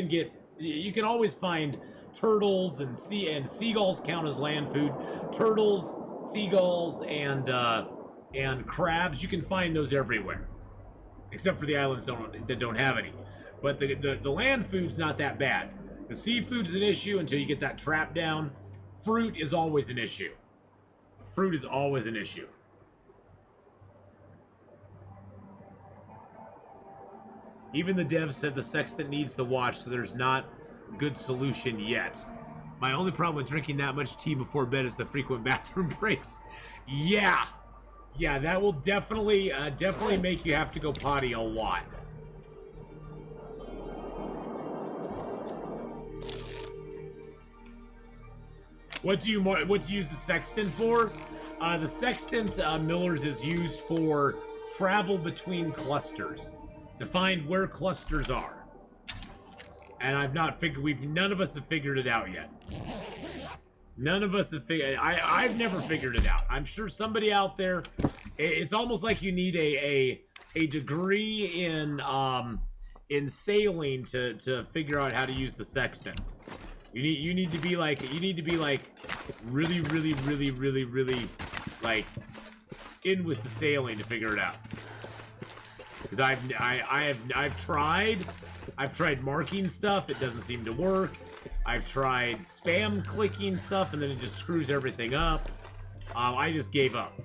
you can always find turtles and seagulls count as land food. Turtles, seagulls, and crabs, you can find those everywhere, except for the islands that don't have any. But the land food's not that bad. The seafood's an issue until you get that trap down. Fruit is always an issue. Fruit is always an issue. Even the devs said the sextant needs the watch, so there's not a good solution yet. My only problem with drinking that much tea before bed is the frequent bathroom breaks. Yeah, that will definitely make you have to go potty a lot. What do you use the sextant for? The sextant, Miller's, is used for travel between clusters, to find where clusters are. And none of us have figured it out yet. None of us have figured. I've never figured it out. I'm sure somebody out there. It's almost like you need a degree in sailing to figure out how to use the sextant. You need to be like really like in with the sailing to figure it out. Because I've tried marking stuff, it doesn't seem to work. I've tried spam clicking stuff, and then it just screws everything up. I just gave up.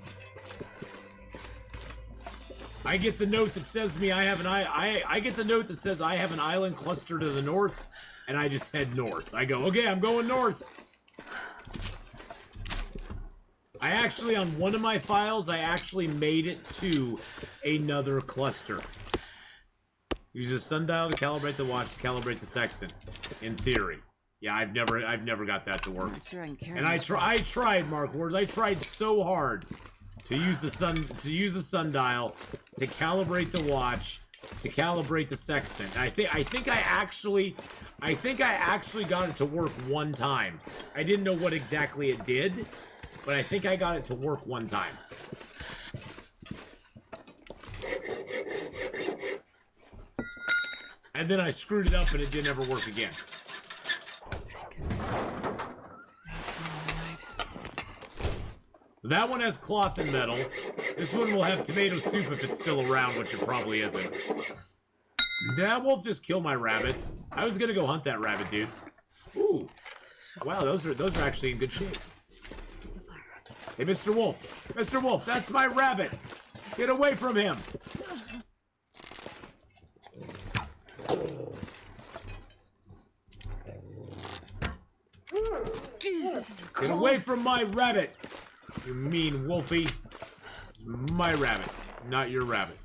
I get the note that says I get the note that says I have an island cluster to the north, and I just head north. I go, okay, I'm going north. I actually, on one of my files, I actually made it to another cluster. Use a sundial to calibrate the watch, to calibrate the sextant. In theory. Yeah, I've never got that to work. And I tried, Mark Words. I tried so hard to use the sundial, to calibrate the watch, to calibrate the sextant. I think I actually got it to work one time. I didn't know what exactly it did, but I think I got it to work one time. And then I screwed it up and it didn't ever work again. So that one has cloth and metal. This one will have tomato soup if it's still around, which it probably isn't. That wolf just killed my rabbit. I was gonna go hunt that rabbit, dude. Ooh. Wow, those are actually in good shape. Hey, Mr. Wolf. Mr. Wolf, that's my rabbit. Get away from him. Jesus. Get away from my rabbit. You mean wolfie. My rabbit, not your rabbit.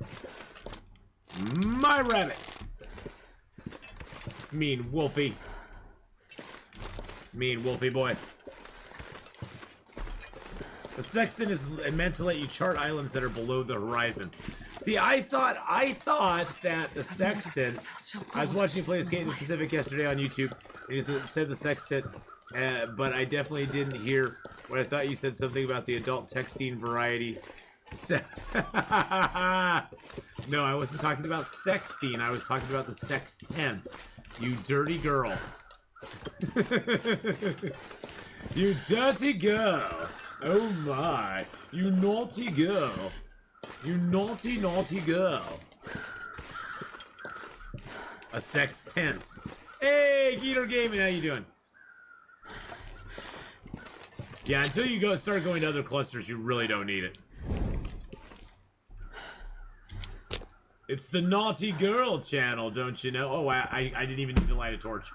My rabbit. Mean wolfie. Mean wolfie boy. The sextant is meant to let you chart islands that are below the horizon. See, I thought that the sextant. I was watching you play Escape in the Pacific yesterday on YouTube, and it said the sextant, but I definitely didn't hear what I thought you said something about the adult texting variety. No, I wasn't talking about sexting. I was talking about the sextant. You dirty girl. You dirty girl. Oh my. You naughty girl. You naughty, naughty girl. A sex tent. Hey, Geeter Gaming, how you doing? Yeah, until you start going to other clusters, you really don't need it. It's the Naughty Girl channel, don't you know? Oh, I didn't even need to light a torch.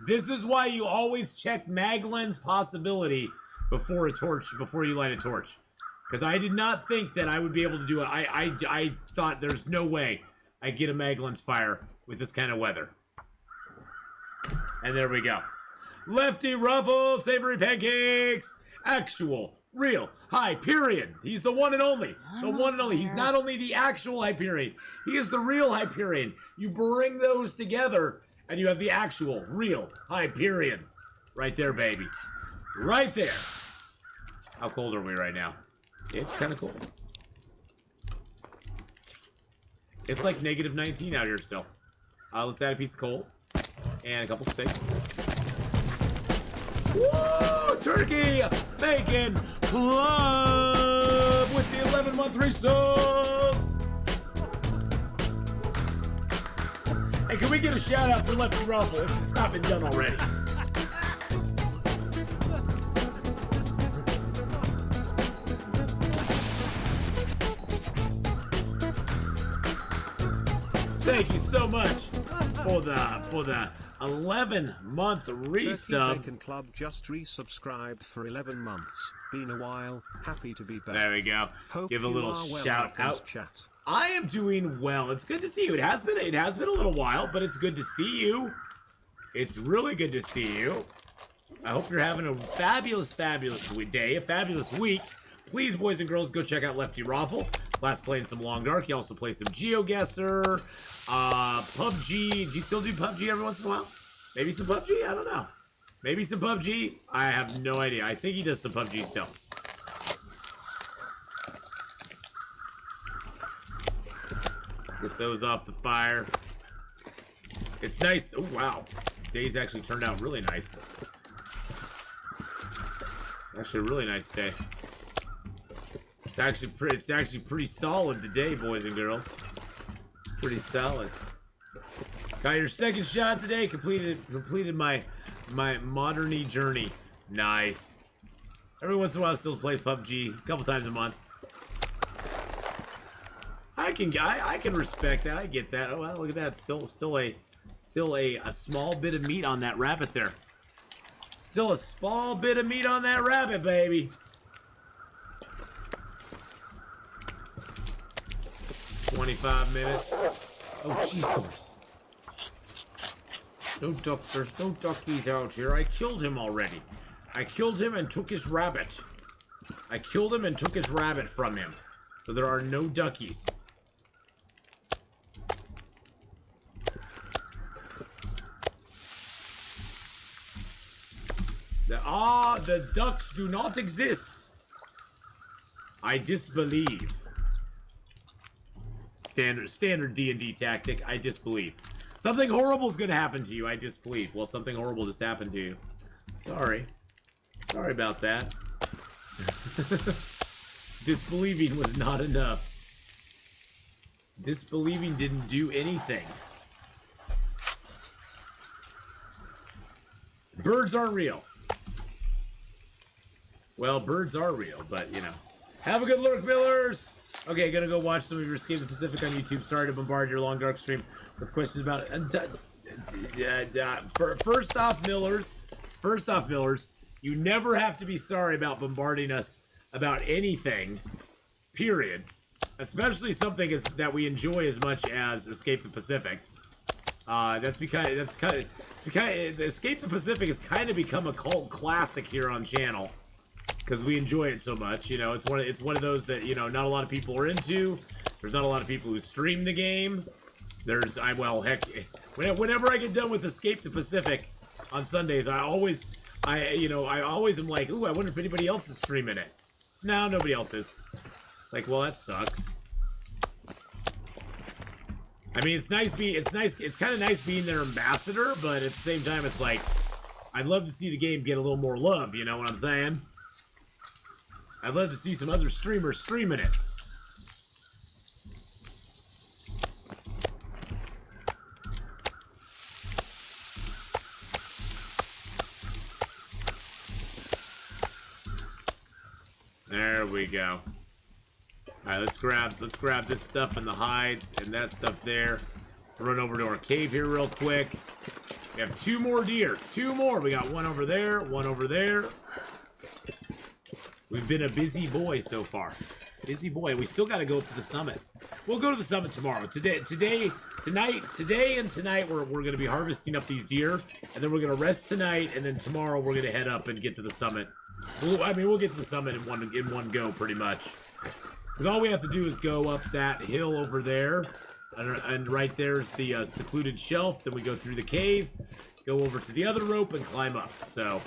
This is why you always check Maglen's possibility before you light a torch. Because I did not think that I would be able to do it. I thought there's no way I'd get a Maglen's fire with this kind of weather. And there we go. Lefty Ruffles, Savory Pancakes, actual, real, Hyperion. He's the one and only. The one and only. He's not only the actual Hyperion, he is the real Hyperion. You bring those together, and you have the actual, real Hyperion. Right there, baby. Right there. How cold are we right now? It's kind of cold. It's like negative 19 out here still. Let's add a piece of coal. And a couple steaks. Woo! Turkey! Bacon! Club! With the 11-month resub! Hey, can we get a shout out for Lefty Ruffle if it's not been done already? Thank you so much for the 11-month resub. Turkey Bacon Club just resubscribed for 11 months. Been a while. Happy to be back. There we go. Hope Give a little well, shout out. Chat. I am doing well. It's good to see you. It has been a little while, but it's good to see you. It's really good to see you. I hope you're having a fabulous day, a fabulous week. Please, boys and girls, go check out Lefty Raffle. Last playing some Long Dark. He also plays some GeoGuessr, PUBG. Do you still do PUBG every once in a while? Maybe some PUBG? I don't know. Maybe some PUBG? I have no idea. I think he does some PUBG still. Get those off the fire. It's nice. Oh, wow. Day's actually turned out really nice. Actually, a really nice day. It's actually pretty solid today, boys and girls. It's pretty solid. Got your second shot today. Completed my moderny journey. Nice. Every once in a while, I still play PUBG a couple times a month. I can respect that. I get that. Oh, well, look at that. Still a small bit of meat on that rabbit there. Still a small bit of meat on that rabbit, baby. 25 minutes. Oh, jeez. There's no duckies out here. I killed him already. I killed him and took his rabbit. I killed him and took his rabbit from him. So there are no duckies. The ducks do not exist. I disbelieve. Standard D&D tactic. I disbelieve. Something horrible is going to happen to you. I disbelieve. Well, something horrible just happened to you. Sorry. Sorry about that. Disbelieving was not enough. Disbelieving didn't do anything. Birds aren't real. Well, birds are real, but, you know. Have a good lurk, Millers! Okay, gonna go watch some of your Escape the Pacific on YouTube. Sorry to bombard your Long Dark stream with questions about it. First off, Millers, you never have to be sorry about bombarding us about anything, period. Especially something that we enjoy as much as Escape the Pacific. Escape the Pacific has kind of become a cult classic here on channel. Because we enjoy it so much, you know, it's one of those that, you know, not a lot of people are into. There's not a lot of people who stream the game. Whenever I get done with Escape the Pacific on Sundays, I always am like, ooh, I wonder if anybody else is streaming it. No, nobody else is. Like, well, that sucks. I mean, it's kind of nice being their ambassador, but at the same time, it's like, I'd love to see the game get a little more love, you know what I'm saying? I'd love to see some other streamers streaming it. There we go. Alright, let's grab this stuff and the hides and that stuff there. Run over to our cave here real quick. We have 2 more deer. 2 more. We got one over there, one over there. We've been a busy boy so far. Busy boy. We still got to go up to the summit. We'll go to the summit tomorrow. Tonight, and tonight, we're going to be harvesting up these deer, and then we're going to rest tonight, and then tomorrow we're going to head up and get to the summit. We'll get to the summit in one go, pretty much. Because all we have to do is go up that hill over there, and right there's the secluded shelf. Then we go through the cave, go over to the other rope, and climb up. So,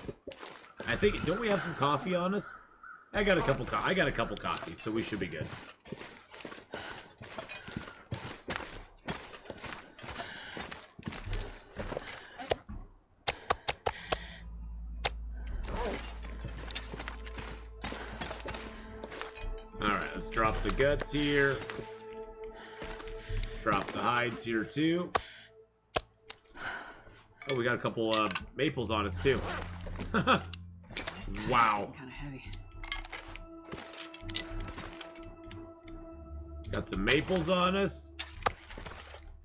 I think, don't we have some coffee on us? I got a couple coffees, so we should be good. Alright, let's drop the guts here. Let's drop the hides here, too. Oh, we got a couple maples on us, too. Wow. Kind of heavy. Got some maples on us.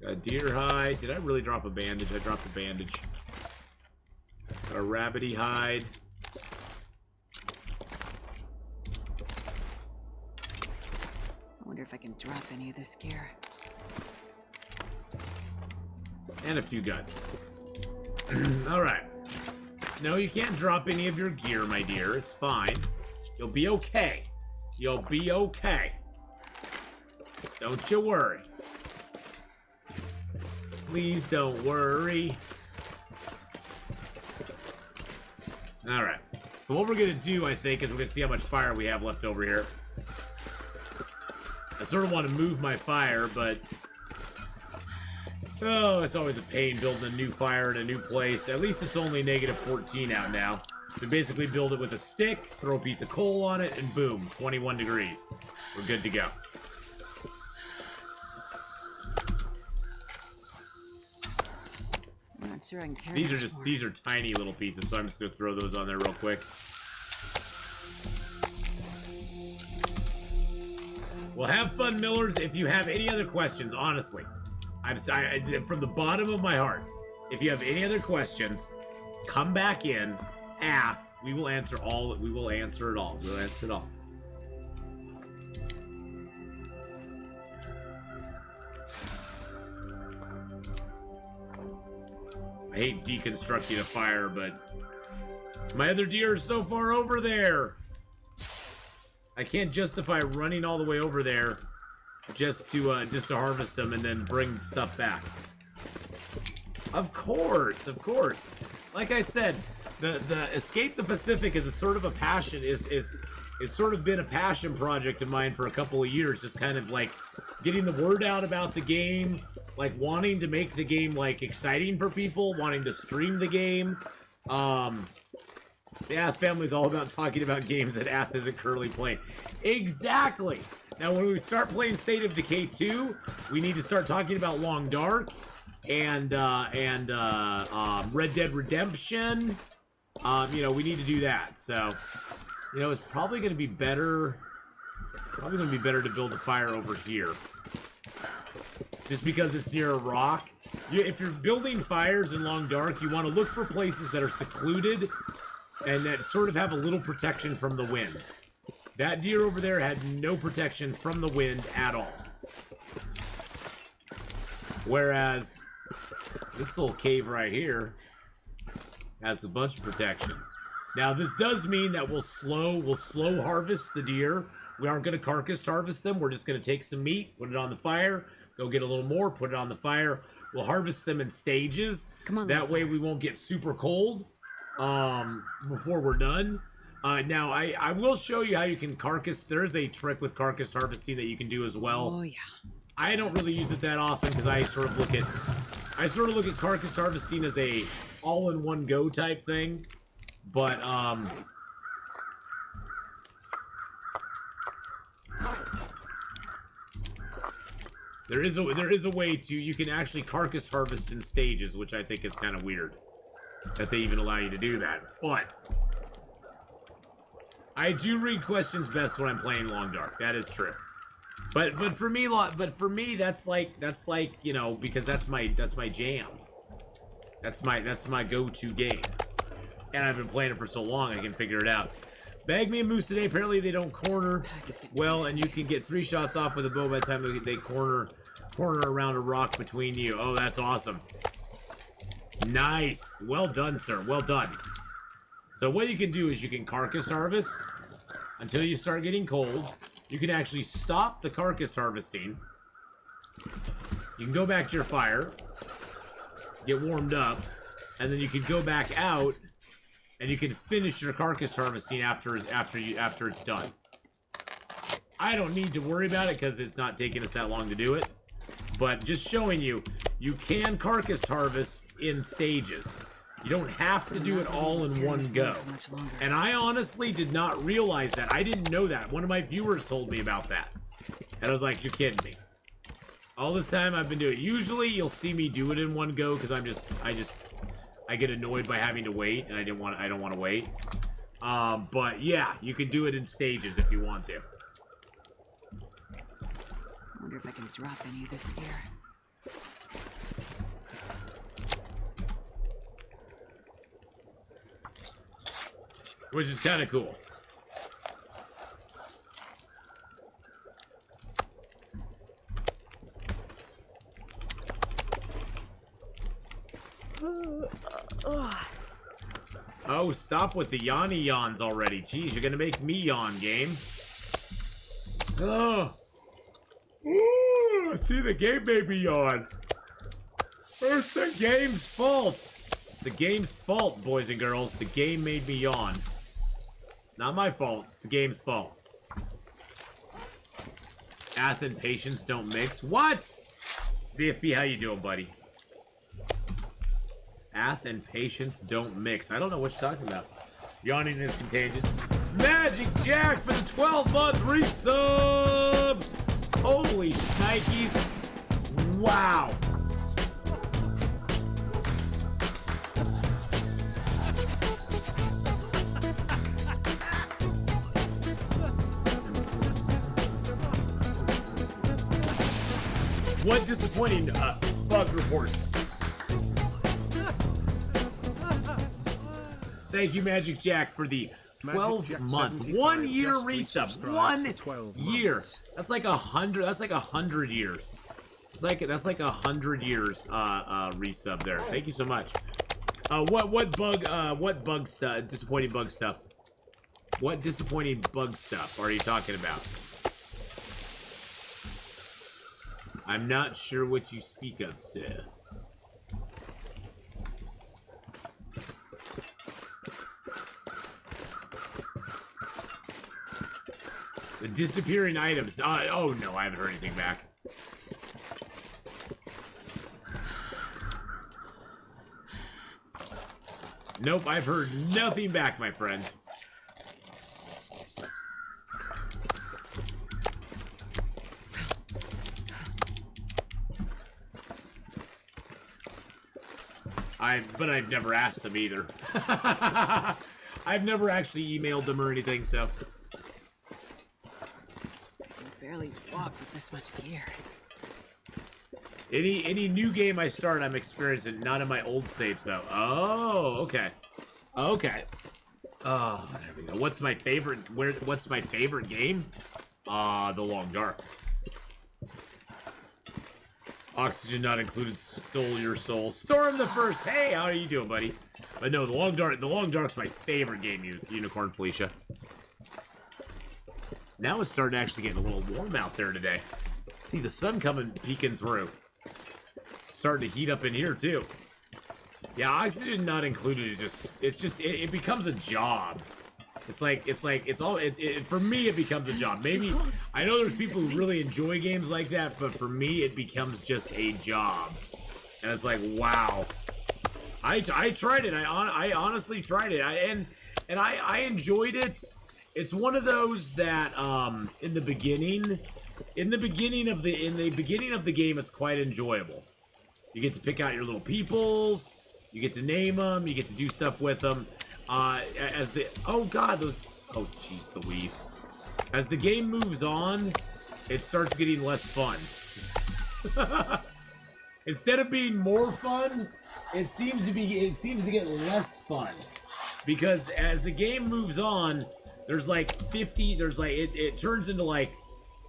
Got a deer hide. Did I really drop a bandage? I dropped a bandage. Got a rabbity hide. I wonder if I can drop any of this gear. And a few guts. Alright. No, you can't drop any of your gear, my dear. It's fine. You'll be okay. You'll be okay. Don't you worry. Please don't worry. Alright. So what we're going to do, I think, is we're going to see how much fire we have left over here. I sort of want to move my fire, but... oh, it's always a pain building a new fire in a new place. At least it's only -14 out now. We basically build it with a stick, throw a piece of coal on it, and boom, 21 degrees. We're good to go. I'm not sure I can carry These are tiny little pieces, so I'm just gonna throw those on there real quick. Well, have fun, Millers. If you have any other questions, honestly, from the bottom of my heart, if you have any other questions, come back in, ask. We will answer all. We will answer it all. We'll answer it all. I hate deconstructing a fire, but my other deer are so far over there. I can't justify running all the way over there just to harvest them and then bring stuff back. Of course, of course. Like I said, the Escape the Pacific is a sort of a passion is sort of been a passion project of mine for a couple of years. Just kind of like getting the word out about the game, like wanting to make the game like exciting for people, wanting to stream the game. The Ath family's all about talking about games that Ath isn't currently playing. Exactly! Now, when we start playing State of Decay 2, we need to start talking about Long Dark and Red Dead Redemption. You know, we need to do that. So, you know, it's probably going to be better. Probably going to be better to build a fire over here, just because it's near a rock. If you're building fires in Long Dark, you want to look for places that are secluded and that sort of have a little protection from the wind. That deer over there had no protection from the wind at all. Whereas this little cave right here has a bunch of protection. Now this does mean that we'll slow harvest the deer. We aren't going to carcass harvest them. We're just going to take some meat, put it on the fire, go get a little more, put it on the fire. We'll harvest them in stages. Come on, that way we won't get super cold before we're done. Now, I will show you how you can carcass. There is a trick with carcass harvesting that you can do as well. Oh, yeah. I don't really use it that often because I sort of look at carcass harvesting as a all-in-one go type thing. But, there is a way to, you can actually carcass harvest in stages, which I think is kind of weird that they even allow you to do that. But I do read questions best when I'm playing Long Dark. That is true. But for me, that's like you know, because that's my jam. That's my go-to game. And I've been playing it for so long, I can figure it out. Bag me a moose today. Apparently they don't corner well, and you can get 3 shots off with a bow by the time they corner around a rock between you. Oh, that's awesome. Nice. Well done, sir. Well done. So what you can do is you can carcass harvest until you start getting cold. You can actually stop the carcass harvesting. You can go back to your fire, get warmed up, and then you can go back out and you can finish your carcass harvesting after it's done. I don't need to worry about it because it's not taking us that long to do it. But just showing you, you can carcass harvest in stages. You don't have to do it all in one go. And I honestly did not realize that. I didn't know that. One of my viewers told me about that. And I was like, you're kidding me. All this time I've been doing it. Usually you'll see me do it in one go because I get annoyed by having to wait, and I don't want to wait. But yeah, you can do it in stages if you want to. I wonder if I can drop any of this gear. Which is kind of cool. Oh, stop with the yawny yawns already. Jeez, you're gonna make me yawn, game. Oh. Ooh, see, the game made me yawn. It's the game's fault. It's the game's fault, boys and girls. The game made me yawn. Not my fault. It's the game's fault. Ath and patience don't mix. What? ZFB, how you doing, buddy? Ath and patience don't mix. I don't know what you're talking about. Yawning is contagious. Magic Jack for the 12-month resub! Holy shnikes. Wow. What disappointing bug reports. Thank you, Magic Jack, for the 12-month, 1 year resub. 1 year. That's like 100. That's like 100 years. That's like 100 years resub there. Thank you so much. What bug stuff? Disappointing bug stuff. What disappointing bug stuff are you talking about? I'm not sure what you speak of, sir. The disappearing items. Oh no, I haven't heard anything back. Nope, I've heard nothing back, my friend. But I've never asked them either. I've never actually emailed them or anything, so. I can barely walk with this much gear. Any new game I start, I'm experiencing. Not in my old saves though. Oh, okay. Okay. Oh, there we go. What's my favorite? What's my favorite game? The Long Dark. Oxygen not included. Stole your soul. Storm the First. Hey, how are you doing, buddy? But no, the Long Dark's my favorite game. Unicorn Felicia. Now it's starting to actually get a little warm out there today. See the sun coming, peeking through. It's starting to heat up in here too. Yeah, oxygen not included is it becomes a job. For me it becomes a job. Maybe I know there's people who really enjoy games like that, but for me it becomes just a job. And it's like, wow. I tried it. I honestly tried it. I enjoyed it. It's one of those that in the beginning of the game it's quite enjoyable. You get to pick out your little peoples, you get to name them, you get to do stuff with them. Oh god, Oh, jeez Louise. As the game moves on, it starts getting less fun. Instead of being more fun, it seems to get less fun. Because as the game moves on, there's like 50, it turns into like,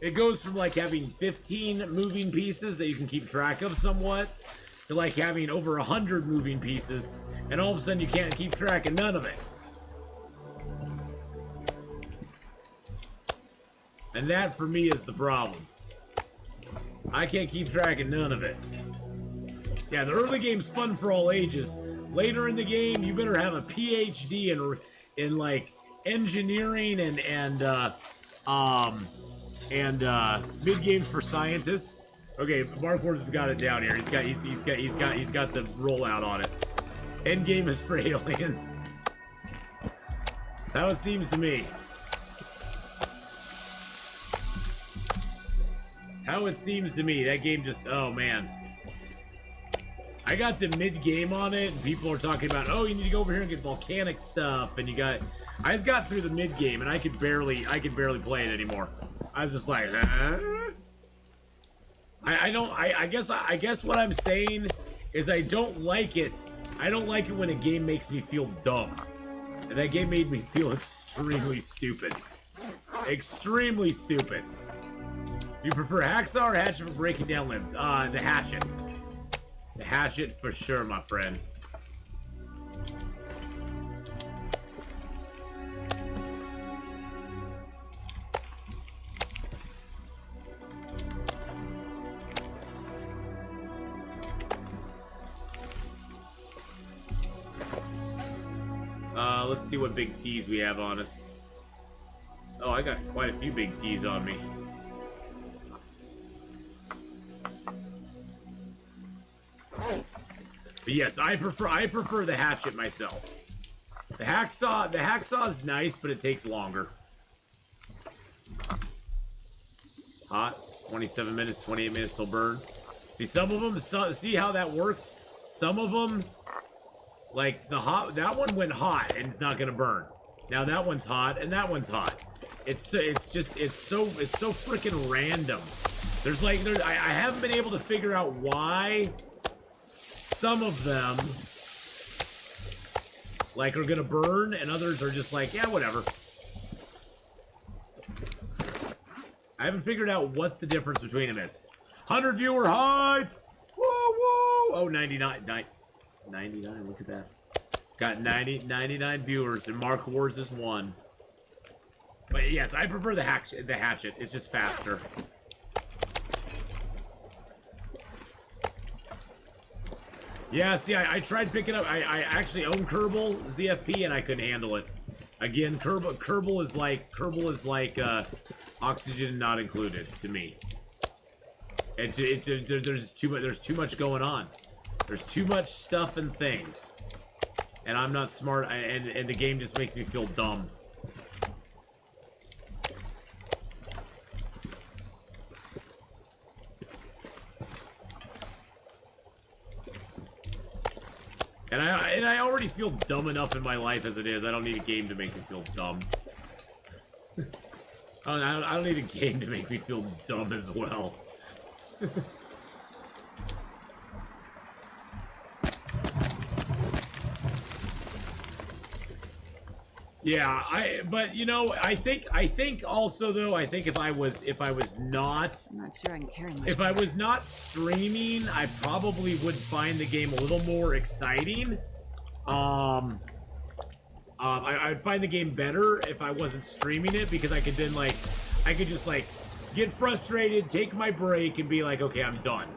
it goes from like having 15 moving pieces that you can keep track of somewhat, to like having over 100 moving pieces, and all of a sudden you can't keep track of none of it. And that for me is the problem. I can't keep track of none of it. Yeah, the early game's fun for all ages. Later in the game, you better have a PhD in like engineering and mid games for scientists. Okay, Mark Wars has got it down here. He's got the rollout on it. End game is for aliens. That's how it seems to me. That's how it seems to me. That game just, oh man. I got to mid-game on it, and people are talking about, oh, you need to go over here and get volcanic stuff, and you got... I just got through the mid-game, and I could barely play it anymore. I was just like, huh? I guess what I'm saying is I don't like it. I don't like it when a game makes me feel dumb. And that game made me feel extremely stupid. Extremely stupid. Do you prefer hacksaw or hatchet for breaking down limbs? The hatchet. The hatchet for sure, my friend. Let's see what big T's we have on us. Oh, I got quite a few big T's on me. But yes, I prefer the hatchet myself. The hacksaw is nice, but it takes longer. Hot, 27 minutes, 28 minutes till burn. See, some of them, see how that worked? Some of them, like that one went hot and it's not gonna burn. Now that one's hot and that one's hot. It's so freaking random. I haven't been able to figure out why some of them like are gonna burn and others are just like, yeah, whatever. I haven't figured out what the difference between them is. 100 viewer hype! Woo woo! Oh, 99, look at that. Got 99 viewers and Mark Wars is 1. But yes, I prefer the hatchet. It's just faster. Yeah, see, I tried picking up... I actually own Kerbal ZFP, and I couldn't handle it. Again, Kerbal is like oxygen not included to me. There's too much going on. There's too much stuff and things. And I'm not smart, and the game just makes me feel dumb. And I already feel dumb enough in my life as it is. I don't need a game to make me feel dumb. I don't need a game to make me feel dumb as well. Yeah, but you know, I think also though, I think if I was not, I'm not sure I can carry much. if I was not streaming, I probably would find the game a little more exciting. I'd find the game better if I wasn't streaming it, because I could then I could just get frustrated, take my break, and be like, okay, I'm done.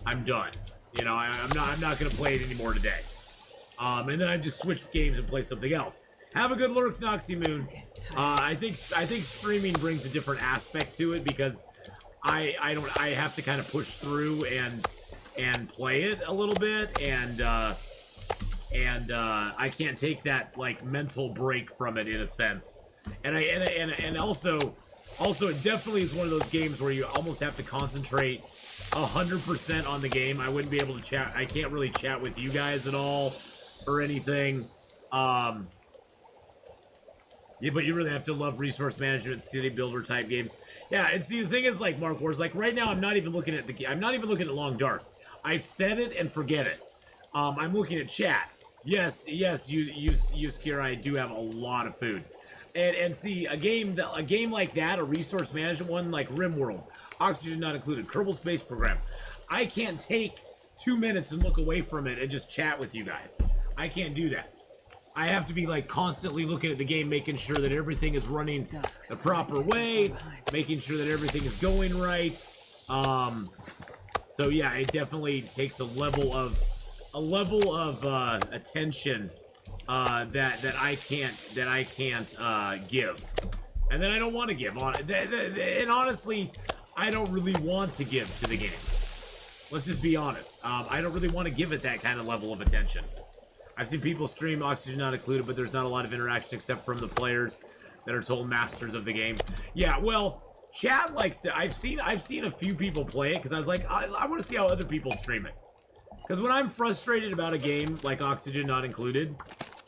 You know, I'm not gonna play it anymore today. And then I just switch games and play something else. Have a good lurk, Noxy Moon. I think streaming brings a different aspect to it, because I have to kind of push through and play it a little bit, and I can't take that mental break from it in a sense. And also it definitely is one of those games where you almost have to concentrate 100% on the game. I wouldn't be able to chat. I can't really chat with you guys at all or anything. Yeah, but you really have to love resource management, city builder type games. Yeah, and see the thing is, like Mark Wars, like right now I'm not even looking at I'm not even looking at Long Dark. I've said it and forget it. I'm looking at chat. Yes, Kira, I do have a lot of food. And see, a game like that, a resource management one like RimWorld, Oxygen Not Included, Kerbal Space Program, I can't take 2 minutes and look away from it and just chat with you guys. I can't do that. I have to be like constantly looking at the game, making sure that everything is running the proper way, making sure that everything is going right. So yeah, it definitely takes a level of attention that I can't give, and then I don't want to give on it. And honestly, I don't really want to give to the game. Let's just be honest. I don't really want to give it that kind of level of attention. I've seen people stream Oxygen Not Included, but there's not a lot of interaction except from the players that are total masters of the game. Yeah, well, chat likes to. I've seen a few people play it because I was like, I want to see how other people stream it. Because when I'm frustrated about a game like Oxygen Not Included,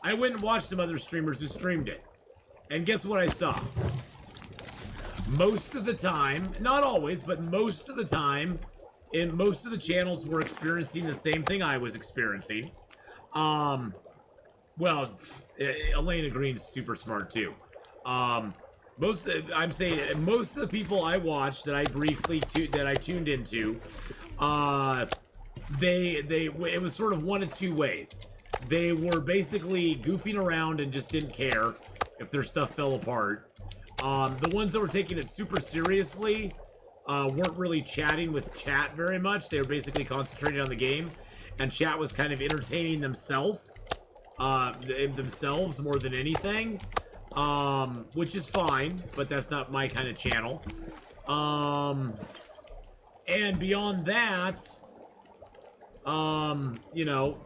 I went and watched some other streamers who streamed it. And guess what I saw? Most of the time, not always, but most of the time, in most of the channels were experiencing the same thing I was experiencing. Well, Elena Green's super smart too. Most of the people I watched that I tuned into, it was sort of one of two ways. They were basically goofing around and just didn't care if their stuff fell apart. The ones that were taking it super seriously weren't really chatting with chat very much. They were basically concentrating on the game, and chat was kind of entertaining themselves more than anything, which is fine, but that's not my kind of channel. And beyond that, you know,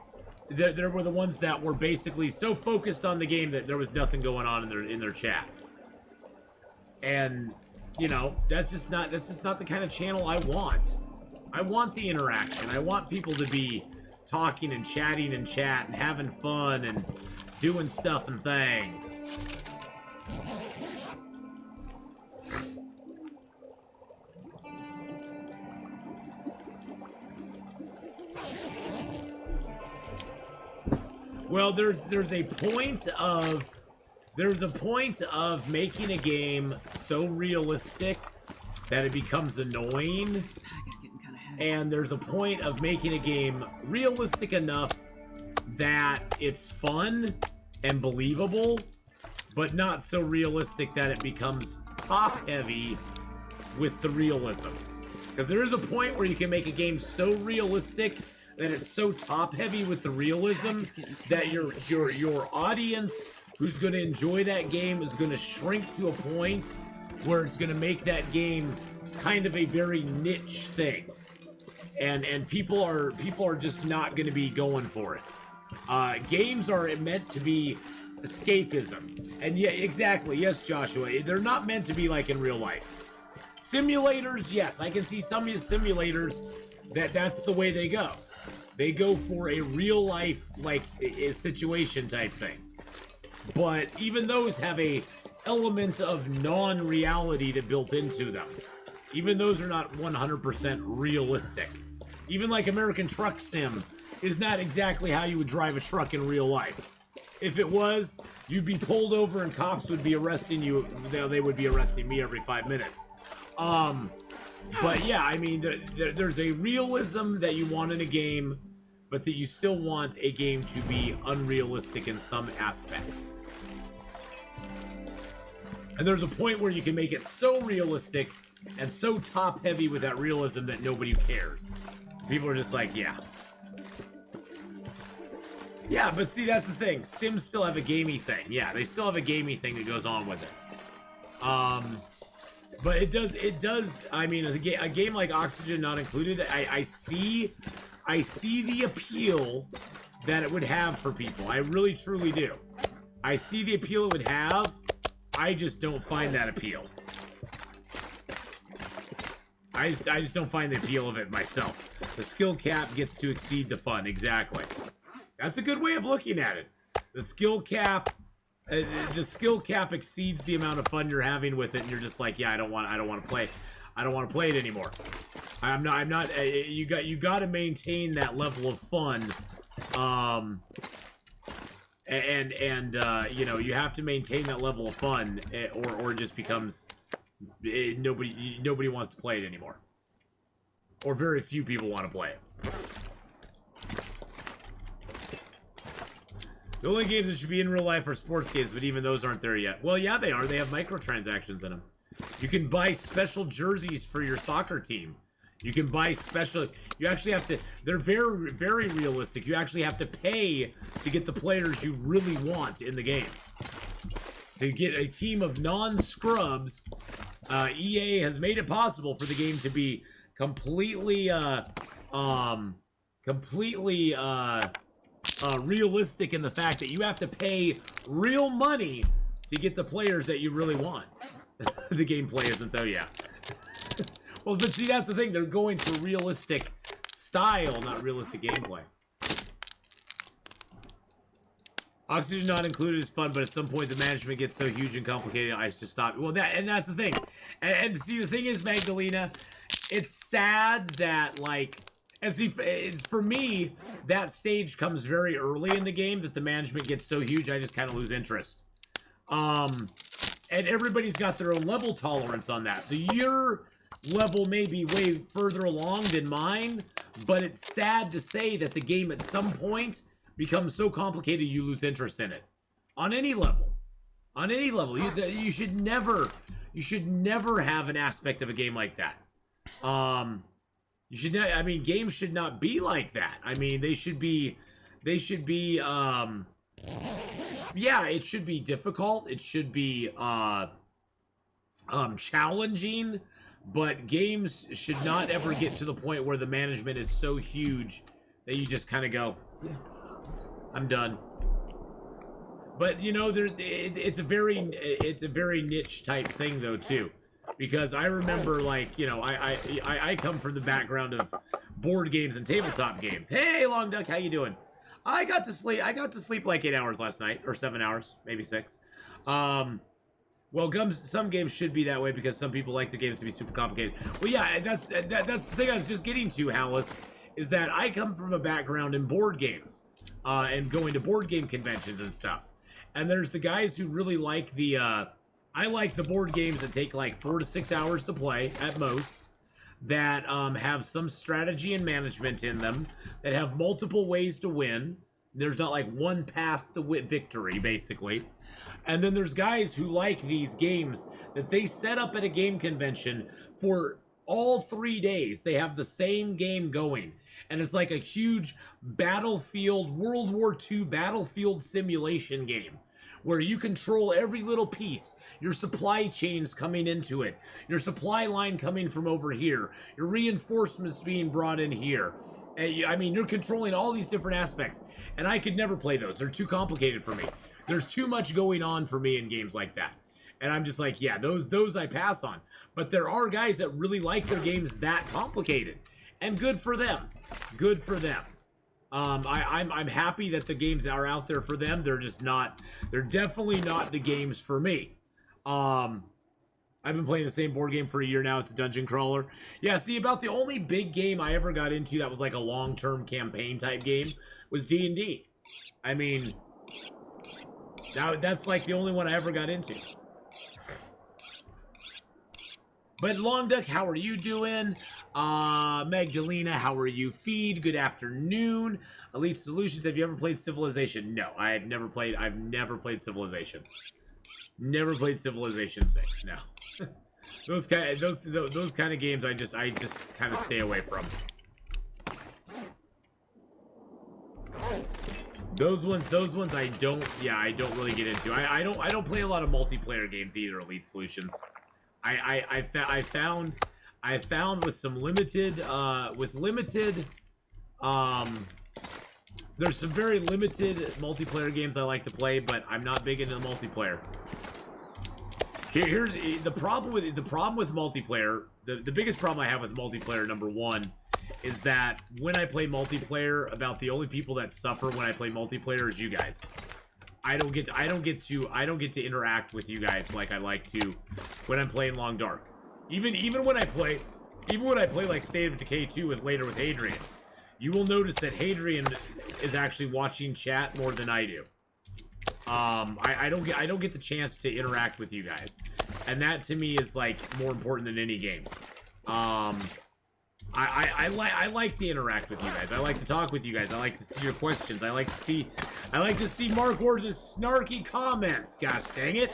there were the ones that were basically so focused on the game that there was nothing going on in their chat. And you know, that's just not the kind of channel I want. I want the interaction. I want people to be talking and chatting and chat and having fun and doing stuff and things. Well, there's a point of making a game so realistic that it becomes annoying. And there's a point of making a game realistic enough that it's fun and believable, but not so realistic that it becomes top-heavy with the realism. Because there is a point where you can make a game so realistic that it's so top-heavy with the realism that your audience who's going to enjoy that game is going to shrink to a point where it's going to make that game kind of a very niche thing. And people are just not going to be going for it. Games are meant to be escapism. And yeah, exactly. Yes, Joshua. They're not meant to be like in real life. Simulators, yes. I can see some of the simulators that's the way they go. They go for a real life, like, a situation type thing. But even those have a element of non-reality that built into them. Even those are not 100% realistic. Even like American Truck Sim is not exactly how you would drive a truck in real life. If it was, you'd be pulled over and cops would be arresting you. They would be arresting me every 5 minutes. But yeah, I mean, there's a realism that you want in a game, but that you still want a game to be unrealistic in some aspects. And there's a point where you can make it so realistic and so top-heavy with that realism that nobody cares. People are just like, yeah. Yeah, but see, that's the thing. Sims still have a gamey thing. Yeah, they still have a gamey thing that goes on with it. But it does, I mean, a game like Oxygen Not Included, I see the appeal that it would have for people. I really, truly do. I see the appeal it would have. I just don't find that appeal. I just don't find the appeal of it myself. The skill cap gets to exceed the fun. Exactly. That's a good way of looking at it. The skill cap the skill cap exceeds the amount of fun you're having with it, and you're just like, yeah, I don't want to play it anymore. I'm not. You got to maintain that level of fun, you know, you have to maintain that level of fun, or it just becomes nobody wants to play it anymore, or very few people want to play it. The only games that should be in real life are sports games, but even those aren't there yet. Well, yeah, they are. They have microtransactions in them. You can buy special jerseys for your soccer team. You can buy special... You actually have to... They're very, very realistic. You actually have to pay to get the players you really want in the game. To get a team of non-scrubs, EA has made it possible for the game to be completely realistic in the fact that you have to pay real money to get the players that you really want. The gameplay isn't though, yeah. Well, but see, that's the thing. They're going for realistic style, not realistic gameplay. Oxygen not included is fun, but at some point the management gets so huge and complicated, I just stop. Well, that's the thing. And see, the thing is, Magdalena, it's sad that, like... And see, it's, for me, that stage comes very early in the game that the management gets so huge, I just kind of lose interest. And everybody's got their own level tolerance on that. So your level may be way further along than mine, but it's sad to say that the game at some point becomes so complicated you lose interest in it. On any level. On any level. You should never have an aspect of a game like that. You should not, I mean, games should not be like that. I mean, they should be, yeah, it should be difficult. It should be, challenging, but games should not ever get to the point where the management is so huge that you just kind of go, yeah, I'm done. But, you know, it's a very niche type thing, though, too. Because I remember, like, you know, I come from the background of board games and tabletop games. Hey, Long Duck, how you doing? I got to sleep like 8 hours last night, or 7 hours, maybe 6. Well, some games should be that way because some people like the games to be super complicated. Well, yeah, that's the thing I was just getting to, Hallis, is that I come from a background in board games, and going to board game conventions and stuff. And there's the guys who really like the, I like the board games that take like 4 to 6 hours to play at most, that have some strategy and management in them, that have multiple ways to win. There's not like one path to victory, basically. And then there's guys who like these games that they set up at a game convention for all 3 days. They have the same game going. And it's like a huge battlefield, World War II battlefield simulation game, where you control every little piece, your supply chains coming into it, your supply line coming from over here, your reinforcements being brought in here. I mean, you're controlling all these different aspects, and I could never play those. They're too complicated for me. There's too much going on for me in games like that. And I'm just like, yeah, those I pass on. But there are guys that really like their games that complicated, and good for them. Good for them. I'm happy that the games are out there for them. They're just not, they're definitely not the games for me. I've been playing the same board game for a year now. It's a dungeon crawler. Yeah, see, about the only big game I ever got into that was like a long-term campaign type game was D&D. I mean, that's like the only one I ever got into. But Long Duck, how are you doing? Magdalena, how are you? Feed, good afternoon. Elite Solutions, have you ever played Civilization? No, I've never played Civilization. Never played Civilization 6, no. those kind of games I just kind of stay away from. Those ones I don't really get into. I don't play a lot of multiplayer games either, Elite Solutions. I found with some limited there's some very limited multiplayer games I like to play, but I'm not big into the multiplayer. Here's the problem with multiplayer. The biggest problem I have with multiplayer, number one, is that when I play multiplayer, about the only people that suffer when I play multiplayer is you guys. I don't get to interact with you guys like I like to when I'm playing Long Dark. Even when I play like State of Decay 2 later with Hadrian, you will notice that Hadrian is actually watching chat more than I do. I don't get the chance to interact with you guys, and that to me is like more important than any game. I like to interact with you guys. I like to talk with you guys. I like to see your questions. I like to see Mark Wars' snarky comments. Gosh dang it!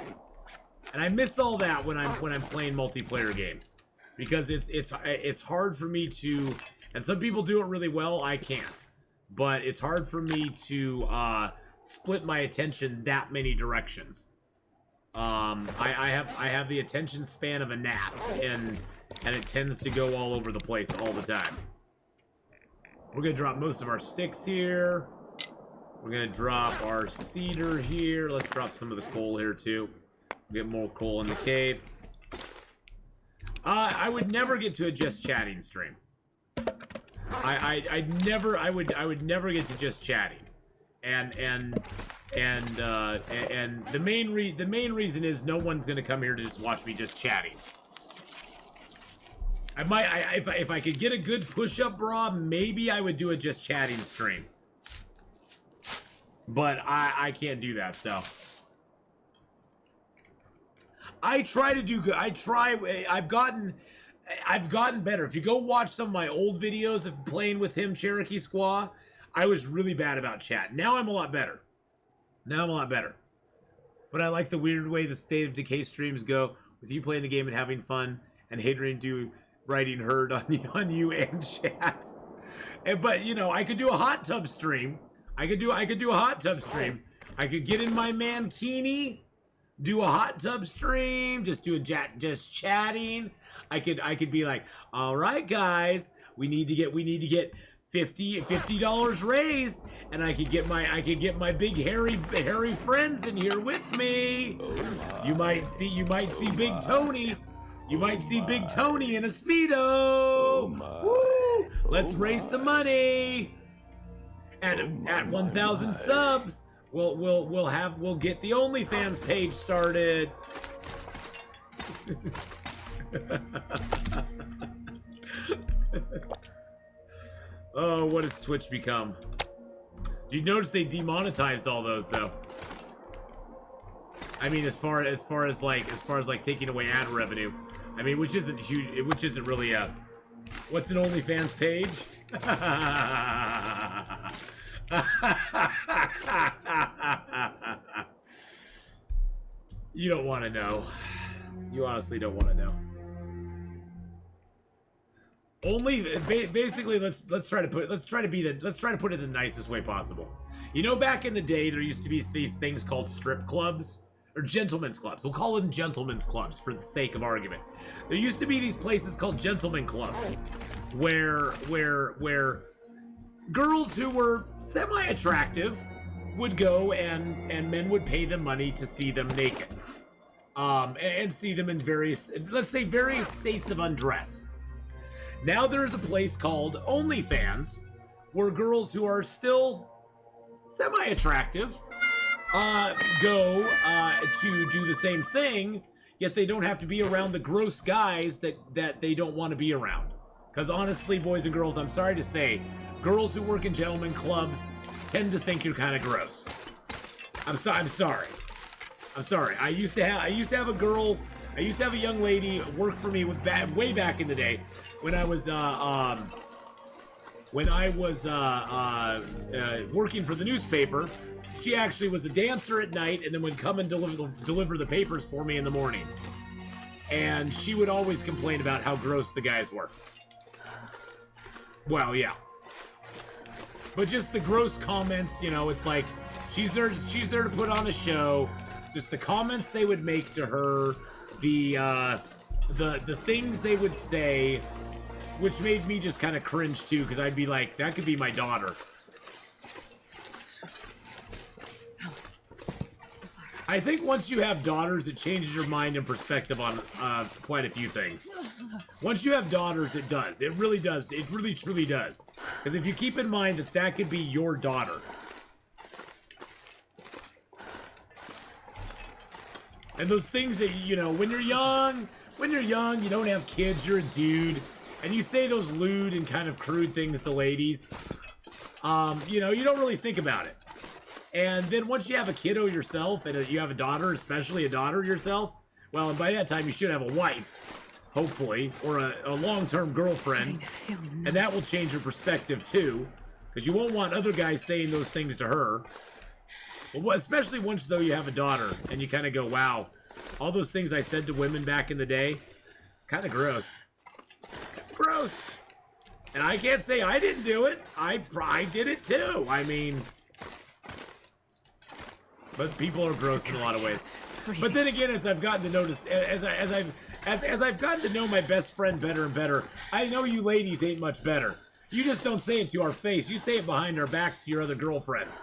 And I miss all that when I'm playing multiplayer games, because it's hard for me to. And some people do it really well. I can't, but it's hard for me to split my attention that many directions. I have the attention span of a gnat, and it tends to go all over the place all the time. We're gonna drop most of our sticks here. We're gonna drop our cedar here. Let's drop some of the coal here too. Get more coal in the cave. I would never get to a just chatting stream. I would never get to just chatting. And the main reason is no one's gonna come here to just watch me just chatting. If I could get a good push-up bra, maybe I would do a just chatting stream. But I can't do that, so I try to do good. I've gotten better. If you go watch some of my old videos of playing with him, Cherokee Squaw, I was really bad about chat. Now I'm a lot better. But I like the weird way the State of Decay streams go, with you playing the game and having fun, and Hadrian writing herd on you and chat. But you know, I could do a hot tub stream. I could do a hot tub stream. I could get in my mankini, do a hot tub stream, just chatting. I could be like, all right, guys, we need to get $50 raised, and I could get my big hairy friends in here with me. You might see Big Tony. You might see Big Tony in a Speedo. Woo! Let's raise some money. At 1,000 subs, we'll get the OnlyFans page started. Oh, what has Twitch become? You notice they demonetized all those though. I mean, as far as like taking away ad revenue. I mean, which isn't huge, which isn't really a. What's an OnlyFans page? You don't want to know. You honestly don't want to know. Basically, let's try to put it the nicest way possible. You know, back in the day, there used to be these things called strip clubs. Or gentlemen's clubs. We'll call them gentlemen's clubs for the sake of argument. There used to be these places called gentlemen clubs where girls who were semi-attractive would go and men would pay them money to see them naked. And see them in various states of undress. Now there's a place called OnlyFans where girls who are still semi-attractive go to do the same thing, yet they don't have to be around the gross guys that they don't want to be around. Because honestly, boys and girls, I'm sorry to say, girls who work in gentlemen clubs tend to think you're kind of gross. I'm sorry. I used to have a young lady work for me way back in the day when I was working for the newspaper. She actually was a dancer at night and then would come and deliver the papers for me in the morning. And she would always complain about how gross the guys were. Well, yeah. But just the gross comments, you know, it's like she's there to put on a show. Just the comments they would make to her, the things they would say, which made me just kind of cringe too, because I'd be like, that could be my daughter. I think once you have daughters, it changes your mind and perspective on quite a few things. Once you have daughters, it does. It really does. It really, truly does. Because if you keep in mind that could be your daughter. And those things that, you know, when you're young, you don't have kids, you're a dude, and you say those lewd and kind of crude things to ladies, you know, you don't really think about it. And then once you have a kiddo yourself, and you have a daughter, especially a daughter yourself, well, and by that time you should have a wife, hopefully, or a long-term girlfriend, and that will change your perspective too, because you won't want other guys saying those things to her. Well, especially once, though, you have a daughter, and you kind of go, wow, all those things I said to women back in the day, kind of gross. Gross. And I can't say I didn't do it. I did it too. I mean, but people are gross in a lot of ways. But then again, as I've gotten to notice, as I've gotten to know my best friend better and better, I know you ladies ain't much better. You just don't say it to our face. You say it behind our backs to your other girlfriends.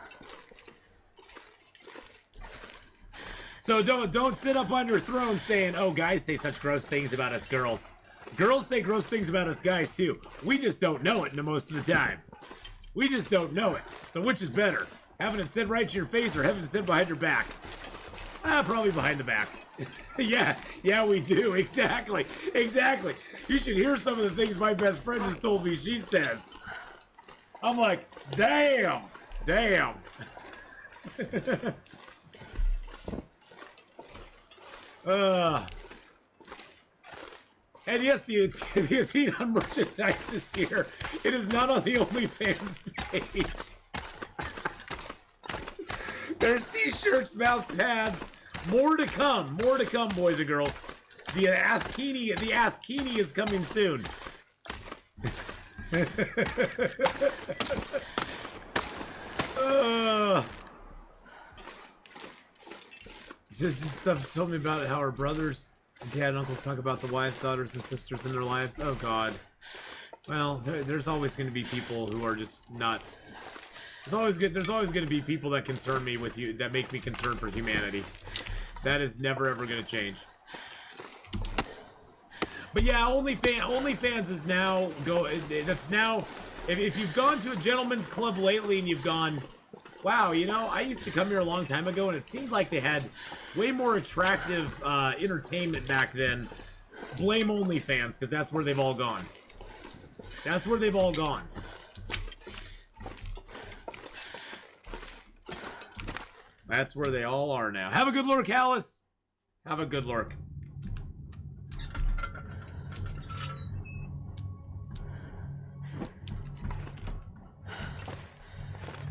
So don't sit up on your throne saying, oh, guys say such gross things about us girls. Girls say gross things about us guys, too. We just don't know it most of the time. We just don't know it. So which is better? Having it said right to your face or having it said behind your back? Probably behind the back. yeah, we do. Exactly. You should hear some of the things my best friend has told me she says. I'm like, damn. And yes, the Atheenon merchandise is here. It is not on the OnlyFans page. There's t-shirts, mouse pads, more to come, boys and girls. The Atheenon is coming soon. Just stuff told me about how our brothers and dad and uncles talk about the wives, daughters, and sisters in their lives. Oh God. Well, there's always going to be people who are just not. There's always going to be people that concern me with you, that make me concerned for humanity. That is never ever going to change. But yeah, OnlyFans is now that's now. If you've gone to a gentleman's club lately and you've gone, wow, you know, I used to come here a long time ago and it seemed like they had way more attractive entertainment back then. Blame OnlyFans, because that's where they've all gone. That's where they've all gone. That's where they all are now. Have a good lurk, Alice. Have a good lurk.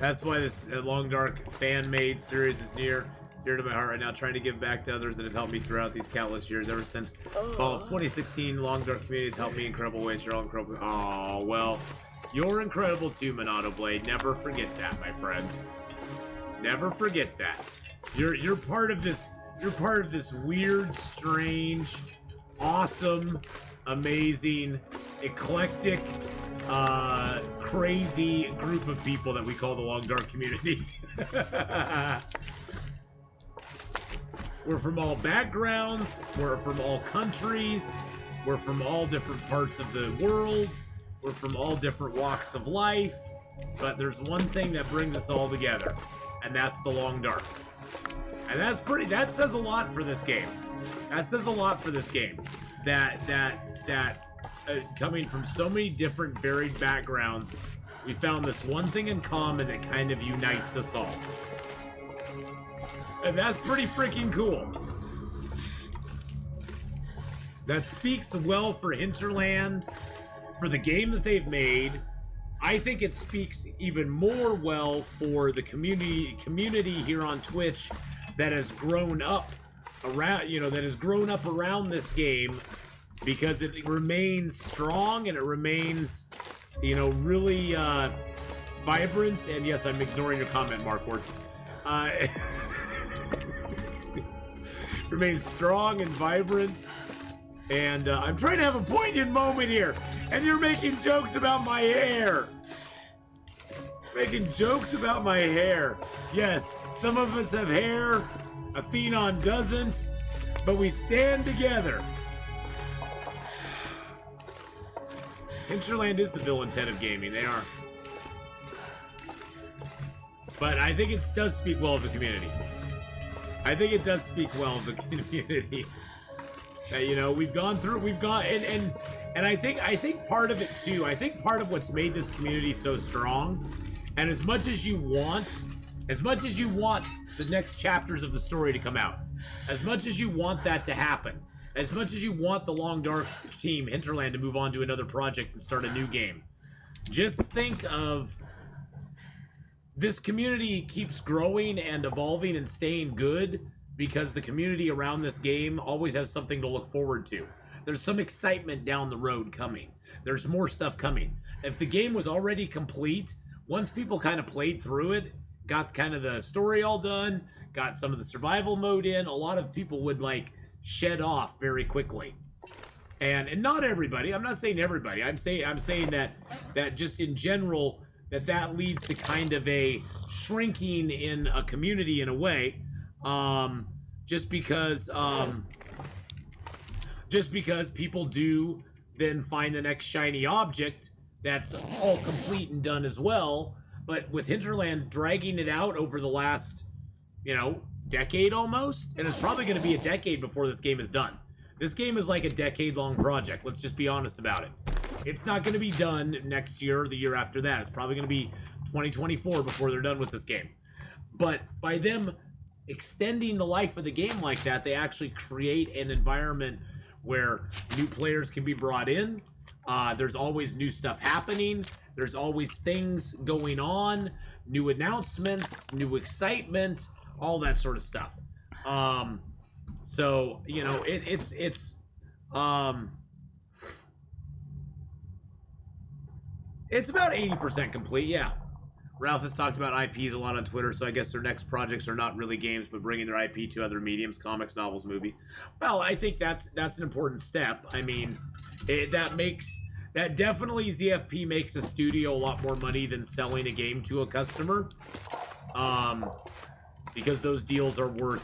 That's why this Long Dark fan-made series is dear to my heart right now. Trying to give back to others that have helped me throughout these countless years. Ever since fall of 2016, Long Dark community has helped me in incredible ways. You're all incredible. Oh, well, you're incredible too, Monado Blade. Never forget that, my friend. Never forget that. You're part of this. You're part of this weird, strange, awesome, amazing, eclectic, crazy group of people that we call the Long Dark community. We're from all backgrounds, we're from all countries, we're from all different parts of the world, we're from all different walks of life, but there's one thing that brings us all together, and that's the Long Dark. And that says a lot for this game. That says a lot for this game. That coming from so many different varied backgrounds, we found this one thing in common that kind of unites us all. And that's pretty freaking cool. That speaks well for Hinterland, for the game that they've made. I think it speaks even more well for the community here on Twitch that has grown up around this game, because it remains strong and it remains, really vibrant. And yes, I'm ignoring your comment, Mark Horse. Remains strong and vibrant. And I'm trying to have a poignant moment here, and you're making jokes about my hair. Making jokes about my hair. Yes, some of us have hair. Atheenon doesn't. But we stand together. Hinterland is the Bill and Ted of gaming. They are. But I think it does speak well of the community. I think it does speak well of the community. That, you know, and I think part of it too, I think part of what's made this community so strong, and as much as you want the next chapters of the story to come out, as much as you want that to happen, as much as you want the Long Dark team, Hinterland, to move on to another project and start a new game, just think of this community keeps growing and evolving and staying good because the community around this game always has something to look forward to. There's some excitement down the road coming. There's more stuff coming. If the game was already complete, once people kind of played through it, got kind of the story all done, got some of the survival mode in, a lot of people would like shed off very quickly. And not everybody. I'm not saying everybody. I'm saying that just in general, that leads to kind of a shrinking in a community in a way, just because people do then find the next shiny object that's all complete and done as well. But with Hinterland dragging it out over the last, you know, decade almost, and it's probably going to be a decade before this game is done. This game is like a decade-long project. Let's just be honest about it. It's not going to be done next year or the year after that. It's probably going to be 2024 before they're done with this game. But by them extending the life of the game like that, they actually create an environment where new players can be brought in. There's always new stuff happening. There's always things going on, new announcements, new excitement, all that sort of stuff. So, you know, it's about 80% complete, yeah. Ralph has talked about IPs a lot on Twitter, so I guess their next projects are not really games, but bringing their IP to other mediums, comics, novels, movies. Well, I think that's an important step. I mean, that definitely ZFP makes a studio a lot more money than selling a game to a customer. Because those deals are worth,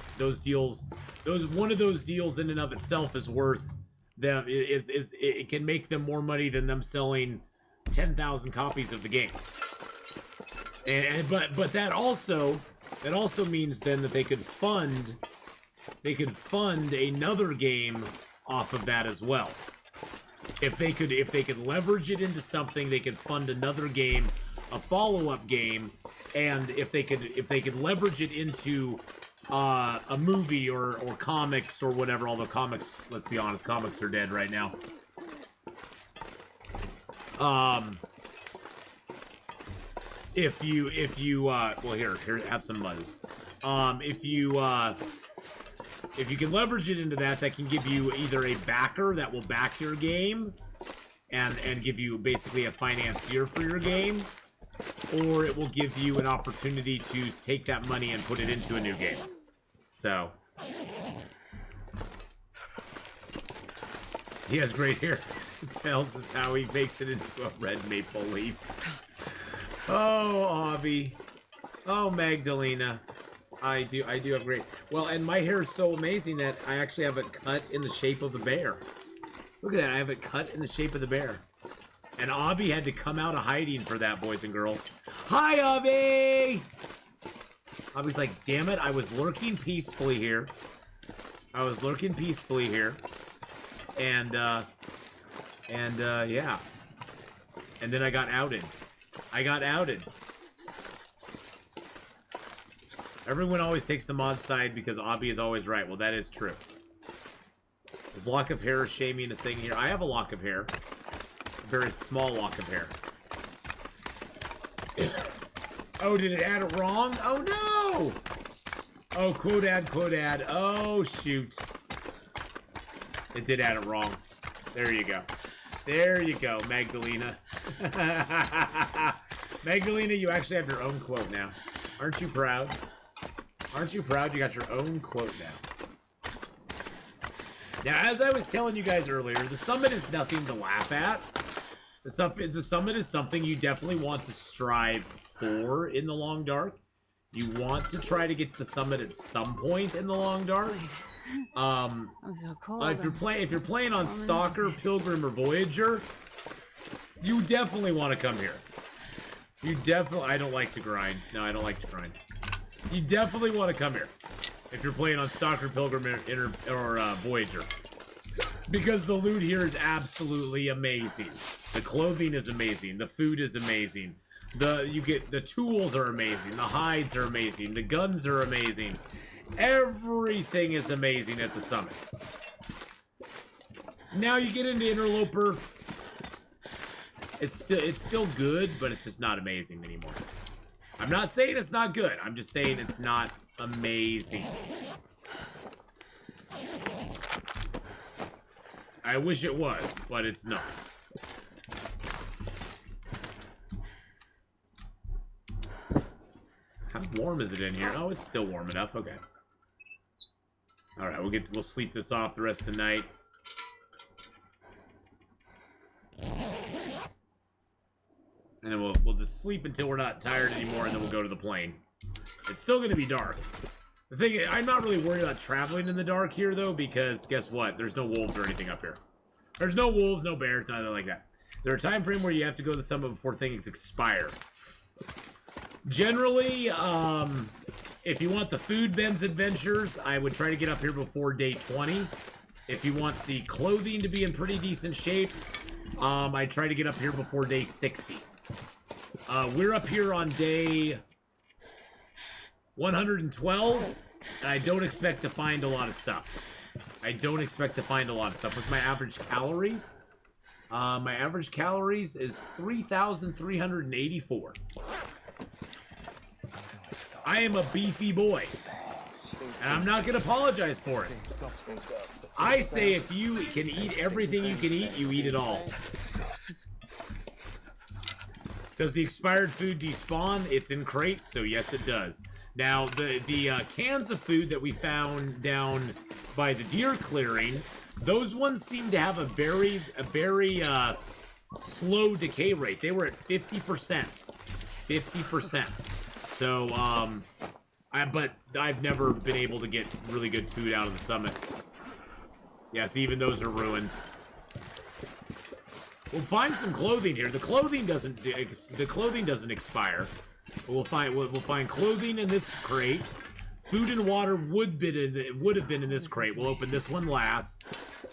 one of those deals in and of itself is worth them, it can make them more money than them selling 10,000 copies of the game. But that also means then that they could fund another game off of that as well. If they could leverage it into something, they could fund another game, a follow-up game, and if they could leverage it into a movie or comics or whatever, although comics, let's be honest, comics are dead right now. If you well, here have some money. If you can leverage it into that can give you either a backer that will back your game and give you basically a financier for your game, or it will give you an opportunity to take that money and put it into a new game. So he has great hair. It tells us how he makes it into a red maple leaf. Oh, Avi. Oh, Magdalena. I do have great... Well, and my hair is so amazing that I actually have it cut in the shape of a bear. Look at that. I have it cut in the shape of the bear. And Avi had to come out of hiding for that, boys and girls. Hi, Avi! Avi's like, damn it, I was lurking peacefully here. And, yeah. And then I got outed. Everyone always takes the mod side because Avi is always right. Well, that is true. Is lock of hair shaming a thing here? I have a lock of hair. A very small lock of hair. Oh, did it add it wrong? Oh, no! Oh, quote ad. Oh, shoot. It did add it wrong. There you go. There you go, Magdalena. Magdalena, you actually have your own quote now. Aren't you proud? Aren't you proud you got your own quote now? Now, as I was telling you guys earlier, the summit is nothing to laugh at. The summit is something you definitely want to strive for in the Long Dark. You want to try to get to the summit at some point in the Long Dark. I'm so cold. If you're playing on Stalker, Pilgrim, or Voyager, you definitely want to come here. I don't like to grind. No, I don't like to grind. You definitely want to come here. if you're playing on Stalker, Pilgrim, or Voyager. Because the loot here is absolutely amazing. The clothing is amazing. The food is amazing. The tools are amazing. The hides are amazing. The guns are amazing. Everything is amazing at the summit. Now you get into Interloper. It's still good, but it's just not amazing anymore. I'm not saying it's not good. I'm just saying it's not amazing. I wish it was, but it's not. How warm is it in here? Oh, it's still warm enough. Okay. All right, we'll sleep this off the rest of the night. And then we'll just sleep until we're not tired anymore, and then we'll go to the plane. It's still going to be dark. The thing is, I'm not really worried about traveling in the dark here, though, because guess what? There's no wolves or anything up here. There's no wolves, no bears, nothing like that. There's a time frame where you have to go to the summit before things expire. Generally, if you want the food Ben's adventures, I would try to get up here before day 20. If you want the clothing to be in pretty decent shape, I try to get up here before day 60. We're up here on day 112, and I don't expect to find a lot of stuff. What's my average calories? My average calories is 3,384. I am a beefy boy, and I'm not going to apologize for it. I say if you can eat everything you can eat, you eat it all. Does the expired food despawn? It's in crates, so yes, it does. Now, the cans of food that we found down by the deer clearing, those ones seem to have a very slow decay rate. They were at 50%. 50%. So, but I've never been able to get really good food out of the summit. Yes, even those are ruined. We'll find some clothing here. The clothing doesn't expire. We'll find clothing in this crate. Food and water would have been in this crate. We'll open this one last.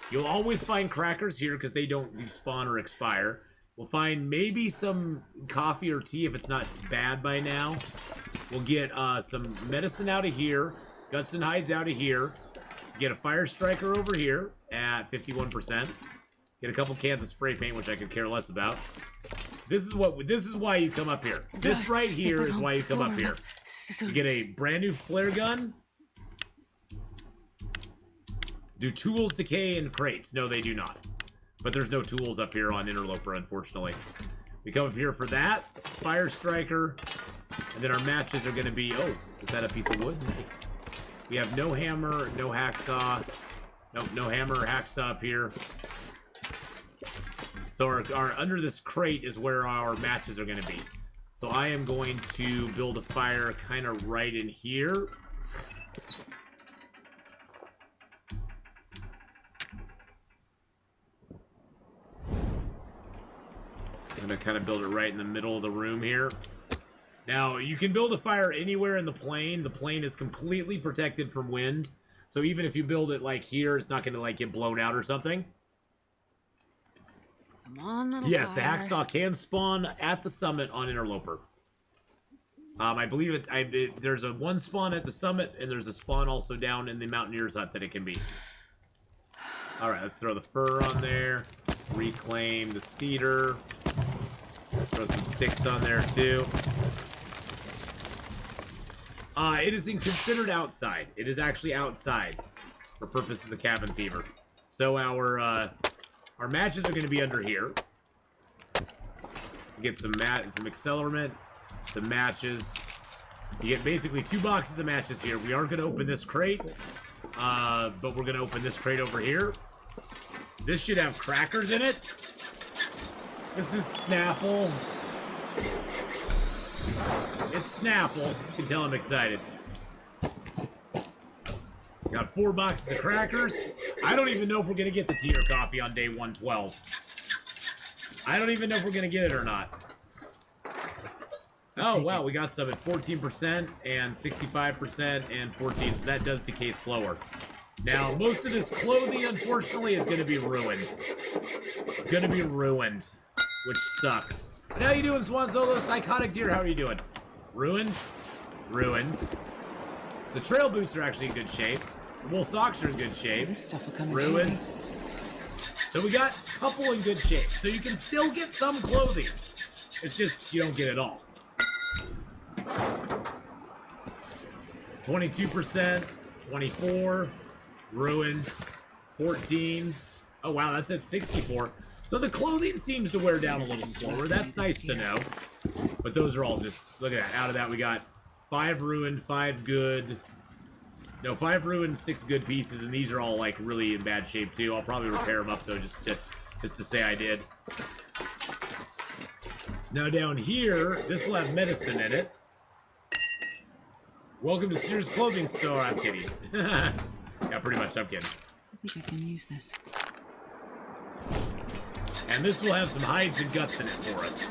You'll always find crackers here because they don't despawn or expire. We'll find maybe some coffee or tea if it's not bad by now. We'll get some medicine out of here. Guts and hides out of here. Get a fire striker over here at 51%. Get a couple cans of spray paint, which I could care less about. This is why you come up here. This right here is why you come up here. You get a brand new flare gun. Do tools decay in crates? No, they do not. But there's no tools up here on Interloper, unfortunately. We come up here for that. Fire striker. And then our matches are going to be... Oh, is that a piece of wood? Nice. We have no hammer, no hacksaw. Nope, no hammer or hacksaw up here. So our under this crate is where our matches are going to be. So I am going to build a fire kind of right in here. I'm going to kind of build it right in the middle of the room here. Now, you can build a fire anywhere in the plane. The plane is completely protected from wind. So even if you build it like here, it's not going to like get blown out or something. Come on, little Yes, fire. the hacksaw can spawn at the summit on Interloper. I believe there's a one spawn at the summit, and there's a spawn also down in the Mountaineer's hut that it can be. All right, let's throw the fur on there. Reclaim the cedar. Throw some sticks on there too. It is considered outside. It is actually outside for purposes of cabin fever. So our matches are going to be under here. Get some accelerant, some matches. You get basically 2 boxes of matches here. We aren't going to open this crate, but we're going to open this crate over here. This should have crackers in it. This is Snapple. It's Snapple. You can tell I'm excited. Got 4 boxes of crackers. I don't even know if we're going to get the tea or coffee on day 112. I don't even know if we're going to get it or not. Oh, wow, we got some at 14% and 65% and 14, so that does decay slower. Now, most of this clothing, unfortunately, is going to be ruined. It's going to be ruined, which sucks. But how you doing, Swan Solo? Psychotic Deer, how are you doing? Ruined? Ruined. The trail boots are actually in good shape. The wool socks are in good shape. This stuff will come in Ruined. handy. So we got a couple in good shape. So you can still get some clothing. It's just you don't get it all. 22%, 24, ruined, 14. Oh wow, that's at 64. So the clothing seems to wear down a little slower. That's nice to know. But those are all just, look at that. Out of that, we got 5 ruined, 5 good. No, 5 ruined, 6 good pieces, and these are all like really in bad shape too. I'll probably repair them up though, just to say I did. Now down here, this will have medicine in it. Welcome to Sears Clothing Store. I'm kidding. Yeah, pretty much. I'm kidding. I think I can use this. And this will have some hides and guts in it for us.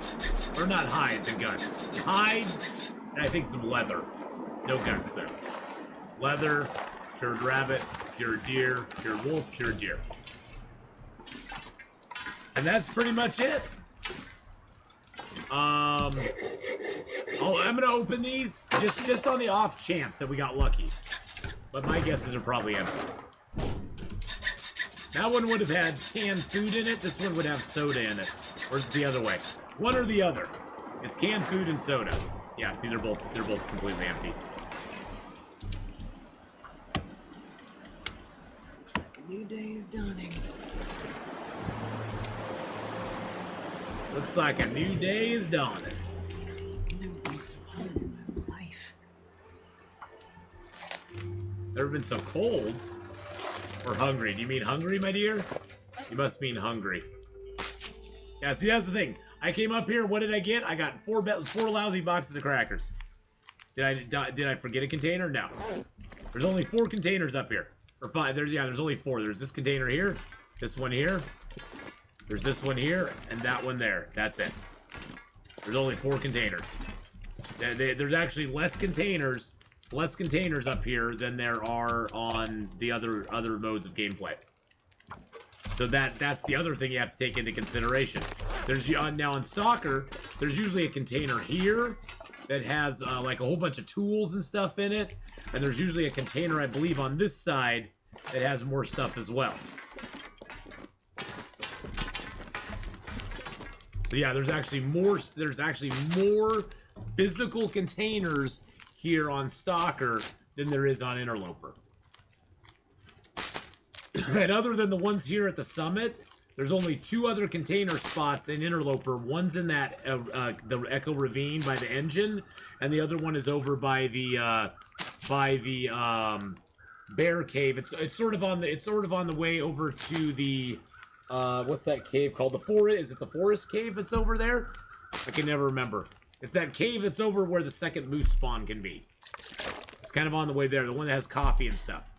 Or not hides and guts. Hides, and I think some leather. No guts there. Leather, cured rabbit, cured deer, cured wolf, cured deer. And that's pretty much it. I'm gonna open these just on the off chance that we got lucky. But my guesses are probably empty. That one would have had canned food in it. This one would have soda in it. Or is it the other way? One or the other. It's canned food and soda. Yeah, see, they're both completely empty. Looks like a new day is dawning. Looks like a new day is dawning. I've never been so hungry in my life. Never been so cold? Or hungry? Do you mean hungry, my dear? You must mean hungry. Yeah, see, that's the thing. I came up here, what did I get? I got 4 lousy boxes of crackers. Did I forget a container? No. There's only 4 containers up here. Or 5. There's only 4. There's this container here, this one here, there's this one here, and that one there. That's it. There's only 4 containers. There's actually less containers up here than there are on the other modes of gameplay. So that's the other thing you have to take into consideration. There's now on Stalker, there's usually a container here that has like a whole bunch of tools and stuff in it, and there's usually a container, I believe, on this side that has more stuff as well. So yeah, there's actually more physical containers here on Stalker than there is on Interloper. And other than the ones here at the summit, there's only 2 other container spots in Interloper. One's in that the Echo Ravine by the engine, and the other one is over by the Bear Cave. It's sort of on the way over to the what's that cave called? The forest? Is it the Forest Cave that's over there? I can never remember. It's that cave that's over where the second moose spawn can be. It's kind of on the way there. The one that has coffee and stuff.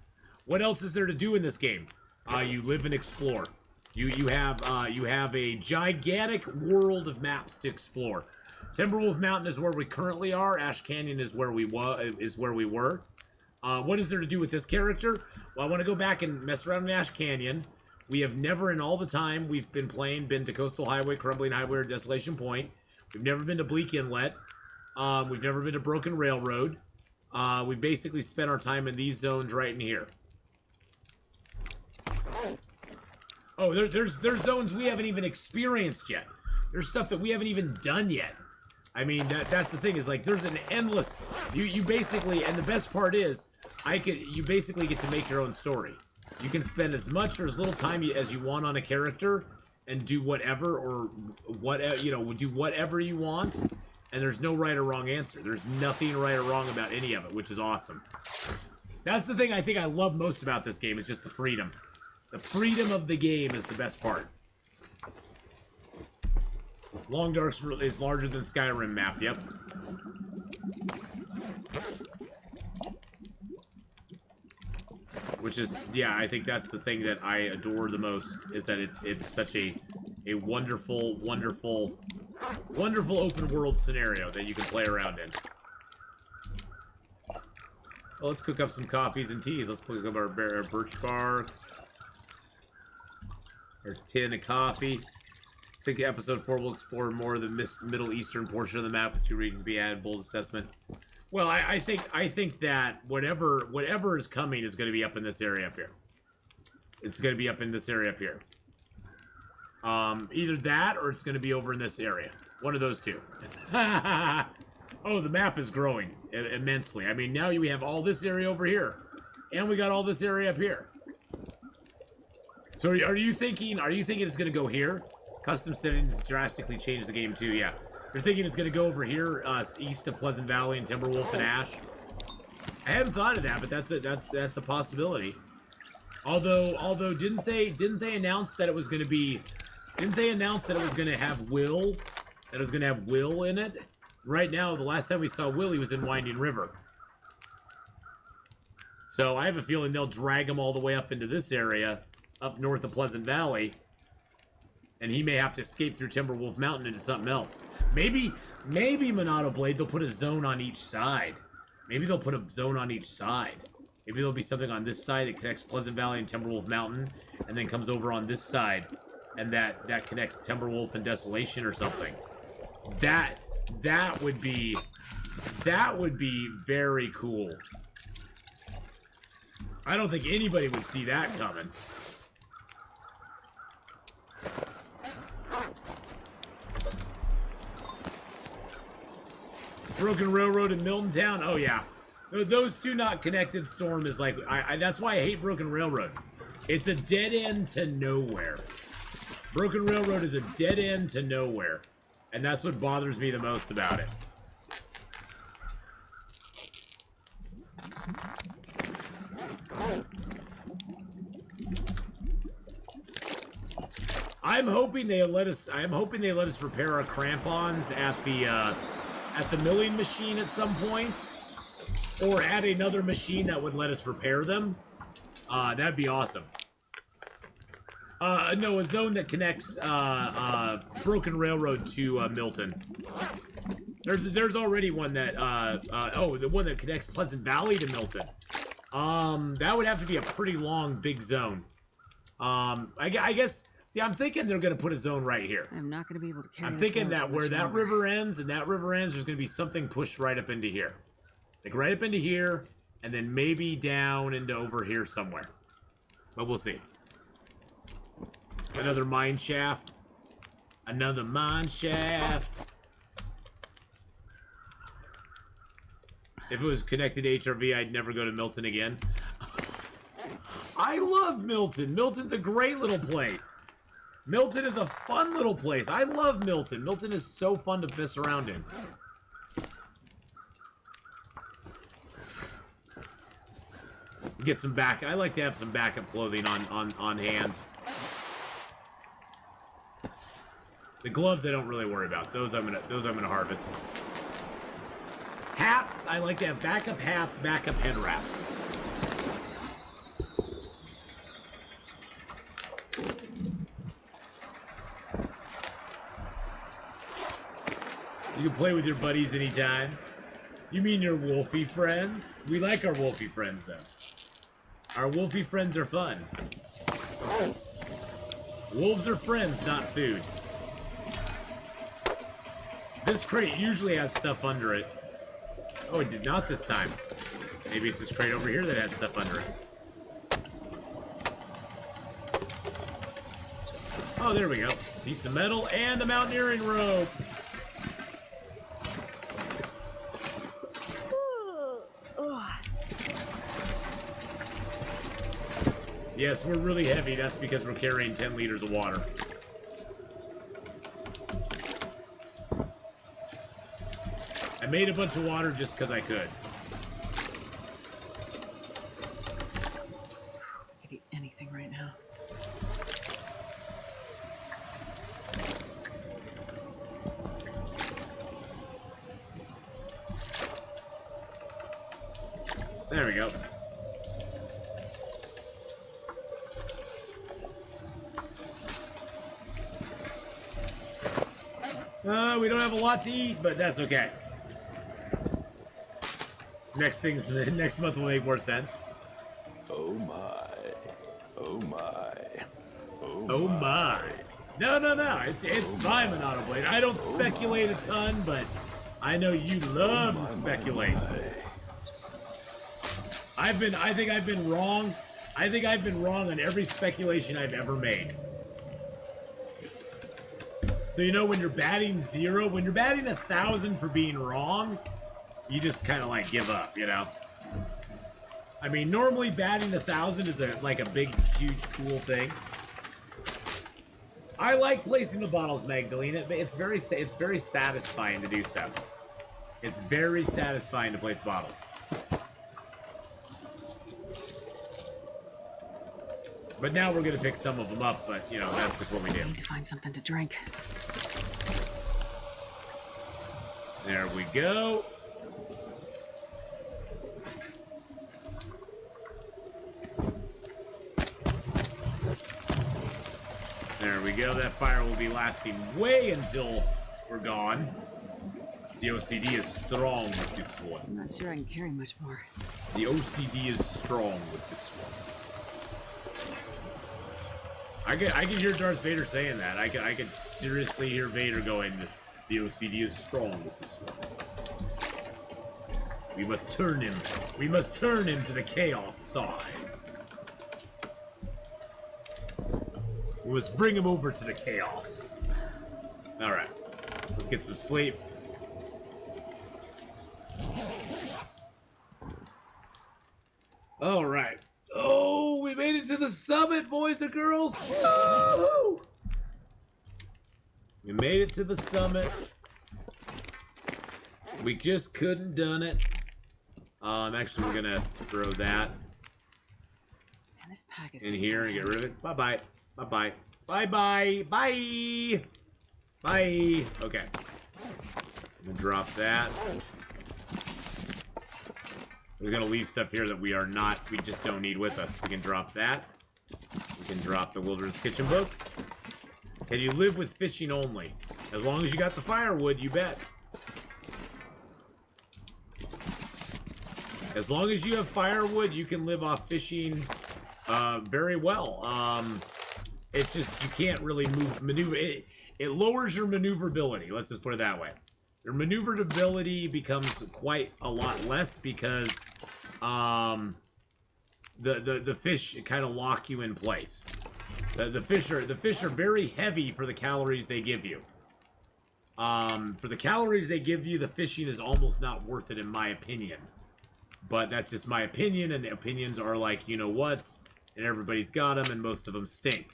What else is there to do in this game? You live and explore. You have a gigantic world of maps to explore. Timberwolf Mountain is where we currently are. Ash Canyon is where we were. What is there to do with this character? Well, I want to go back and mess around in Ash Canyon. We have never, in all the time we've been playing, been to Coastal Highway, Crumbling Highway, or Desolation Point. We've never been to Bleak Inlet. We've never been to Broken Railroad. We basically spent our time in these zones right in here. Oh, there's zones we haven't even experienced yet. There's stuff that we haven't even done yet. I mean, that's the thing, is like there's an endless. You basically, and the best part is, you basically get to make your own story. You can spend as much or as little time as you want on a character and do whatever do whatever you want, and there's no right or wrong answer. There's nothing right or wrong about any of it, which is awesome. That's the thing I think I love most about this game, is just the freedom. The freedom of the game is the best part. Long Dark is larger than Skyrim map, yep. Which is, yeah, I think that's the thing that I adore the most, is that it's such a wonderful, wonderful Wonderful open world scenario that you can play around in. Well, let's cook up some coffees and teas. Let's cook up our birch bark. Our tin of coffee. I think episode 4 will explore more of the Middle Eastern portion of the map with 2 regions to be added. Bold assessment. Well, I think that whatever is coming is going to be up in this area up here. It's going to be up in this area up here. Either that or it's going to be over in this area. One of those two. Oh, the map is growing immensely. I mean, now we have all this area over here, and we got all this area up here. So, are you thinking it's going to go here? Custom settings drastically change the game too. Yeah, you're thinking it's going to go over here, east of Pleasant Valley and Timberwolf and Ash. I hadn't thought of that, but that's a possibility. Although didn't they announce that it was going to be? Didn't they announce that it was going to have Will? That it was going to have Will in it? Right now, the last time we saw Will, he was in Winding River. So I have a feeling they'll drag him all the way up into this area, up north of Pleasant Valley, and he may have to escape through Timberwolf Mountain into something else. Maybe Monado Blade, they'll put a zone on each side. Maybe they'll put a zone on each side. Maybe there'll be something on this side that connects Pleasant Valley and Timberwolf Mountain, and then comes over on this side, and that connects Timberwolf and Desolation or something. That would be very cool. I don't think anybody would see that coming. Broken Railroad in Milton Town? Oh yeah. Those two not connected, Storm is like, that's why I hate Broken Railroad. It's a dead end to nowhere. Broken Railroad is a dead end to nowhere. And that's what bothers me the most about it. I'm hoping they let us repair our crampons at the milling machine at some point, or add another machine that would let us repair them. That'd be awesome. No, a zone that connects Broken Railroad to Milton. There's already one that the one that connects Pleasant Valley to Milton. That would have to be a pretty long, big zone. I guess. See, I'm thinking they're gonna put a zone right here. I'm not gonna be able to carry. I'm thinking that where that river ends and that river ends, there's gonna be something pushed right up into here, like right up into here, and then maybe down into over here somewhere. But we'll see. Another mine shaft. Another mine shaft. If it was connected to HRV, I'd never go to Milton again. I love Milton. Milton's a great little place. Milton is a fun little place. I love Milton. Milton is so fun to piss around in. Get some back. I like to have some backup clothing on hand. The gloves I don't really worry about. Those I'm gonna harvest. Hats, I like to have backup hats, backup head wraps. You can play with your buddies anytime. You mean your wolfie friends? We like our wolfie friends though. Our wolfie friends are fun. Wolves are friends, not food. This crate usually has stuff under it. Oh, it did not this time. Maybe it's this crate over here that has stuff under it. Oh, there we go. Piece of metal and a mountaineering rope. Yes, we're really heavy. That's because we're carrying 10 liters of water. I made a bunch of water just because I could. I could eat anything right now. There we go. We don't have a lot to eat, but that's okay. Next month will make more sense. Oh my. Oh my. Oh my. No. It's fine, Monado Blade. I don't speculate a ton, but I know you love to speculate. I think I've been wrong. I think I've been wrong on every speculation I've ever made. So you know when you're batting 0, when you're batting 1,000 for being wrong, you just kind of like give up, you know? I mean, normally batting 1,000 is like a big, huge, cool thing. I like placing the bottles, Magdalena. It's very satisfying to do so. It's very satisfying to place bottles. But now we're gonna pick some of them up, but you know, that's just what we do. I need to find something to drink. There we go. There we go. That fire will be lasting way until we're gone. The OCD is strong with this one. I'm not sure I can carry much more. The OCD is strong with this one. I can hear Darth Vader saying that. I could seriously hear Vader going, the OCD is strong with this one. We must turn him to the chaos side. We must bring him over to the chaos. Alright. Let's get some sleep. Alright. Oh, we made it to the summit, boys and girls! Woo! We made it to the summit. We just couldn't done it. Actually, we're gonna throw that Man, this pack is in here and get rid of it. Bye-bye. Bye-bye. Bye-bye. Bye! Bye! Okay. I'm gonna drop that. We're gonna leave stuff here that we just don't need with us. We can drop that. We can drop the Wilderness Kitchen book. Can you live with fishing only? As long as you got the firewood, you bet. As long as you have firewood, you can live off fishing very well. It's just you can't really maneuver. It lowers your maneuverability. Let's just put it that way. Your maneuverability becomes quite a lot less because the fish kind of lock you in place. The fish are very heavy for the calories they give you. For the calories they give you, the fishing is almost not worth it in my opinion. But that's just my opinion, and the opinions are like, you know what's, and everybody's got them, and most of them stink.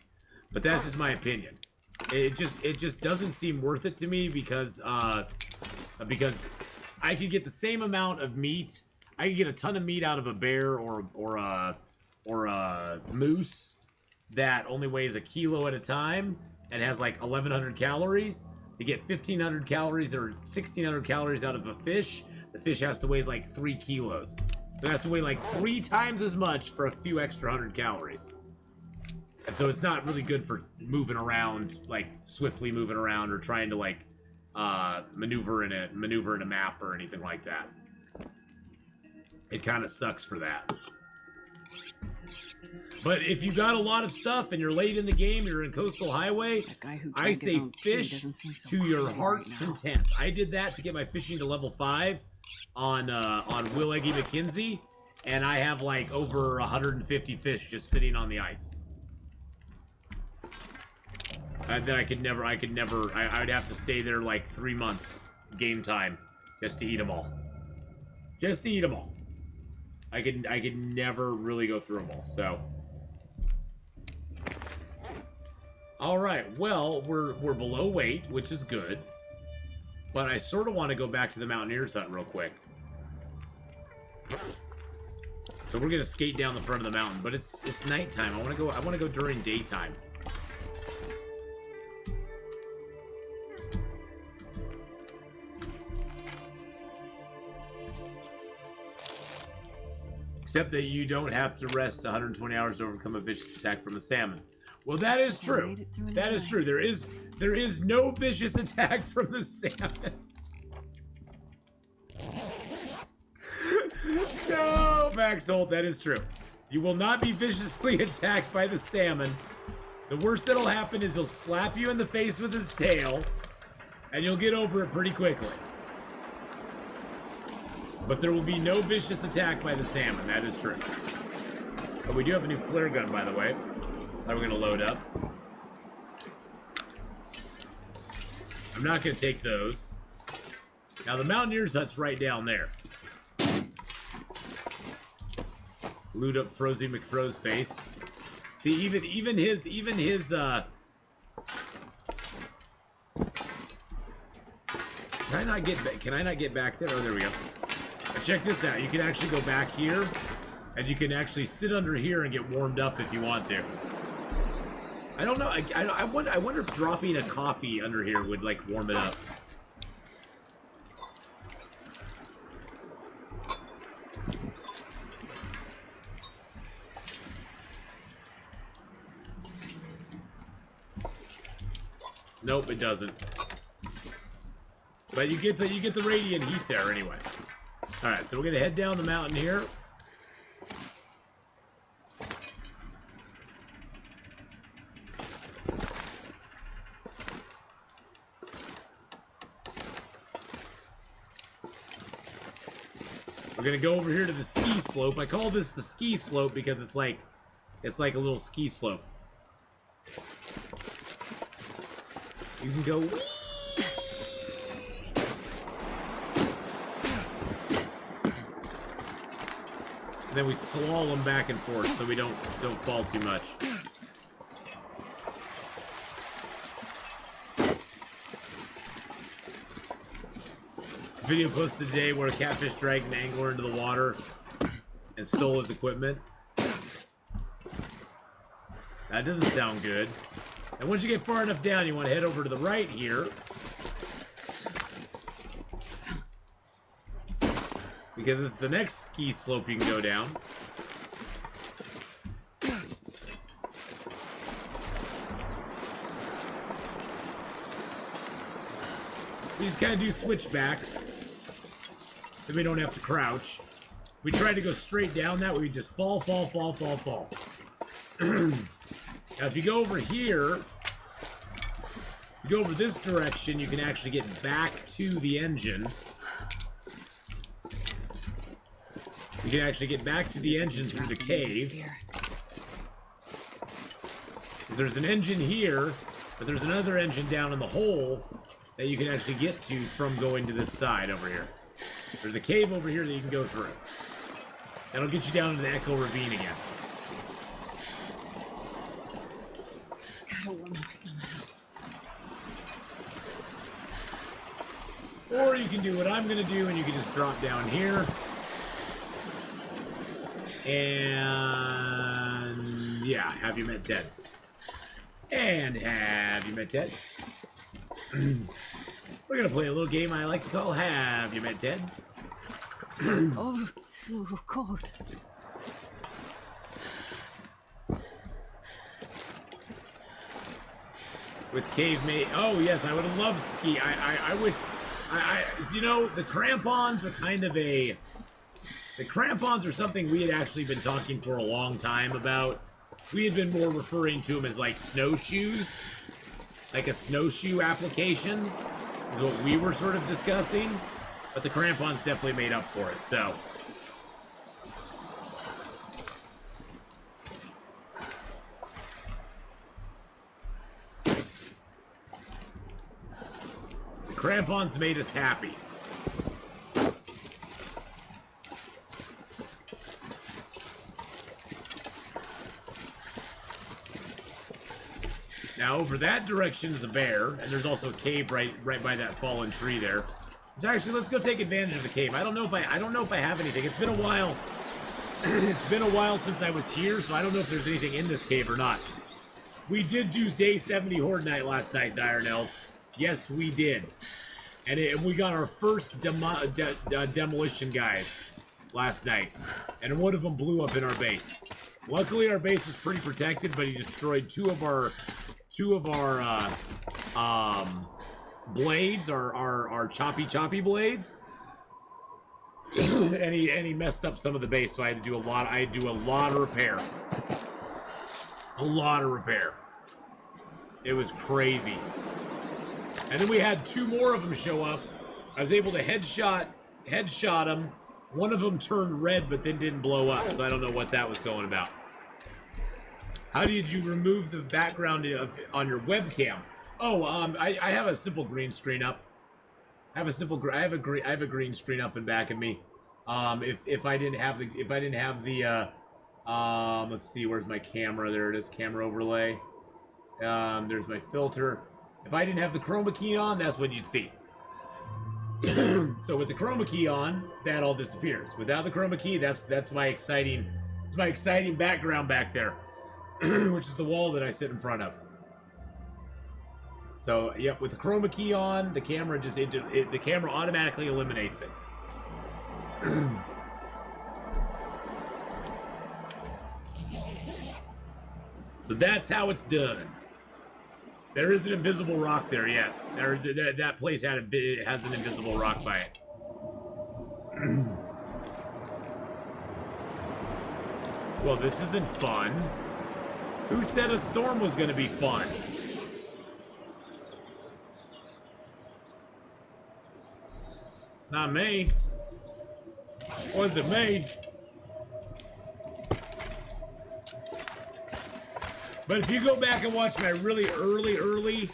But that's just my opinion. It just doesn't seem worth it to me because I could get the same amount of meat. I could get a ton of meat out of a bear or a moose that only weighs a kilo at a time and has like 1,100 calories. To get 1,500 calories or 1,600 calories out of a fish, the fish has to weigh like 3 kilos. So it has to weigh like 3 times as much for a few extra 100 calories. And so it's not really good for moving around, like swiftly moving around or trying to like maneuver in a map or anything like that. It kind of sucks for that. But if you got a lot of stuff and you're late in the game, you're in Coastal Highway, I say fish to your heart's content. I did that to get my fishing to level 5 on Will Eggy McKenzie, and I have like over 150 fish just sitting on the ice. Then I would have to stay there like 3 months game time just to eat them all. Just to eat them all. I could never really go through them all, so. Alright, well, we're below weight, which is good. But I sort of want to go back to the Mountaineer's hut real quick. So we're gonna skate down the front of the mountain, but it's nighttime. I wanna go during daytime. Except that you don't have to rest 120 hours to overcome a vicious attack from the salmon. Well, that is true. That is true. There There is no vicious attack from the salmon. No, Max Holt, that is true. You will not be viciously attacked by the salmon. The worst that'll happen is he'll slap you in the face with his tail, and you'll get over it pretty quickly. But there will be no vicious attack by the salmon, that is true. But we do have a new flare gun, by the way, that we're going to load up. I'm not going to take those. Now, the Mountaineer's Hut's right down there. Loot up Frozy McFro's face. See, even his Can I not get back there? Oh, there we go. Now check this out. You can actually go back here, and you can actually sit under here and get warmed up if you want to. I don't know. I wonder if dropping a coffee under here would like warm it up. Nope, it doesn't. But you get the radiant heat there anyway. All right, so we're gonna head down the mountain here. We're gonna go over here to the ski slope. I call this the ski slope because it's like a little ski slope. You can go whee! And then we slalom back and forth so we don't fall too much. Video posted today where a catfish dragged an angler into the water and stole his equipment. That doesn't sound good. And once you get far enough down, you want to head over to the right here. Because it's the next ski slope you can go down. We just kind of do switchbacks. Then we don't have to crouch. We try to go straight down that way. We just fall. Now, if you go over here, you go over this direction, you can actually get back to the engine. You can actually get back to the engine through the cave. Because there's an engine here, but there's another engine down in the hole that you can actually get to from going to this side over here. There's a cave over here that you can go through. That'll get you down to the Echo Ravine again. Gotta warm up somehow. Or you can do what I'm going to do, and you can just drop down here. And yeah, have you met Ted? And have you met Ted? We're going to play a little game I like to call Have You Met Ted? Oh, so cold. With Cavemate. Oh, yes, I would love ski. I wish... you know, the crampons are kind of a... The crampons are something we had actually been talking for a long time about. We had been more referring to them as like snowshoes. Like a snowshoe application is what we were sort of discussing. But the crampons definitely made up for it, so... The crampons made us happy. Now over that direction is a bear, and there's also a cave right by that fallen tree there. So actually, let's go take advantage of the cave. I don't know if I have anything. It's been a while. It's been a while since I was here, so I don't know if there's anything in this cave or not. We did do day 70 Horde Night last night, Direnels. Yes, we did. And we got our first demolition guys last night. And one of them blew up in our base. Luckily, our base was pretty protected, but he destroyed two of our two of our blades, our choppy blades, and he messed up some of the base, so I had to do a lot. I had to do a lot of repair. A lot of repair. It was crazy. And then we had two more of them show up. I was able to headshot them. One of them turned red, but then didn't blow up, so I don't know what that was going about. How did you remove the background on your webcam? Oh, I have a simple green screen up. I have a green screen up and back of me. If I didn't have the let's see, where's my camera? There it is, camera overlay. There's my filter. If I didn't have the chroma key on, that's what you'd see. So with the chroma key on, that all disappears. Without the chroma key, that's my exciting background back there, which is the wall that I sit in front of. So yep, with the chroma key on, the camera the camera automatically eliminates it. So that's how it's done. There is an invisible rock there, yes. There is that place has an invisible rock by it. Well, this isn't fun. Who said a storm was going to be fun? Not me. Wasn't me. But if you go back and watch my really early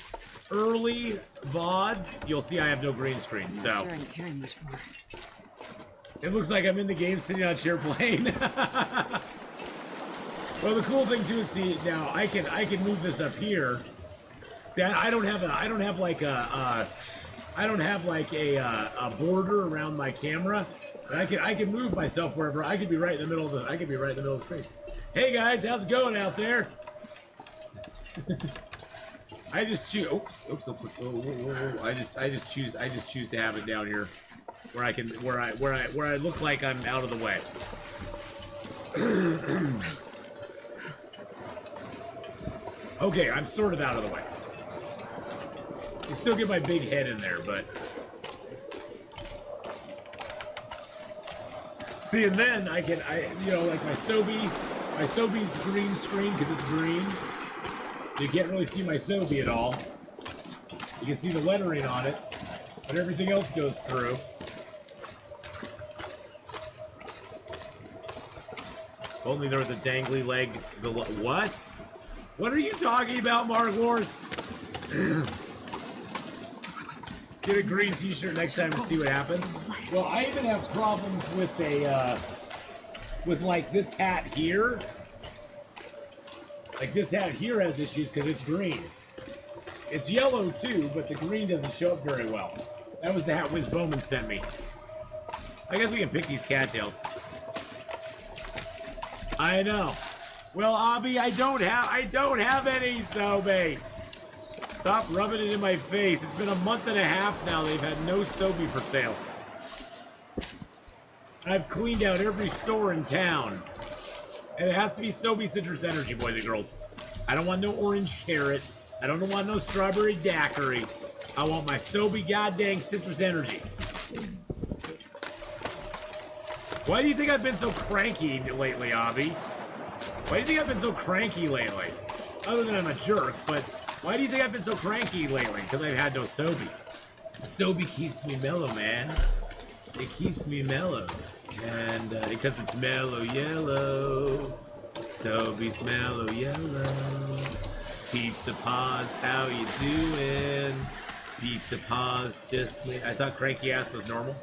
VODs, you'll see I have no green screen. So I'm sure I don't carry much more. It looks like I'm in the game sitting on a chair playing. Well, the cool thing too is, see, now I can move this up here. See, I don't have like a border around my camera. But I can move myself wherever. I could be right in the middle of the screen. Hey guys, how's it going out there? I just choose. Oops. I just choose to have it down here, where I look like I'm out of the way. Okay, I'm sort of out of the way. You still get my big head in there, but see, and then like my Sobe's green screen, because it's green. You can't really see my Sobe at all. You can see the lettering on it, but everything else goes through. If only there was a dangly leg. What? What are you talking about, Mark Wars? Get a green t-shirt next time and see what happens. Well, I even have problems with with like this hat here. Like this hat here has issues because it's green. It's yellow too, but the green doesn't show up very well. That was the hat Wiz Bowman sent me. I guess we can pick these cattails. I know. Well, Abby, I don't have any, Sobe. Stop rubbing it in my face. It's been a month and a half now. They've had no Sobe for sale. I've cleaned out every store in town. And it has to be Sobe Citrus Energy, boys and girls. I don't want no orange carrot. I don't want no strawberry daiquiri. I want my Sobe goddamn Citrus Energy. Why do you think I've been so cranky lately, Abby? Why do you think I've been so cranky lately? Other than I'm a jerk, but why do you think I've been so cranky lately? Because I've had no Sobe. Sobe keeps me mellow, man. It keeps me mellow. And because it's mellow yellow. Sobe's mellow yellow. Pizza Paws, how you doing? Pizza Paws, just me. I thought cranky ass was normal.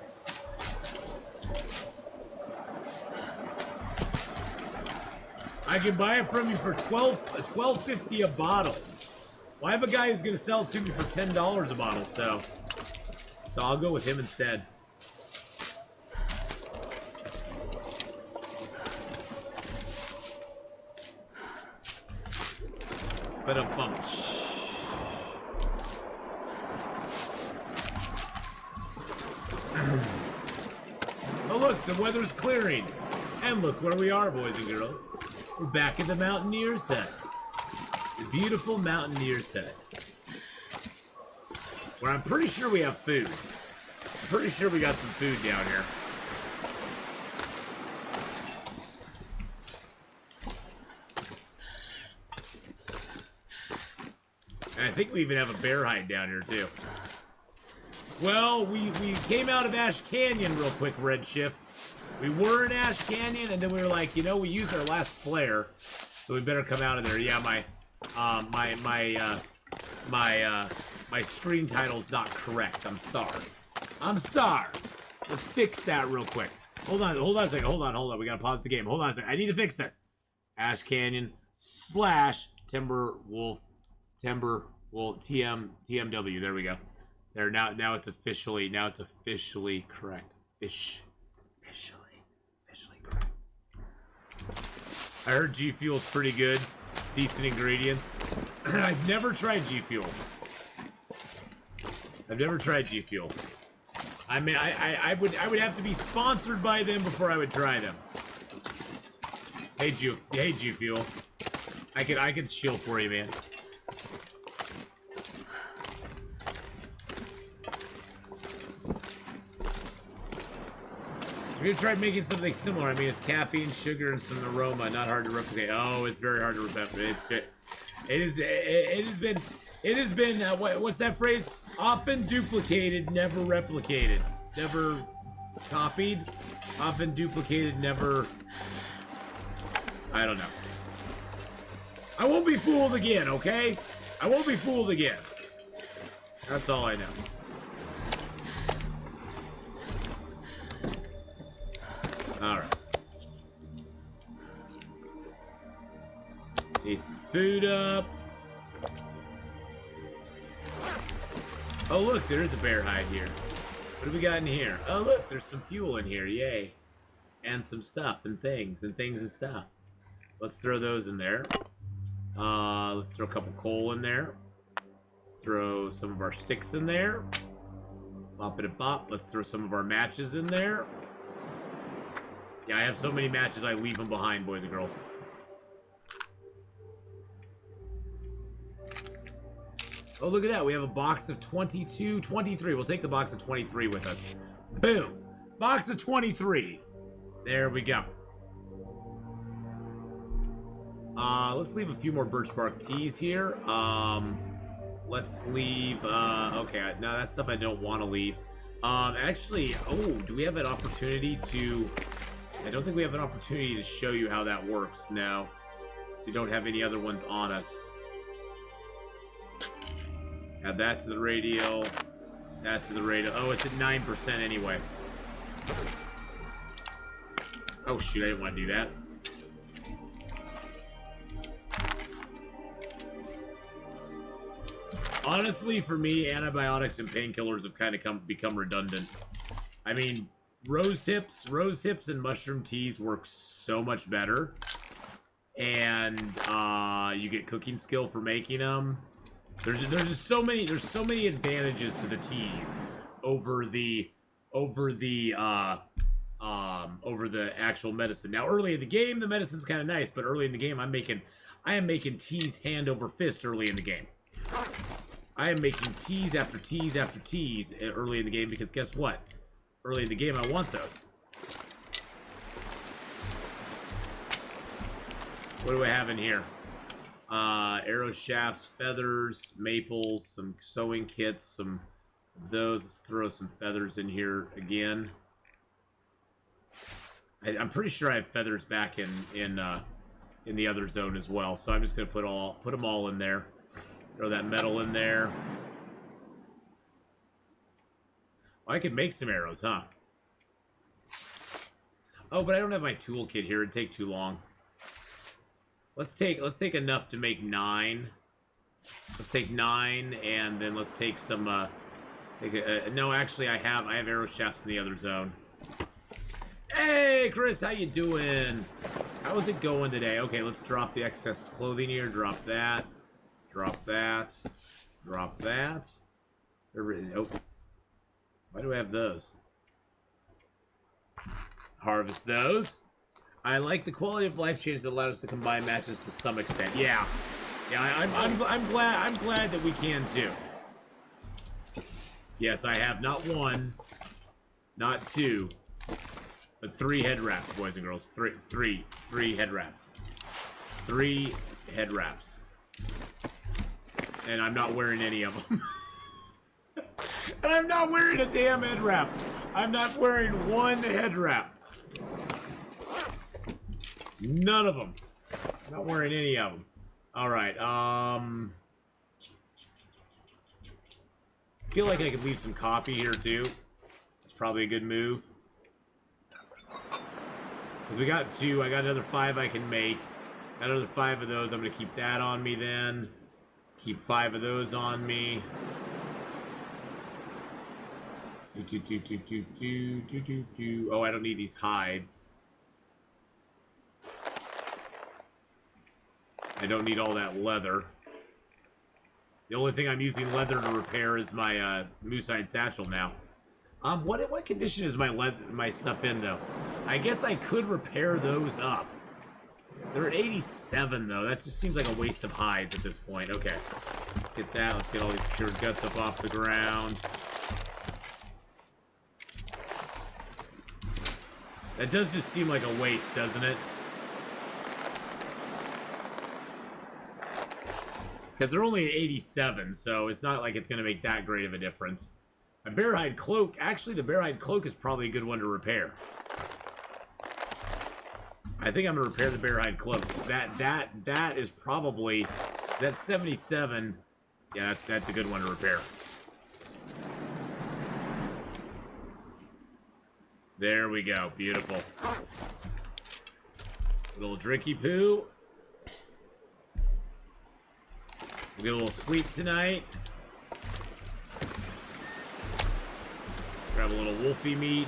I can buy it from you for $12.50 a bottle. Well, I have a guy who's gonna sell it to me for $10 a bottle, so I'll go with him instead. But oh look, the weather's clearing. And look where we are, boys and girls. We're back at the Mountaineer set. The beautiful mountaineer's hut. Where I'm pretty sure we have food. I'm pretty sure we got some food down here. And I think we even have a bear hide down here, too. Well, we came out of Ash Canyon real quick, Redshift. We were in Ash Canyon, and then we were like, you know, we used our last flare, so we better come out of there. Yeah, my screen title's not correct. I'm sorry. I'm sorry. Let's fix that real quick. Hold on a second. Hold on. We gotta pause the game. Hold on a second. I need to fix this. Ash Canyon / Timberwolf TMW. There we go. There now it's officially correct. Officially correct. I heard G Fuel's pretty good. Decent ingredients. I've never tried G Fuel. I mean, I would have to be sponsored by them before I would try them. Hey G Fuel. I could shield for you, man. We're gonna try making something similar. I mean, it's caffeine, sugar, and some aroma. Not hard to replicate. Oh, it's very hard to replicate. It has been. What's that phrase? Often duplicated, never replicated. Never copied. Often duplicated, never. I don't know. I won't be fooled again. Okay? I won't be fooled again. That's all I know. Alright. Need some food up. Oh, look, there is a bear hide here. What do we got in here? Oh, look, there's some fuel in here. Yay. And some stuff and things and stuff. Let's throw those in there. Let's throw a couple coal in there. Let's throw some of our sticks in there. Bop it a bop. Let's throw some of our matches in there. Yeah, I have so many matches, I leave them behind, boys and girls. Oh, look at that. We have a box of 22, 23. We'll take the box of 23 with us. Boom. Box of 23. There we go. Let's leave a few more birch bark teas here. Let's leave, okay, now that's stuff I don't want to leave. Actually, oh, do we have an opportunity to... I don't think we have an opportunity to show you how that works now. We don't have any other ones on us. Add that to the radio. That to the radio. Oh, it's at 9% anyway. Oh, shoot, I didn't want to do that. Honestly, for me, antibiotics and painkillers have kind of become redundant. I mean... Rose hips and mushroom teas work so much better, and you get cooking skill for making them. There's just so many advantages to the teas over the actual medicine. Now, early in the game, the medicine's kind of nice, but early in the game, I am making teas hand over fist early in the game. I am making teas after teas after teas early in the game because guess what? Early in the game, I want those. What do I have in here? Arrow shafts, feathers, maples, some sewing kits, some of those. Let's throw some feathers in here again. I'm pretty sure I have feathers back in the other zone as well. So I'm just gonna put them all in there. Throw that metal in there. Well, I could make some arrows, huh? Oh, but I don't have my toolkit here. It'd take too long. Let's take enough to make 9. Let's take 9, and then let's take some. No, actually, I have arrow shafts in the other zone. Hey, Chris, how you doing? How's it going today? Okay, let's drop the excess clothing here. Drop that. Drop that. Drop that. Oh. Why do I have those? Harvest those. I like the quality of life change that allowed us to combine matches to some extent. Yeah. Yeah, I'm glad that we can too. Yes, I have not one, not two, but 3 head wraps, boys and girls. Three head wraps. 3 head wraps. And I'm not wearing any of them. And I'm not wearing a damn head wrap. I'm not wearing one head wrap. None of them. I'm not wearing any of them. All right. Feel like I could leave some coffee here too. It's probably a good move. Because we got 2. I got another 5 I can make. Got another 5 of those. I'm going to keep that on me then. Keep 5 of those on me. Oh, I don't need these hides. I don't need all that leather. The only thing I'm using leather to repair is my moose-hide satchel now. What condition is my stuff in though? I guess I could repair those up. They're at 87 though. That just seems like a waste of hides at this point. Okay, let's get that. Let's get all these cured guts up off the ground. That does just seem like a waste, doesn't it? Because they're only at 87, so it's not like it's going to make that great of a difference. A bearhide cloak, actually the bearhide cloak is probably a good one to repair. I think I'm going to repair the bearhide cloak. That is probably, that's 77. Yeah, that's a good one to repair. There we go. Beautiful. A little drinky poo. We'll get a little sleep tonight. Grab a little wolfie meat.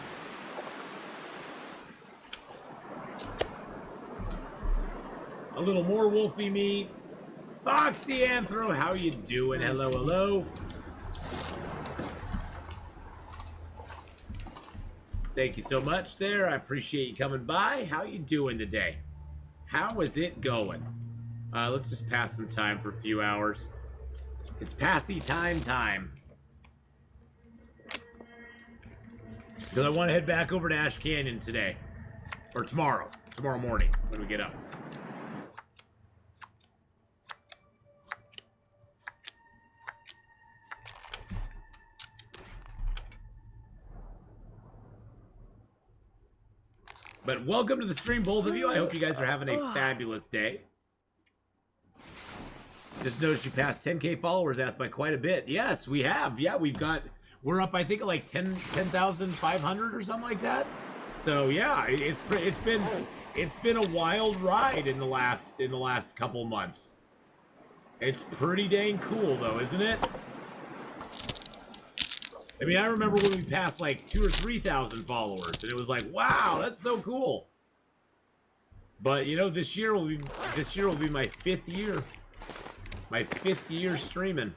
A little more wolfie meat. Foxy Anthro, how you doing? Hello, hello. Thank you so much there. I appreciate you coming by. How you doing today? How is it going? Let's just pass some time for a few hours. It's passy time. Because I want to head back over to Ash Canyon today. Or tomorrow. Tomorrow morning when we get up. But welcome to the stream, both of you. I hope you guys are having a fabulous day. Just noticed you passed 10K followers, Ath, by quite a bit. Yes, we have. Yeah, we're up, I think, at like 10,500 or something like that. So yeah, it's been a wild ride in the last couple months. It's pretty dang cool, though, isn't it? I mean, I remember when we passed like 2,000 or 3,000 followers, and it was like, wow, that's so cool. But you know, this year will be my 5th year. My 5th year streaming.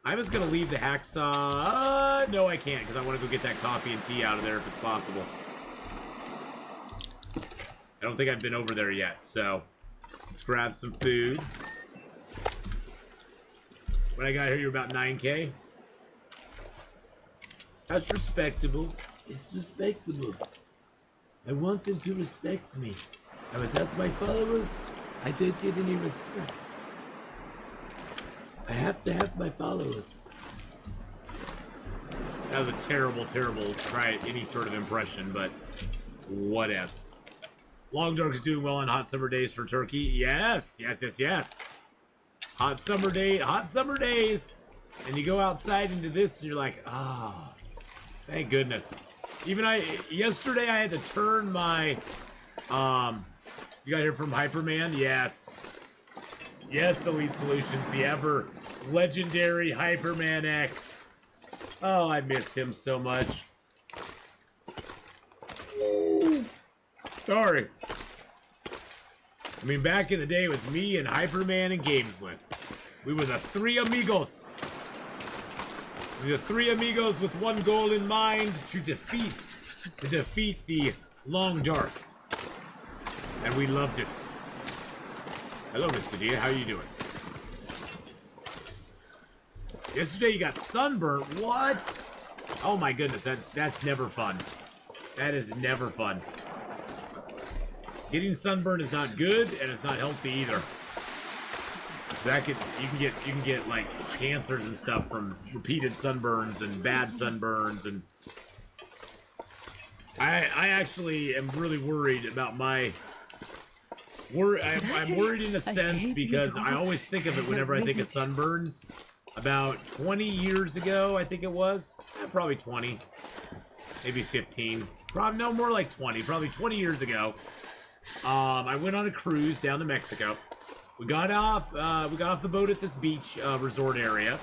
I'm just gonna leave the hacksaw. No, I can't, because I want to go get that coffee and tea out of there if it's possible. I don't think I've been over there yet, so let's grab some food. When I got here, you're about 9K. That's respectable. It's respectable. I want them to respect me. And without my followers, I don't get any respect. I have to have my followers. That was a terrible try at any sort of impression, but what else? Long Dark is doing well on hot summer days for Turkey. Yes. Hot summer days. And you go outside into this and you're like, ah. Oh, thank goodness. Even yesterday I had to turn my, you got here from Hyperman? Yes. Yes, Elite Solutions, the ever legendary Hyperman X. Oh, I miss him so much. Sorry. I mean, back in the day, it was me and Hyperman and Gameslift. We were the 3 amigos. The 3 amigos with one goal in mind, to defeat the Long Dark. And we loved it. Hello, Mr. D. How you doing? Yesterday you got sunburnt. What? Oh my goodness, that's never fun. That is never fun. Getting sunburn is not good, and it's not healthy either. You can get like cancers and stuff from repeated sunburns and bad sunburns, and I actually am really worried about my I'm worried in a sense because I always think of it whenever I think of sunburns. About 20 years ago, I think it was, probably 20, maybe 15, probably no more like 20, probably 20 years ago. I went on a cruise down to Mexico. We got off the boat at this beach resort area,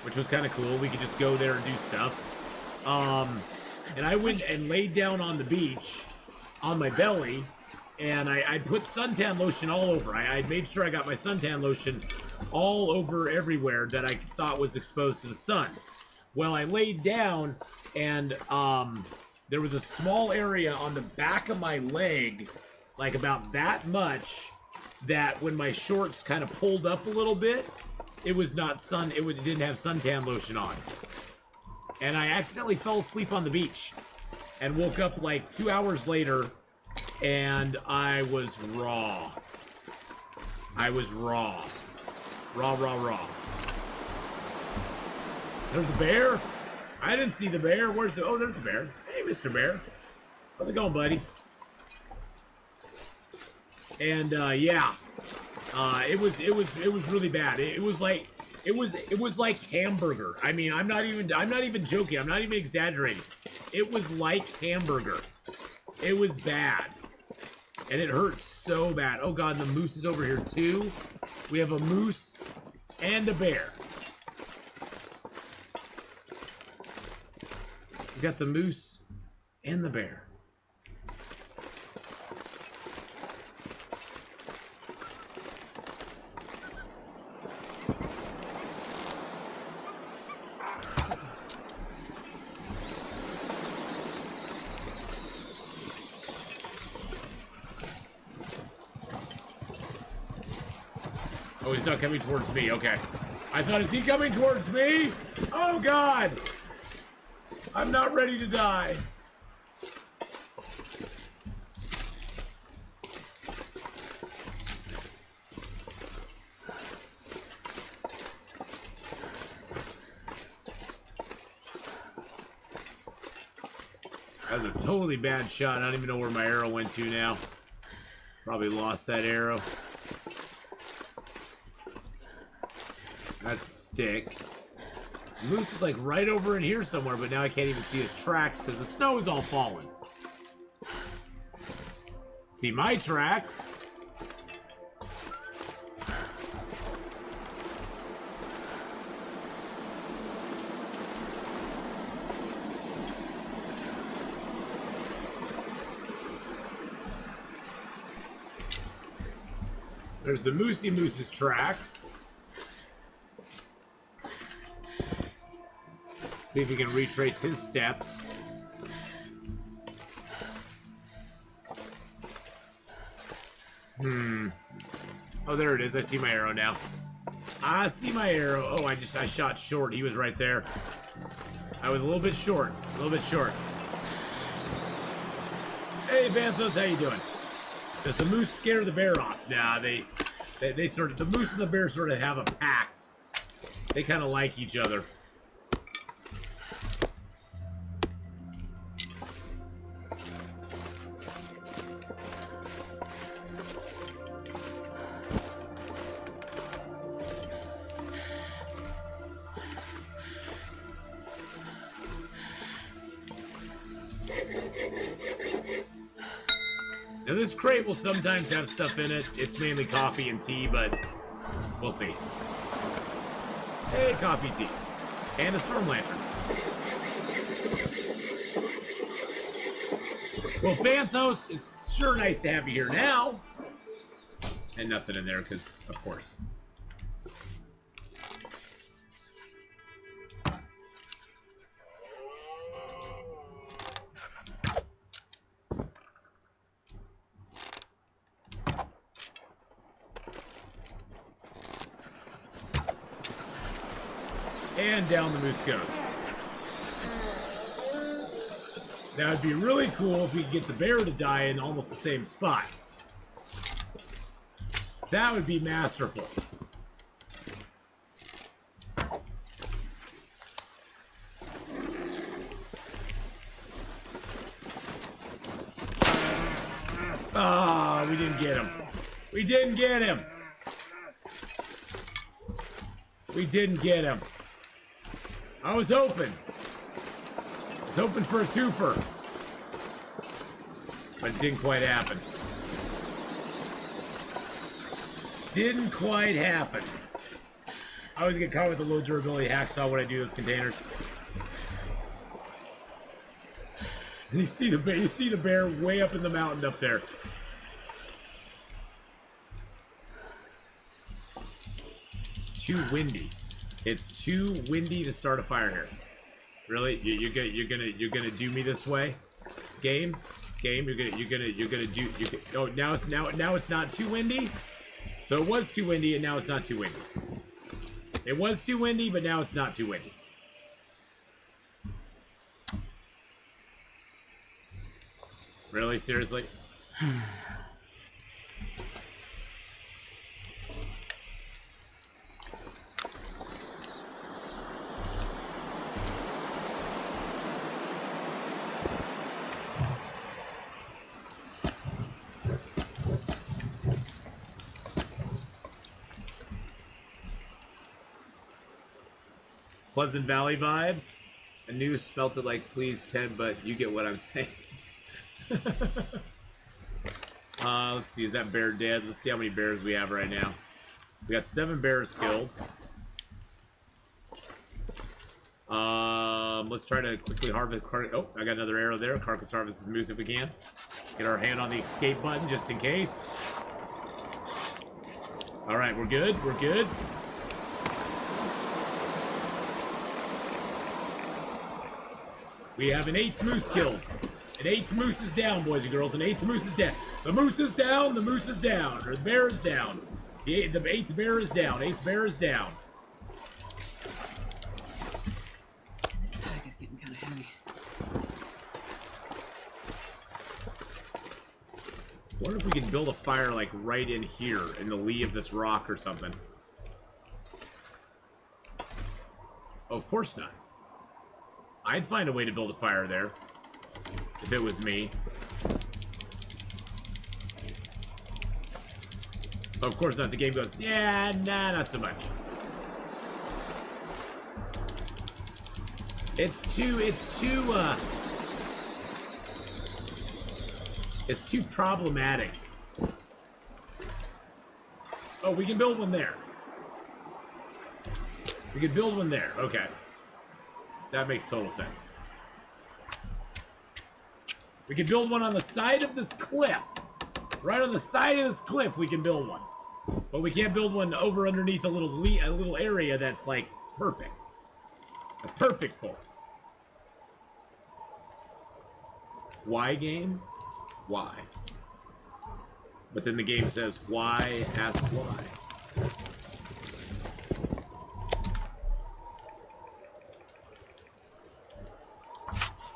which was kind of cool. We could just go there and do stuff. And I went and laid down on the beach on my belly, and I put suntan lotion all over. I made sure I got my suntan lotion all over everywhere that I thought was exposed to the sun. Well, I laid down, and there was a small area on the back of my leg, like about that much, that when my shorts kind of pulled up a little bit, it didn't have suntan lotion on. And I accidentally fell asleep on the beach and woke up like 2 hours later, and I was raw. I was raw. Raw. There's a bear? I didn't see the bear. There's the bear. Hey, Mr. Bear. How's it going, buddy? And yeah, it was really bad. It was like hamburger. I mean, I'm not even joking. I'm not even exaggerating. It was like hamburger. It was bad, and it hurt so bad. Oh God, the moose is over here too. We have a moose and a bear. We got the moose and the bear. Oh, he's not coming towards me. Okay. I thought, is he coming towards me? Oh, God. I'm not ready to die. That was a totally bad shot. I don't even know where my arrow went to now. Probably lost that arrow. That's a stick. The moose is like right over in here somewhere, but now I can't even see his tracks because the snow is all falling. See my tracks. There's the Moosey Moose's tracks. See if we can retrace his steps. Oh, there it is. I see my arrow now. I see my arrow. Oh, I shot short. He was right there. I was a little bit short. A little bit short. Hey, Vanthos, how you doing? Does the moose scare the bear off? Nah, they sort of, the moose and the bear sort of have a pact. They kind of like each other. Now this crate will sometimes have stuff in it. It's mainly coffee and tea, but we'll see. Hey, coffee, tea. And a storm lantern. Well, Phanthos, it's sure nice to have you here now. And nothing in there, because, of course. and down the moose goes. Now, it'd be really cool if we could get the bear to die in almost the same spot. That would be masterful. Ah, we didn't get him. We didn't get him. We didn't get him. I was hoping. I was hoping for a twofer. But it didn't quite happen. Didn't quite happen. I always get caught with the low durability hacksaw when I do those containers. You see the bear way up in the mountain up there. It's too windy. It's too windy to start a fire here. Really? You're gonna do me this way? Game? You're gonna do oh now it's not too windy? So it was too windy and now it's not too windy. It was too windy, but now it's not too windy. Really? Seriously? Pleasant Valley vibes. A new spelt it like please Ted, but you get what I'm saying. Let's see, is that bear dead? Let's see how many bears we have right now. We got 7 bears killed. Let's try to quickly harvest. Oh, I got another arrow there. Carcass harvest this moose if we can. Get our hand on the escape button just in case. All right, we're good. We're good. We have an 8th moose killed. An 8th moose is down, boys and girls. An 8th moose is down. The moose is down. The moose is down. Or the bear is down. The 8th bear is down. 8th bear is down. This pack is getting kind of heavy. I wonder if we can build a fire like right in here in the lee of this rock or something. Oh, of course not. I'd find a way to build a fire there. If it was me. Of course not. The game goes, yeah, nah, not so much. It's too problematic. Oh, we can build one there. We can build one there. Okay. That makes total sense. We can build one on the side of this cliff. Right on the side of this cliff, we can build one. But we can't build one over underneath a little area that's like perfect. That's perfect for. Why game? Why? But then the game says, why? Ask why.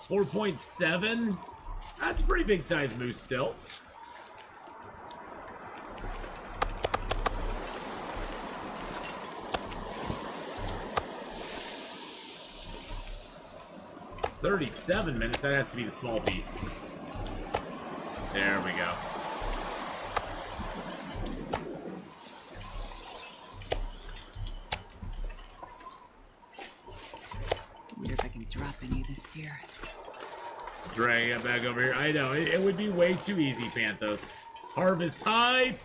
$4.7? That's a pretty big size moose still. $37 minutes. That has to be the small piece. There we go. I wonder if I can drop any of this gear. Drag it back over here. I know, it would be way too easy, Panthos. Harvest high.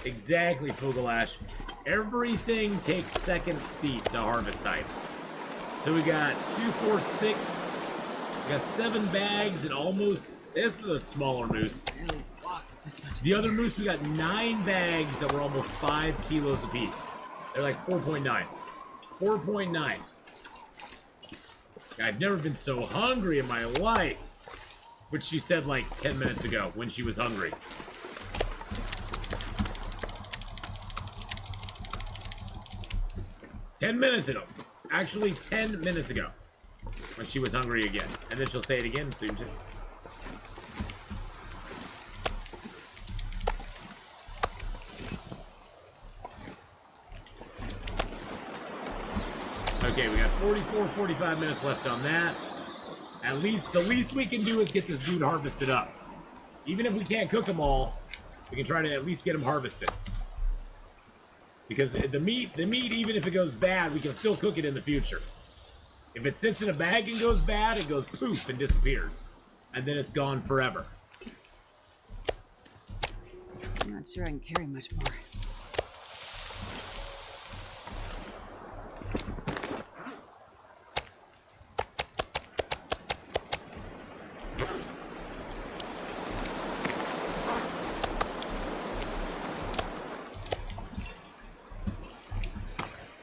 Exactly, Fogelash. Everything takes second seat to harvest type. So we got 2, 4, 6. We got 7 bags and almost. This is a smaller moose. Barely walk with this much The other gear. moose, we got 9 bags that were almost 5 kilos apiece. They're like 4.9. 4.9. I've never been so hungry in my life. Which she said like 10 minutes ago when she was hungry. $10 minutes ago. Actually, 10 minutes ago. When she was hungry again. And then she'll say it again soon, too. Okay, we got 45 minutes left on that. At least, the least we can do is get this dude harvested up. Even if we can't cook them all, we can try to at least get them harvested. Because the meat, even if it goes bad, we can still cook it in the future. If it sits in a bag and goes bad, it goes poof and disappears. And then it's gone forever. I'm not sure I can carry much more.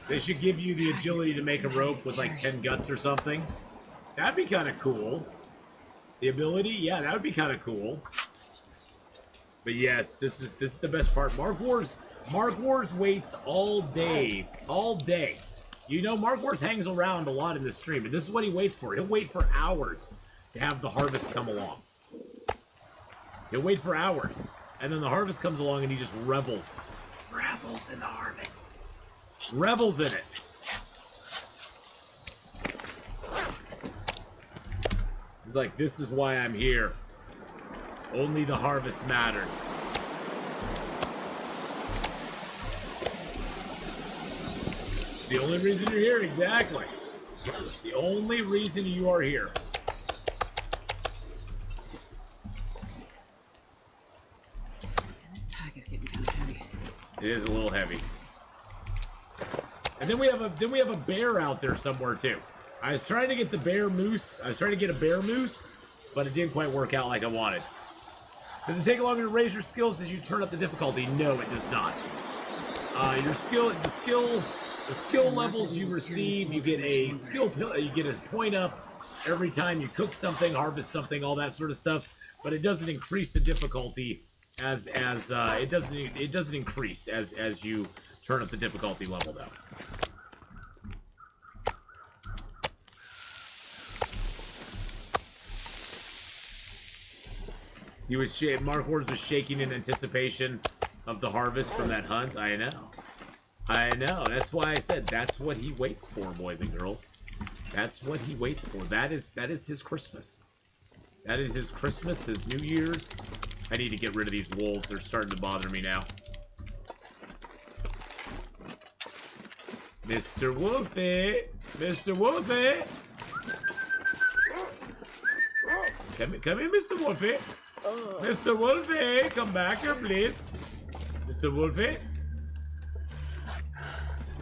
They should give you the agility to make a rope with like 10 guts or something. That'd be kind of cool. The ability, yeah, that would be kind of cool. But yes, this is the best part. Mark Wars waits all day. You know, Mark Wars hangs around a lot in this stream, and this is what he waits for. He'll wait for hours to have the harvest come along. He'll wait for hours, and then the harvest comes along, and he just revels in the harvest. Revels in it. He's like, this is why I'm here. Only the harvest matters. It's the only reason you're here, exactly. The only reason you are here. This pack is getting kind of heavy. It is a little heavy. And then we have a bear out there somewhere too. I was trying to get the bear moose. I was trying to get a bear moose, but it didn't quite work out like I wanted. Does it take longer to raise your skills as you turn up the difficulty? No, it does not. The skill levels you receive, you get a point up every time you cook something, harvest something, all that sort of stuff. But it doesn't increase the difficulty it doesn't increase as you turn up the difficulty level though. Mark Wars was shaking in anticipation of the harvest from that hunt. I know. That's why I said that's what he waits for, boys and girls. That's what he waits for. That is his Christmas. That is his Christmas, his New Year's. I need to get rid of these wolves. They're starting to bother me now. Mr. Wolfie! Mr. Wolfie! Come in, Mr. Wolfie! Mr. Wolfie! Come back here, please! Mr. Wolfie?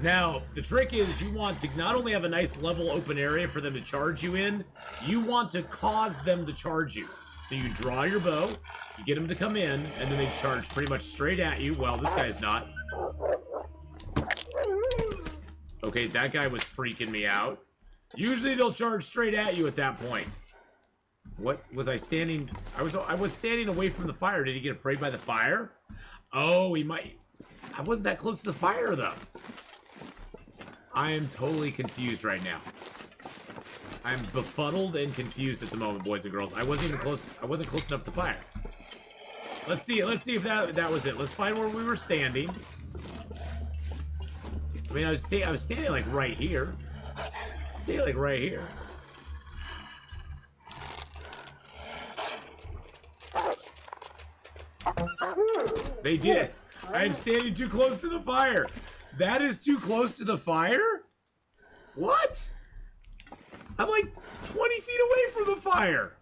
Now, the trick is you want to not only have a nice level open area for them to charge you in, you want to cause them to charge you. So you draw your bow, you get them to come in, and then they charge pretty much straight at you. Well, this guy's not. Okay, that guy was freaking me out. Usually they'll charge straight at you at that point. What was I standing? I was standing away from the fire. Did he get afraid by the fire? Oh, he might. I wasn't that close to the fire though. I am totally confused right now. I'm befuddled and confused at the moment, boys and girls. I wasn't even close. I wasn't close enough to fire. Let's see if that was it. Let's find where we were standing. I mean, I was standing like right here. Standing like right here. They did. I'm standing too close to the fire. That is too close to the fire? What? I'm like 20 feet away from the fire.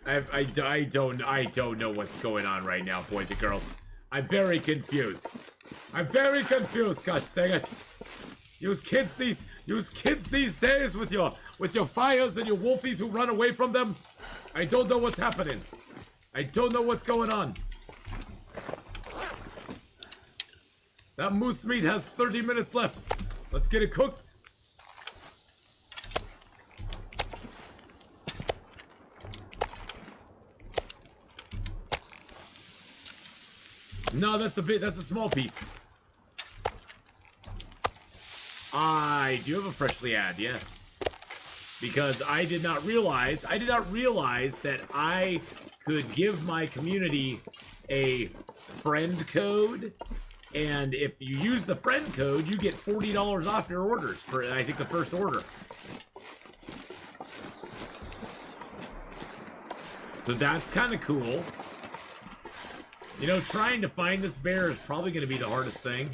I don't know what's going on right now, boys and girls. I'm very confused. I'm very confused, gosh dang it. Use kids these days with your fires and your wolfies who run away from them. I don't know what's happening. I don't know what's going on. That moose meat has 30 minutes left. Let's get it cooked. No, that's a small piece. I do have a freshly add, yes. Because I did not realize that I could give my community a friend code, and if you use the friend code, you get $40 off your orders for, I think, the first order. So that's kind of cool. You know, trying to find this bear is probably going to be the hardest thing.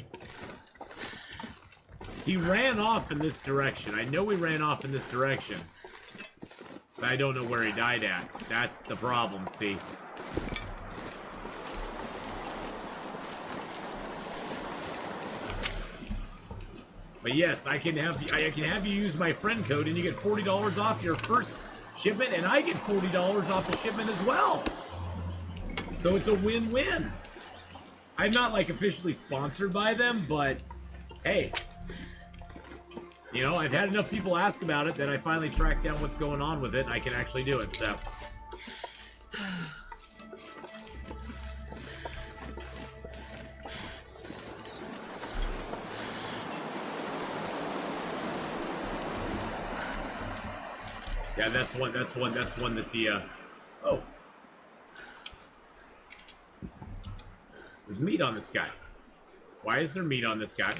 He ran off in this direction. I know he ran off in this direction. But I don't know where he died at. That's the problem, see. But yes, I can have you use my friend code and you get $40 off your first shipment, and I get $40 off the shipment as well. So it's a win-win. I'm not like officially sponsored by them, but hey. You know, I've had enough people ask about it that I finally tracked down what's going on with it, and I can actually do it, so. Yeah, that's one that the, oh. There's meat on this guy. Why is there meat on this guy?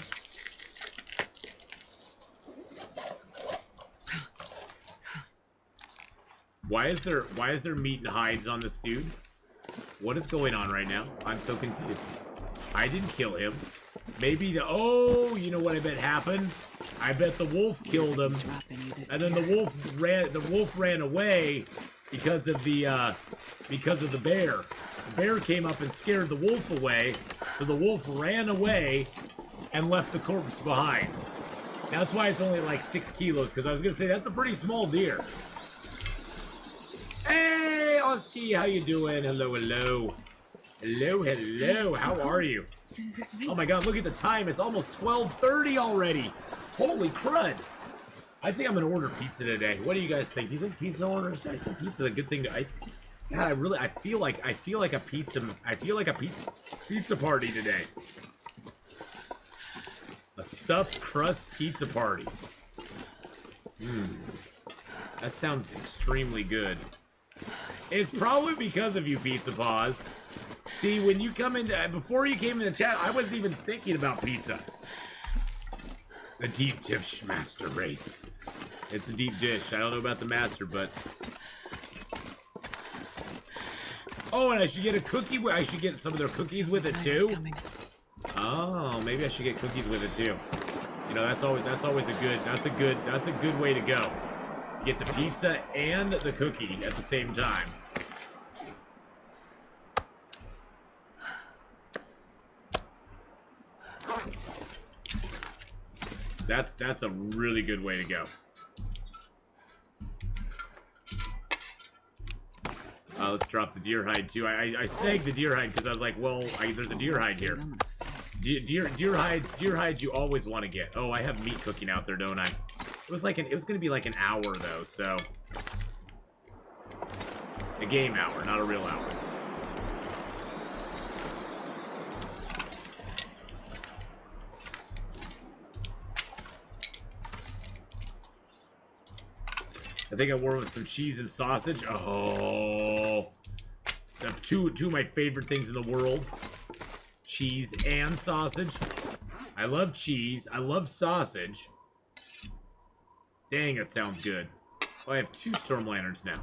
Why is there meat and hides on this dude? What is going on right now? I'm so confused. I didn't kill him. Maybe the, oh, you know what I bet happened? I bet the wolf killed him. And then the wolf ran away because of the bear. The bear came up and scared the wolf away, so the wolf ran away and left the corpse behind. That's why it's only like 6 kilos, because I was gonna say that's a pretty small deer. Hey, Oski, how you doing? Hello, hello. Hello, hello. How are you? Oh my god, look at the time. It's almost 12:30 already. Holy crud. I think I'm gonna order pizza today. What do you guys think? Do you think pizza orders? I think pizza's a good thing to God, I feel like a pizza party today. A stuffed crust pizza party. That sounds extremely good. It's probably because of you, Pizza Paws. See, when you come in, before you came in the chat, I wasn't even thinking about pizza. A deep dish master race. It's a deep dish. I don't know about the master, but... Oh, and I should get a cookie. I should get some of their cookies with it too. Oh, maybe I should get cookies with it too. You know, that's always a good way to go. Get the pizza and the cookie at the same time. That's a really good way to go. Let's drop the deer hide too. I snagged the deer hide because I was like, well, there's a deer hide here. Deer hides you always want to get. Oh, I have meat cooking out there, don't I? It was gonna be like an hour though, so a game hour, not a real hour. I think I warm with some cheese and sausage. Oh, that's two of my favorite things in the world. Cheese and sausage. I love cheese. I love sausage. Dang, that sounds good. Oh, I have 2 storm lanterns now.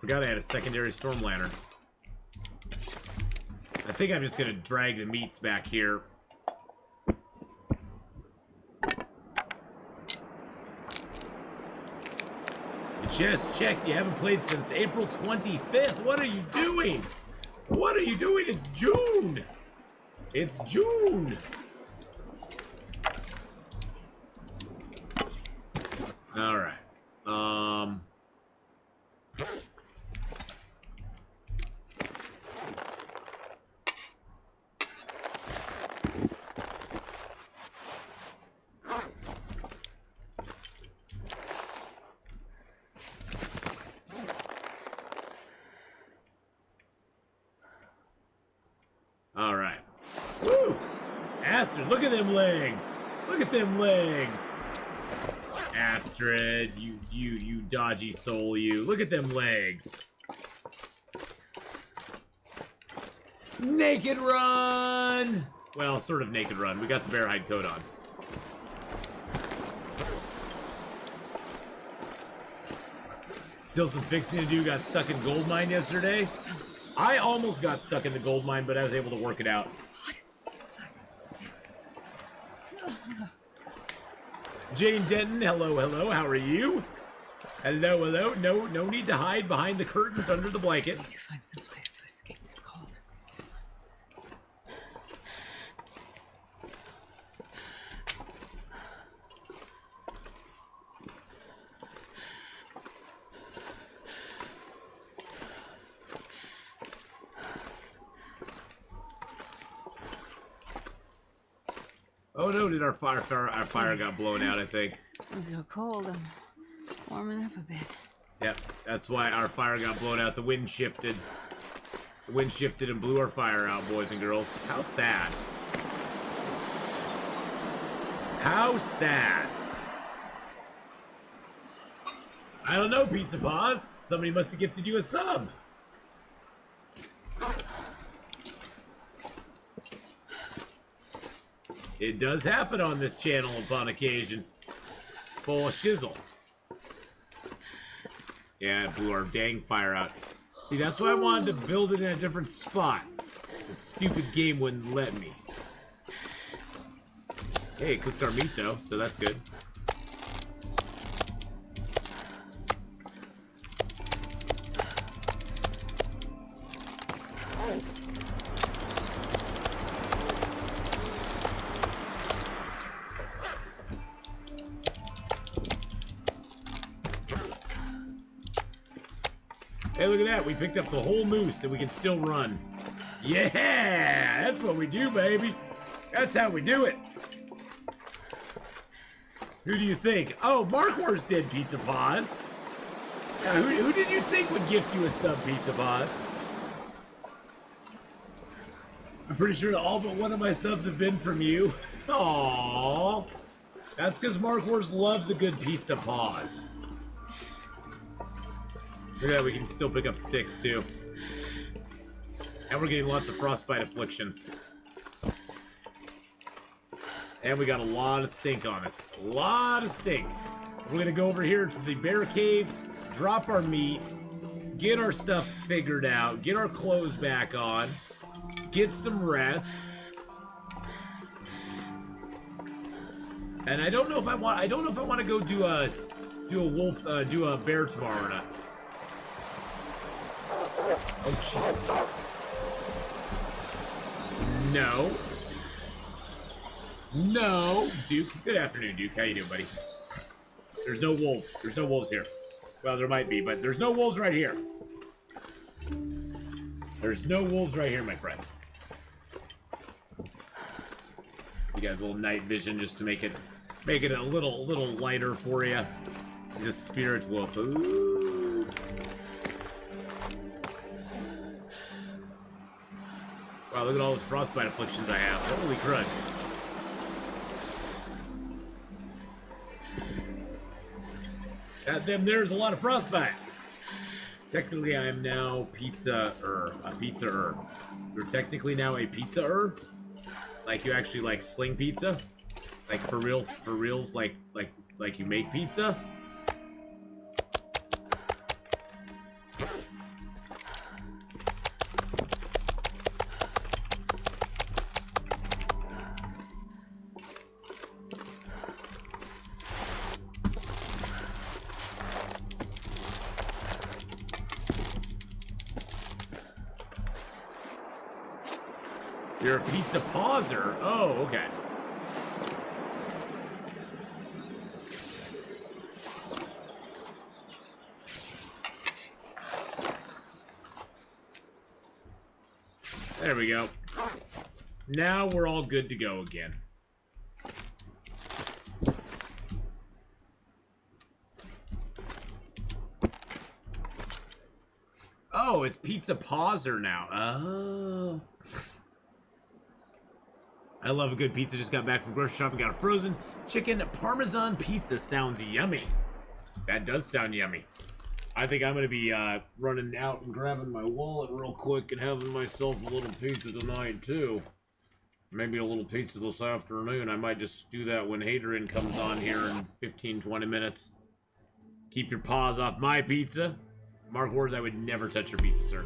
Forgot I had a secondary storm lantern. I think I'm just gonna drag the meats back here. Just checked. You haven't played since April 25th. What are you doing? What are you doing? It's June. It's June. All right. All right. Woo! Astrid, look at them legs. Look at them legs. Astrid, you dodgy soul, you. Look at them legs. Naked run! Well, sort of naked run. We got the bear hide coat on. Still some fixing to do. Got stuck in gold mine yesterday. I almost got stuck in the gold mine, but I was able to work it out. Jane Denton, hello, hello. How are you? Hello, hello. No need to hide behind the curtains under the blanket. I need to find some place to escape this cold. Oh no, did our fire got blown out, I think. I'm so cold, I'm warming up a bit. Yep, that's why our fire got blown out. The wind shifted. The wind shifted and blew our fire out, boys and girls. How sad. How sad. I don't know, Pizza Paws. Somebody must have gifted you a sub. It does happen on this channel upon occasion. Full of shizzle. Yeah, it blew our dang fire out. See, that's why I wanted to build it in a different spot. The stupid game wouldn't let me. Hey, it cooked our meat though, so that's good. Hey, look at that. We picked up the whole moose and we can still run. Yeah! That's what we do, baby. That's how we do it. Who do you think? Oh, Mark Wars did, Pizza Paws. Yeah, who did you think would gift you a sub, Pizza Paws? I'm pretty sure all but one of my subs have been from you. Aww. That's because Mark Wars loves a good Pizza Paws. Look at that, we can still pick up sticks, too. And we're getting lots of frostbite afflictions. And we got a lot of stink on us. A lot of stink. We're gonna go over here to the bear cave, drop our meat, get our stuff figured out, get our clothes back on, get some rest. And I don't know if I want to go do a bear tomorrow or not. Oh, jeez. No. No. Duke. Good afternoon, Duke. How you doing, buddy? There's no wolves. There's no wolves here. Well, there might be, but there's no wolves right here. There's no wolves right here, my friend. You guys a little night vision just to make it a little lighter for you. Just spirit wolf. Ooh. Wow, look at all those frostbite afflictions I have. Holy crud. Goddamn, there's a lot of frostbite. Technically, I am now a pizza-er. You're technically now a pizza-er? Like you actually like sling pizza? Like for reals, like you make pizza? You're a pizza pauser? Oh, okay. There we go. Now we're all good to go again. Oh, it's Pizza Pauser now. Oh. I love a good pizza. Just got back from grocery shopping. Got a frozen chicken Parmesan pizza. Sounds yummy. That does sound yummy. I think I'm going to be running out and grabbing my wallet real quick and having myself a little pizza tonight, too. Maybe a little pizza this afternoon. I might just do that when Hadrian comes on here in 15, 20 minutes. Keep your paws off my pizza. Mark words, I would never touch your pizza, sir.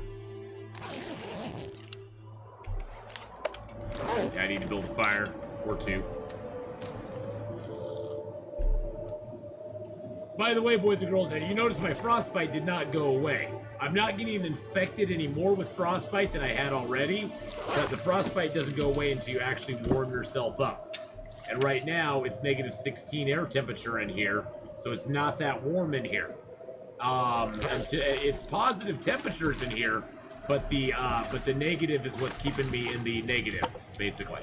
Yeah, I need to build a fire. Or two. By the way, boys and girls, you notice my frostbite did not go away. I'm not getting infected anymore with frostbite than I had already, but the frostbite doesn't go away until you actually warm yourself up. And right now, it's negative 16 air temperature in here, so it's not that warm in here. It's positive temperatures in here, but the negative is what's keeping me in the negative, basically.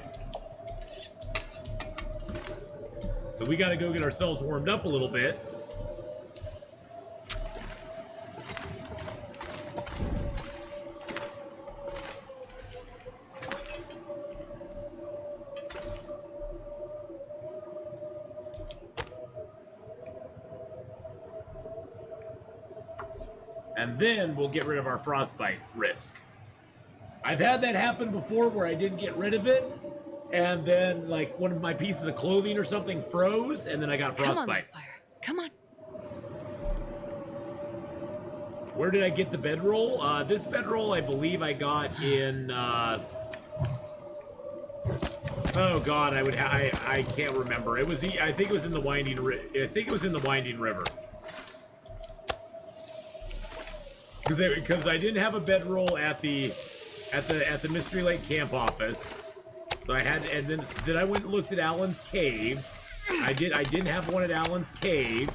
So we got to go get ourselves warmed up a little bit. And then we'll get rid of our frostbite risk. I've had that happen before where I didn't get rid of it, and then like one of my pieces of clothing or something froze, and then I got frostbite. Come on. Where did I get the bedroll? This bedroll I believe I got in oh god, I can't remember. I think it was in the Winding River. Because I didn't have a bedroll at the Mystery Lake camp office, so I had, and then I went and looked at Alan's cave. I didn't have one at Alan's cave,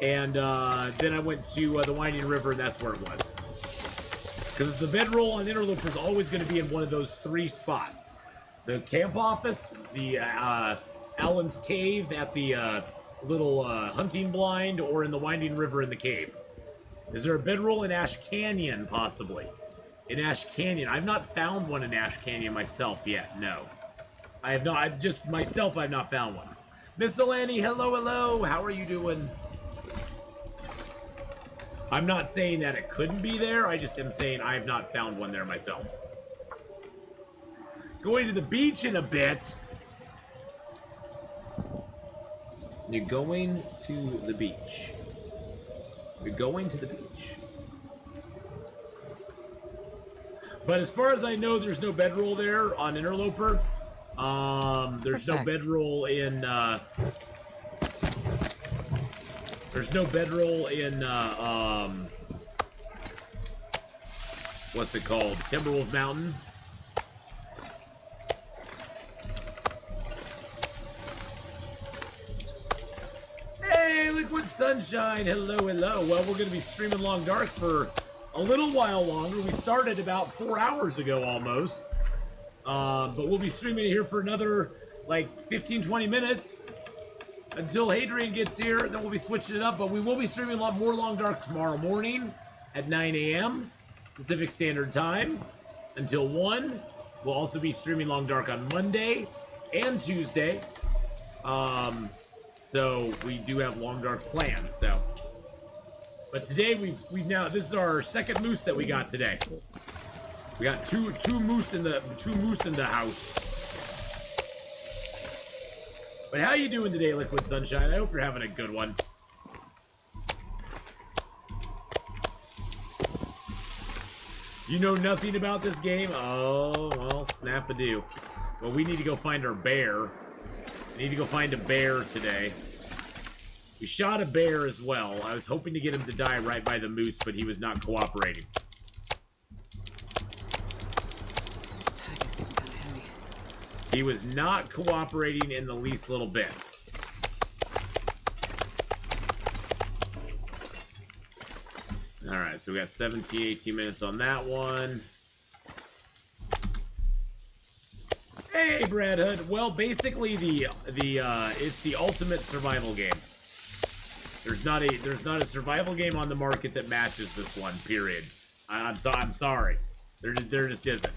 and then I went to the Winding River, and that's where it was. Because the bedroll on Interloper is always going to be in one of those three spots: the camp office, the Alan's cave at the little hunting blind, or in the Winding River in the cave. Is there a bedroll in Ash Canyon, possibly? In Ash Canyon. I've not found one in Ash Canyon myself yet, no. I have not, I've not found one. Miss Alani, hello. How are you doing? I'm not saying that it couldn't be there, I just am saying I have not found one there myself. Going to the beach in a bit. You're going to the beach. You're going to the beach. But as far as I know, there's no bedroll there on Interloper. There's no bedroll in what's it called? Timberwolf Mountain. Hey, Liquid Sunshine, hello. Well, we're going to be streaming Long Dark for a little while longer. We started about 4 hours ago almost. But we'll be streaming it here for another, like, 15-20 minutes until Hadrian gets here. Then we'll be switching it up. But we will be streaming a lot more Long Dark tomorrow morning at 9 a.m. Pacific Standard Time until 1. We'll also be streaming Long Dark on Monday and Tuesday. So we do have Long Dark plans, so. But today we've now, this is our second moose that we got today. We got two moose in the house. But how you doing today, Liquid Sunshine? I hope you're having a good one. You know nothing about this game? Oh, well, snap-a-doo. Well, we need to go find our bear. I need to go find a bear today. We shot a bear as well. I was hoping to get him to die right by the moose, but he was not cooperating. This pack is getting kind of heavy. He was not cooperating in the least little bit. Alright, so we got 17, 18 minutes on that one. Hey, Brad Hood. Well, basically, it's the ultimate survival game. There's not a survival game on the market that matches this one. Period. I'm sorry. There just isn't.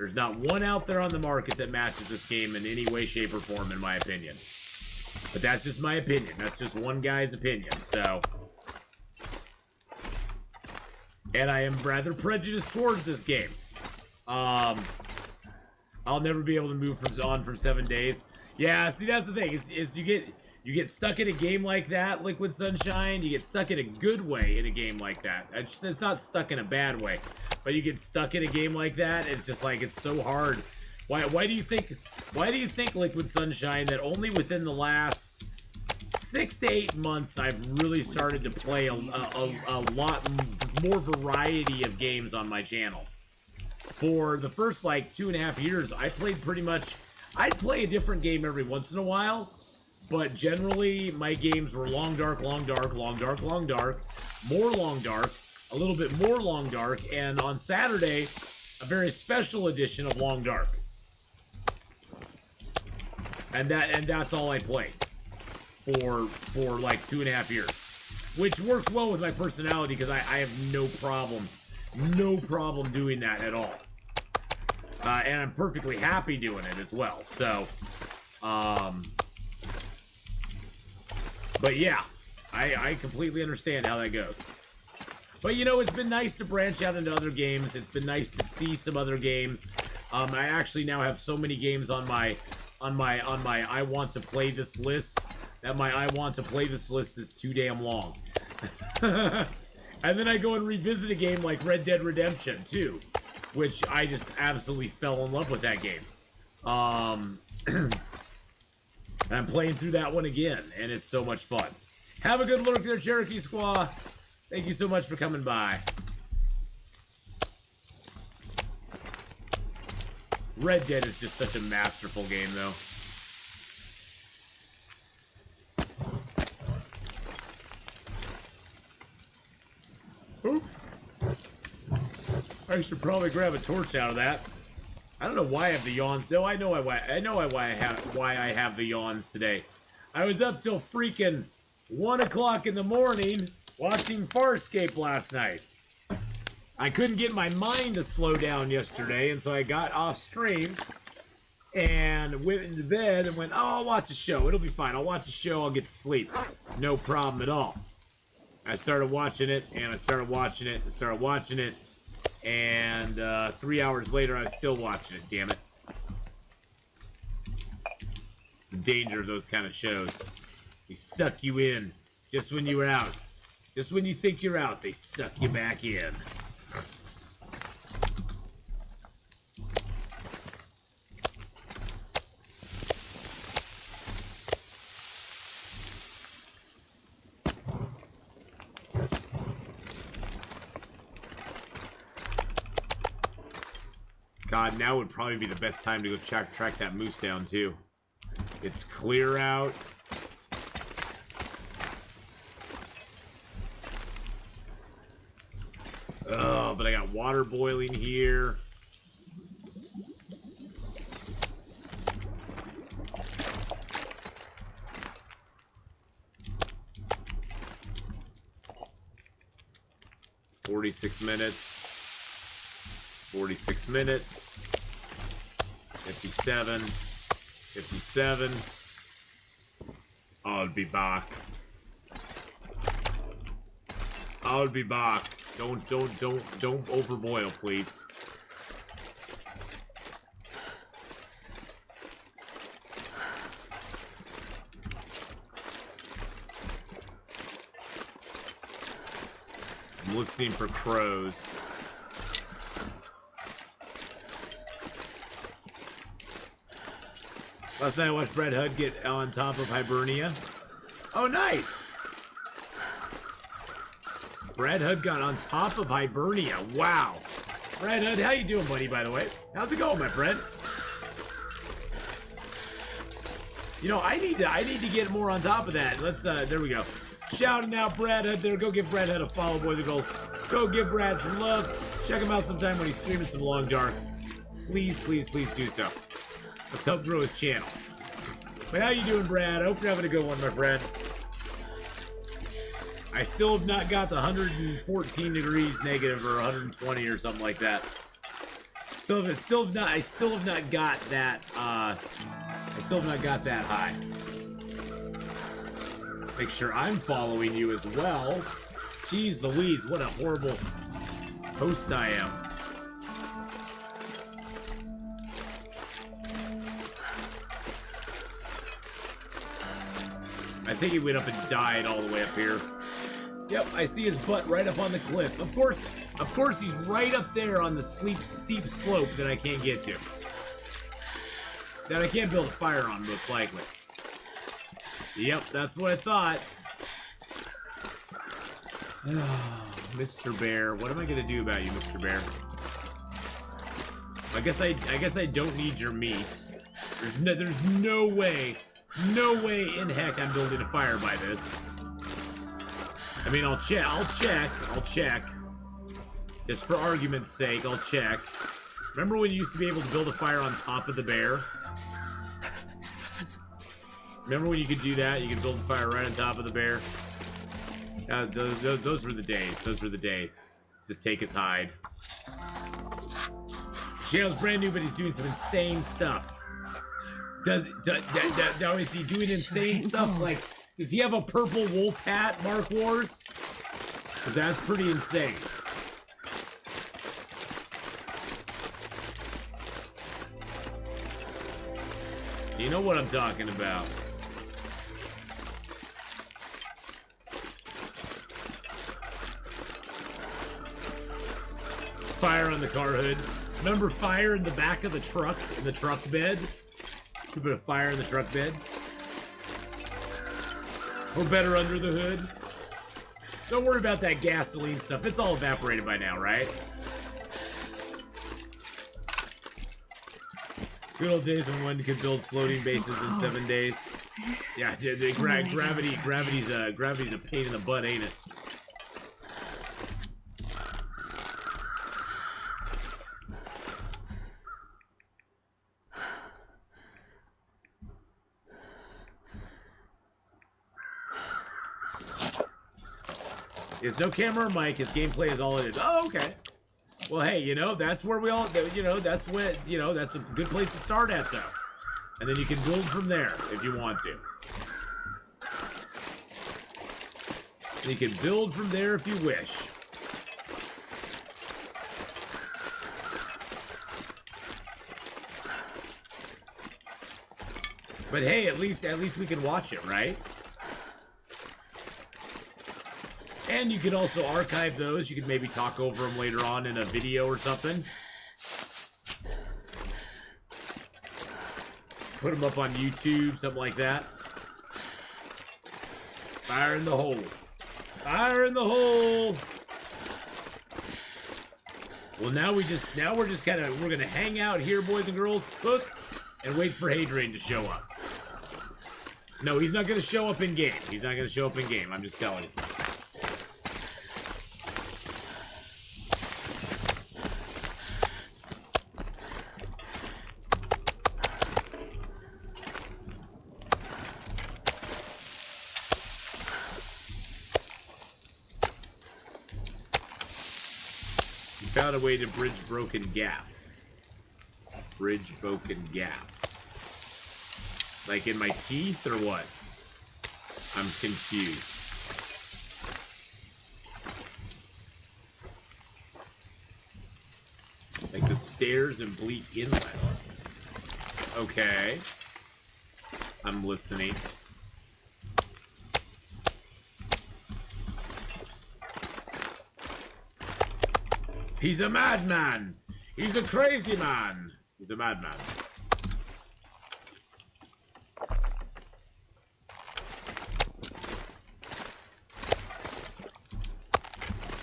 There's not one out there on the market that matches this game in any way, shape, or form, in my opinion. But that's just my opinion. That's just one guy's opinion, so... And I am rather prejudiced towards this game. I'll never be able to move from 7 days. Yeah, see, that's the thing, is you get stuck in a game like that, Liquid Sunshine. You get stuck in a good way in a game like that. It's not stuck in a bad way, but you get stuck in a game like that. It's just like, it's so hard. Why do you think Liquid Sunshine that only within the last 6 to 8 months I've really started to play a lot more variety of games on my channel? For the first like 2.5 years, I played pretty much. I'd play a different game every once in a while, but generally my games were long dark, long dark, long dark, long dark, more long dark, a little bit more long dark, and on Saturday, a very special edition of long dark. And that's all I played for like 2.5 years, which works well with my personality because I have no problem doing that at all. And I'm perfectly happy doing it as well. So, but yeah, I completely understand how that goes. But you know, it's been nice to branch out into other games. It's been nice to see some other games. I actually now have so many games on my I want to play this list that my I want to play this list is too damn long. And then I go and revisit a game like Red Dead Redemption 2, which I just absolutely fell in love with that game. And I'm playing through that one again, and it's so much fun. Have a good lurk there, Cherokee Squaw. Thank you so much for coming by. Red Dead is just such a masterful game, though. Oops. I should probably grab a torch out of that. I don't know why I have the yawns. No, I know why I have the yawns today. I was up till freaking 1 o'clock in the morning watching Farscape last night. I couldn't get my mind to slow down yesterday, and so I got off stream and went into bed and went, oh, I'll watch a show. It'll be fine. I'll watch a show. I'll get to sleep. No problem at all. I started watching it, and I started watching it, and started watching it, and 3 hours later, I was still watching it, damn it. It's the danger of those kind of shows. They suck you in just when you were out. Just when you think you're out, they suck you back in. God, now would probably be the best time to go track that moose down, too. It's clear out. Oh, but I got water boiling here. "46 minutes. 46 minutes. 57. 57. I'll be back. I'll be back. Don't overboil, please. I'm listening for crows. Last night I watched Brad Hudd get on top of Hibernia. Oh, nice! Brad Hudd got on top of Hibernia. Wow. Brad Hudd, how you doing, buddy, by the way? How's it going, my friend? You know, I need to get more on top of that. Let's, there we go. Shouting out Brad Hudd there. Go give Brad Hudd a follow, boys and girls. Go give Brad some love. Check him out sometime when he's streaming some Long Dark. Please, please, please do so. Let's help grow his channel. But how you doing, Brad? I hope you're having a good one, my friend. I still have not got the 114 degrees negative or 120 or something like that. I still have not got that, I still have not got that high. Make sure I'm following you as well. Jeez Louise, what a horrible host I am. I think he went up and died all the way up here. Yep, I see his butt right up on the cliff. Of course he's right up there on the steep slope that I can't get to. That I can't build a fire on, most likely. Yep, that's what I thought. Mr. Bear, what am I gonna do about you, Mr. Bear? I guess I don't need your meat. There's no way in heck I'm building a fire by this. I mean, I'll check. Just for argument's sake, I'll check. Remember when you used to be able to build a fire on top of the bear? Remember when you could do that? You could build a fire right on top of the bear? Those were the days. Those were the days. Let's just take his hide. The channel's brand new, but he's doing some insane stuff. Now is he doing insane stuff? Like, does he have a purple wolf hat, Mark Wars? Because that's pretty insane. You know what I'm talking about. Fire on the car hood. Remember fire in the back of the truck, in the truck bed? You put a fire in the truck bed. Or better, under the hood. Don't worry about that gasoline stuff. It's all evaporated by now, right? Good old days when one could build floating bases in 7 days. Yeah, gravity's a pain in the butt, ain't it? There's no camera or mic. His gameplay is all it is. Oh, okay. Well, hey, you know, that's where we all, you know, that's what, you know, that's a good place to start at, though. And then you can build from there if you want to. You can build from there if you wish. But hey, at least we can watch it, right? And you can also archive those. You can maybe talk over them later on in a video or something. Put them up on YouTube, something like that. Fire in the hole. Fire in the hole. Well, now we're just kind of, we're going to hang out here, boys and girls, cook, and wait for Hadrian to show up. No, he's not going to show up in game. He's not going to show up in game. I'm just telling you. Found a way to bridge broken gaps. Bridge broken gaps. Like in my teeth or what? I'm confused. Like the stairs in Bleak Inlet. Okay. I'm listening. He's a madman! He's a crazy man! He's a madman.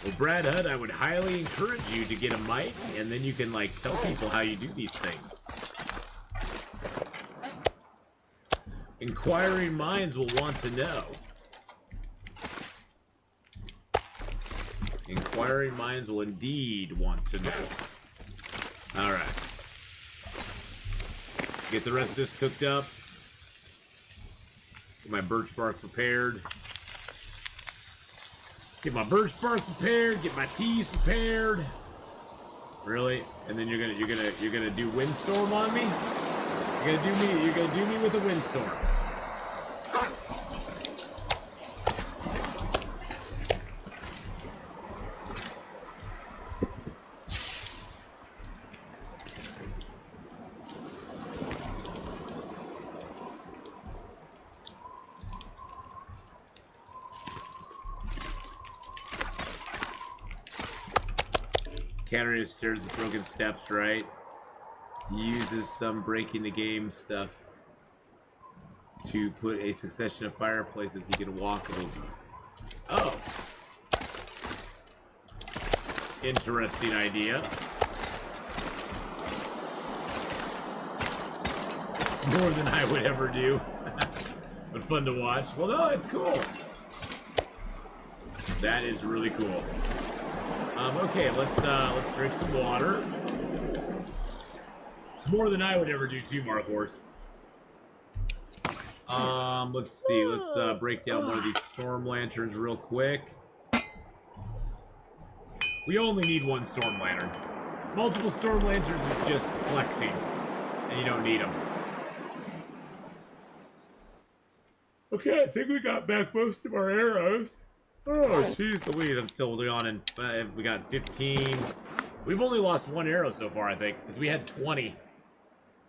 Well, Brad Hudd, I would highly encourage you to get a mic, and then you can, like, tell people how you do these things. Inquiring minds will want to know. Inquiring minds will indeed want to know. Alright. Get the rest of this cooked up. Get my birch bark prepared. Get my birch bark prepared. Get my teas prepared. Really? And then you're gonna do windstorm on me? You're gonna do me with a windstorm. Counter stirs the broken steps, right? He uses some breaking the game stuff to put a succession of fireplaces he can walk over. Oh. Interesting idea. It's more than I would ever do. But fun to watch. Well, no, it's cool. That is really cool. Okay, let's drink some water. It's more than I would ever do too, Mark Horse. Let's see. Let's break down one of these storm lanterns real quick. We only need one storm lantern. Multiple storm lanterns is just flexing, and you don't need them. Okay, I think we got back most of our arrows. Oh, jeez Louise, I'm still yawning. We got 15. We've only lost one arrow so far, I think, because we had 20.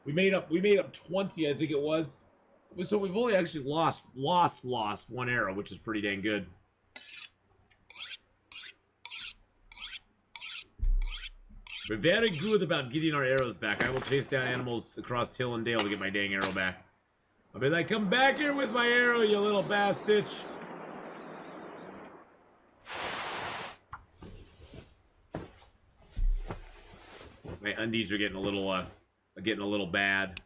We made up 20, I think it was. So we've only actually lost one arrow, which is pretty dang good. We're very good about getting our arrows back. I will chase down animals across hill and dale to get my dang arrow back. I'll be like, come back here with my arrow, you little bastard. My undies are getting a little bad.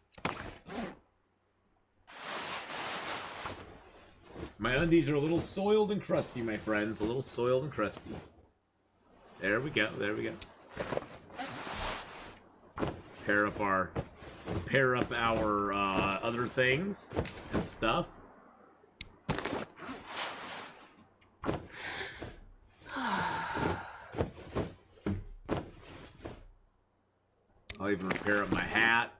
My undies are a little soiled and crusty, my friends. A little soiled and crusty. There we go. There we go. Pair up our other things and stuff. I'll even repair up my hat.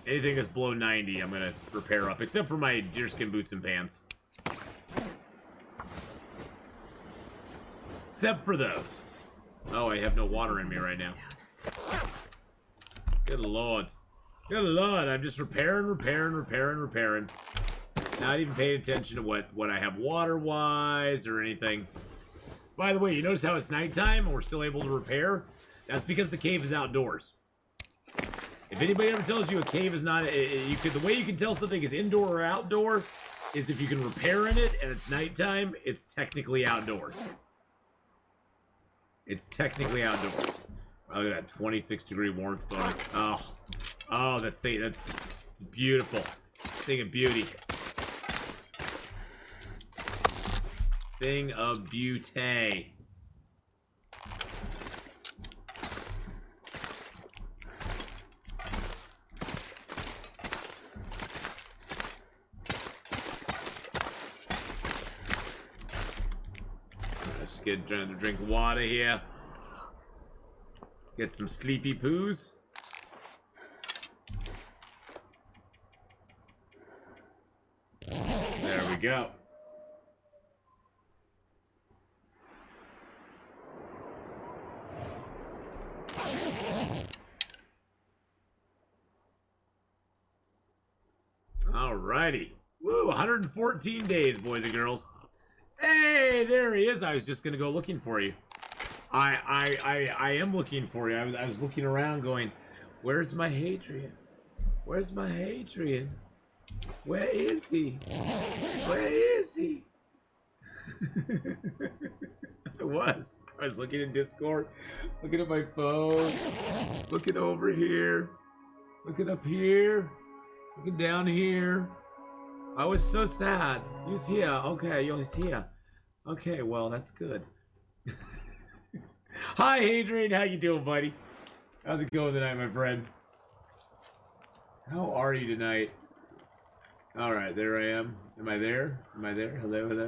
Anything that's below 90, I'm gonna repair up, except for my deerskin boots and pants. Except for those. Oh, I have no water in me right now. Good lord. Good lord, I'm just repairing. Not even paying attention to what I have water-wise or anything. By the way, you notice how it's nighttime and we're still able to repair? That's because the cave is outdoors. If anybody ever tells you a cave is not, the way you can tell something is indoor or outdoor is if you can repair in it and it's nighttime, it's technically outdoors. It's technically outdoors. Oh, look at that 26-degree warmth bonus. Oh, that's beautiful. Thing of beauty. Thing of beauty. Trying to drink water here. Get some sleepy poos. There we go. Alrighty. Woo, 114 days, boys and girls. Hey, there he is. I was just gonna go looking for you. I am looking for you. I was looking around going, where's my Hadrian? Where's my Hadrian? Where is he? Where is he? I was looking in Discord, looking at my phone, looking over here, looking up here, looking down here. I was so sad. He's here. Okay, he's here. Okay, well, that's good. Hi, Hadrian. How you doing, buddy? How's it going tonight, my friend? How are you tonight? All right, there I am. Am I there? Am I there? Hello, hello.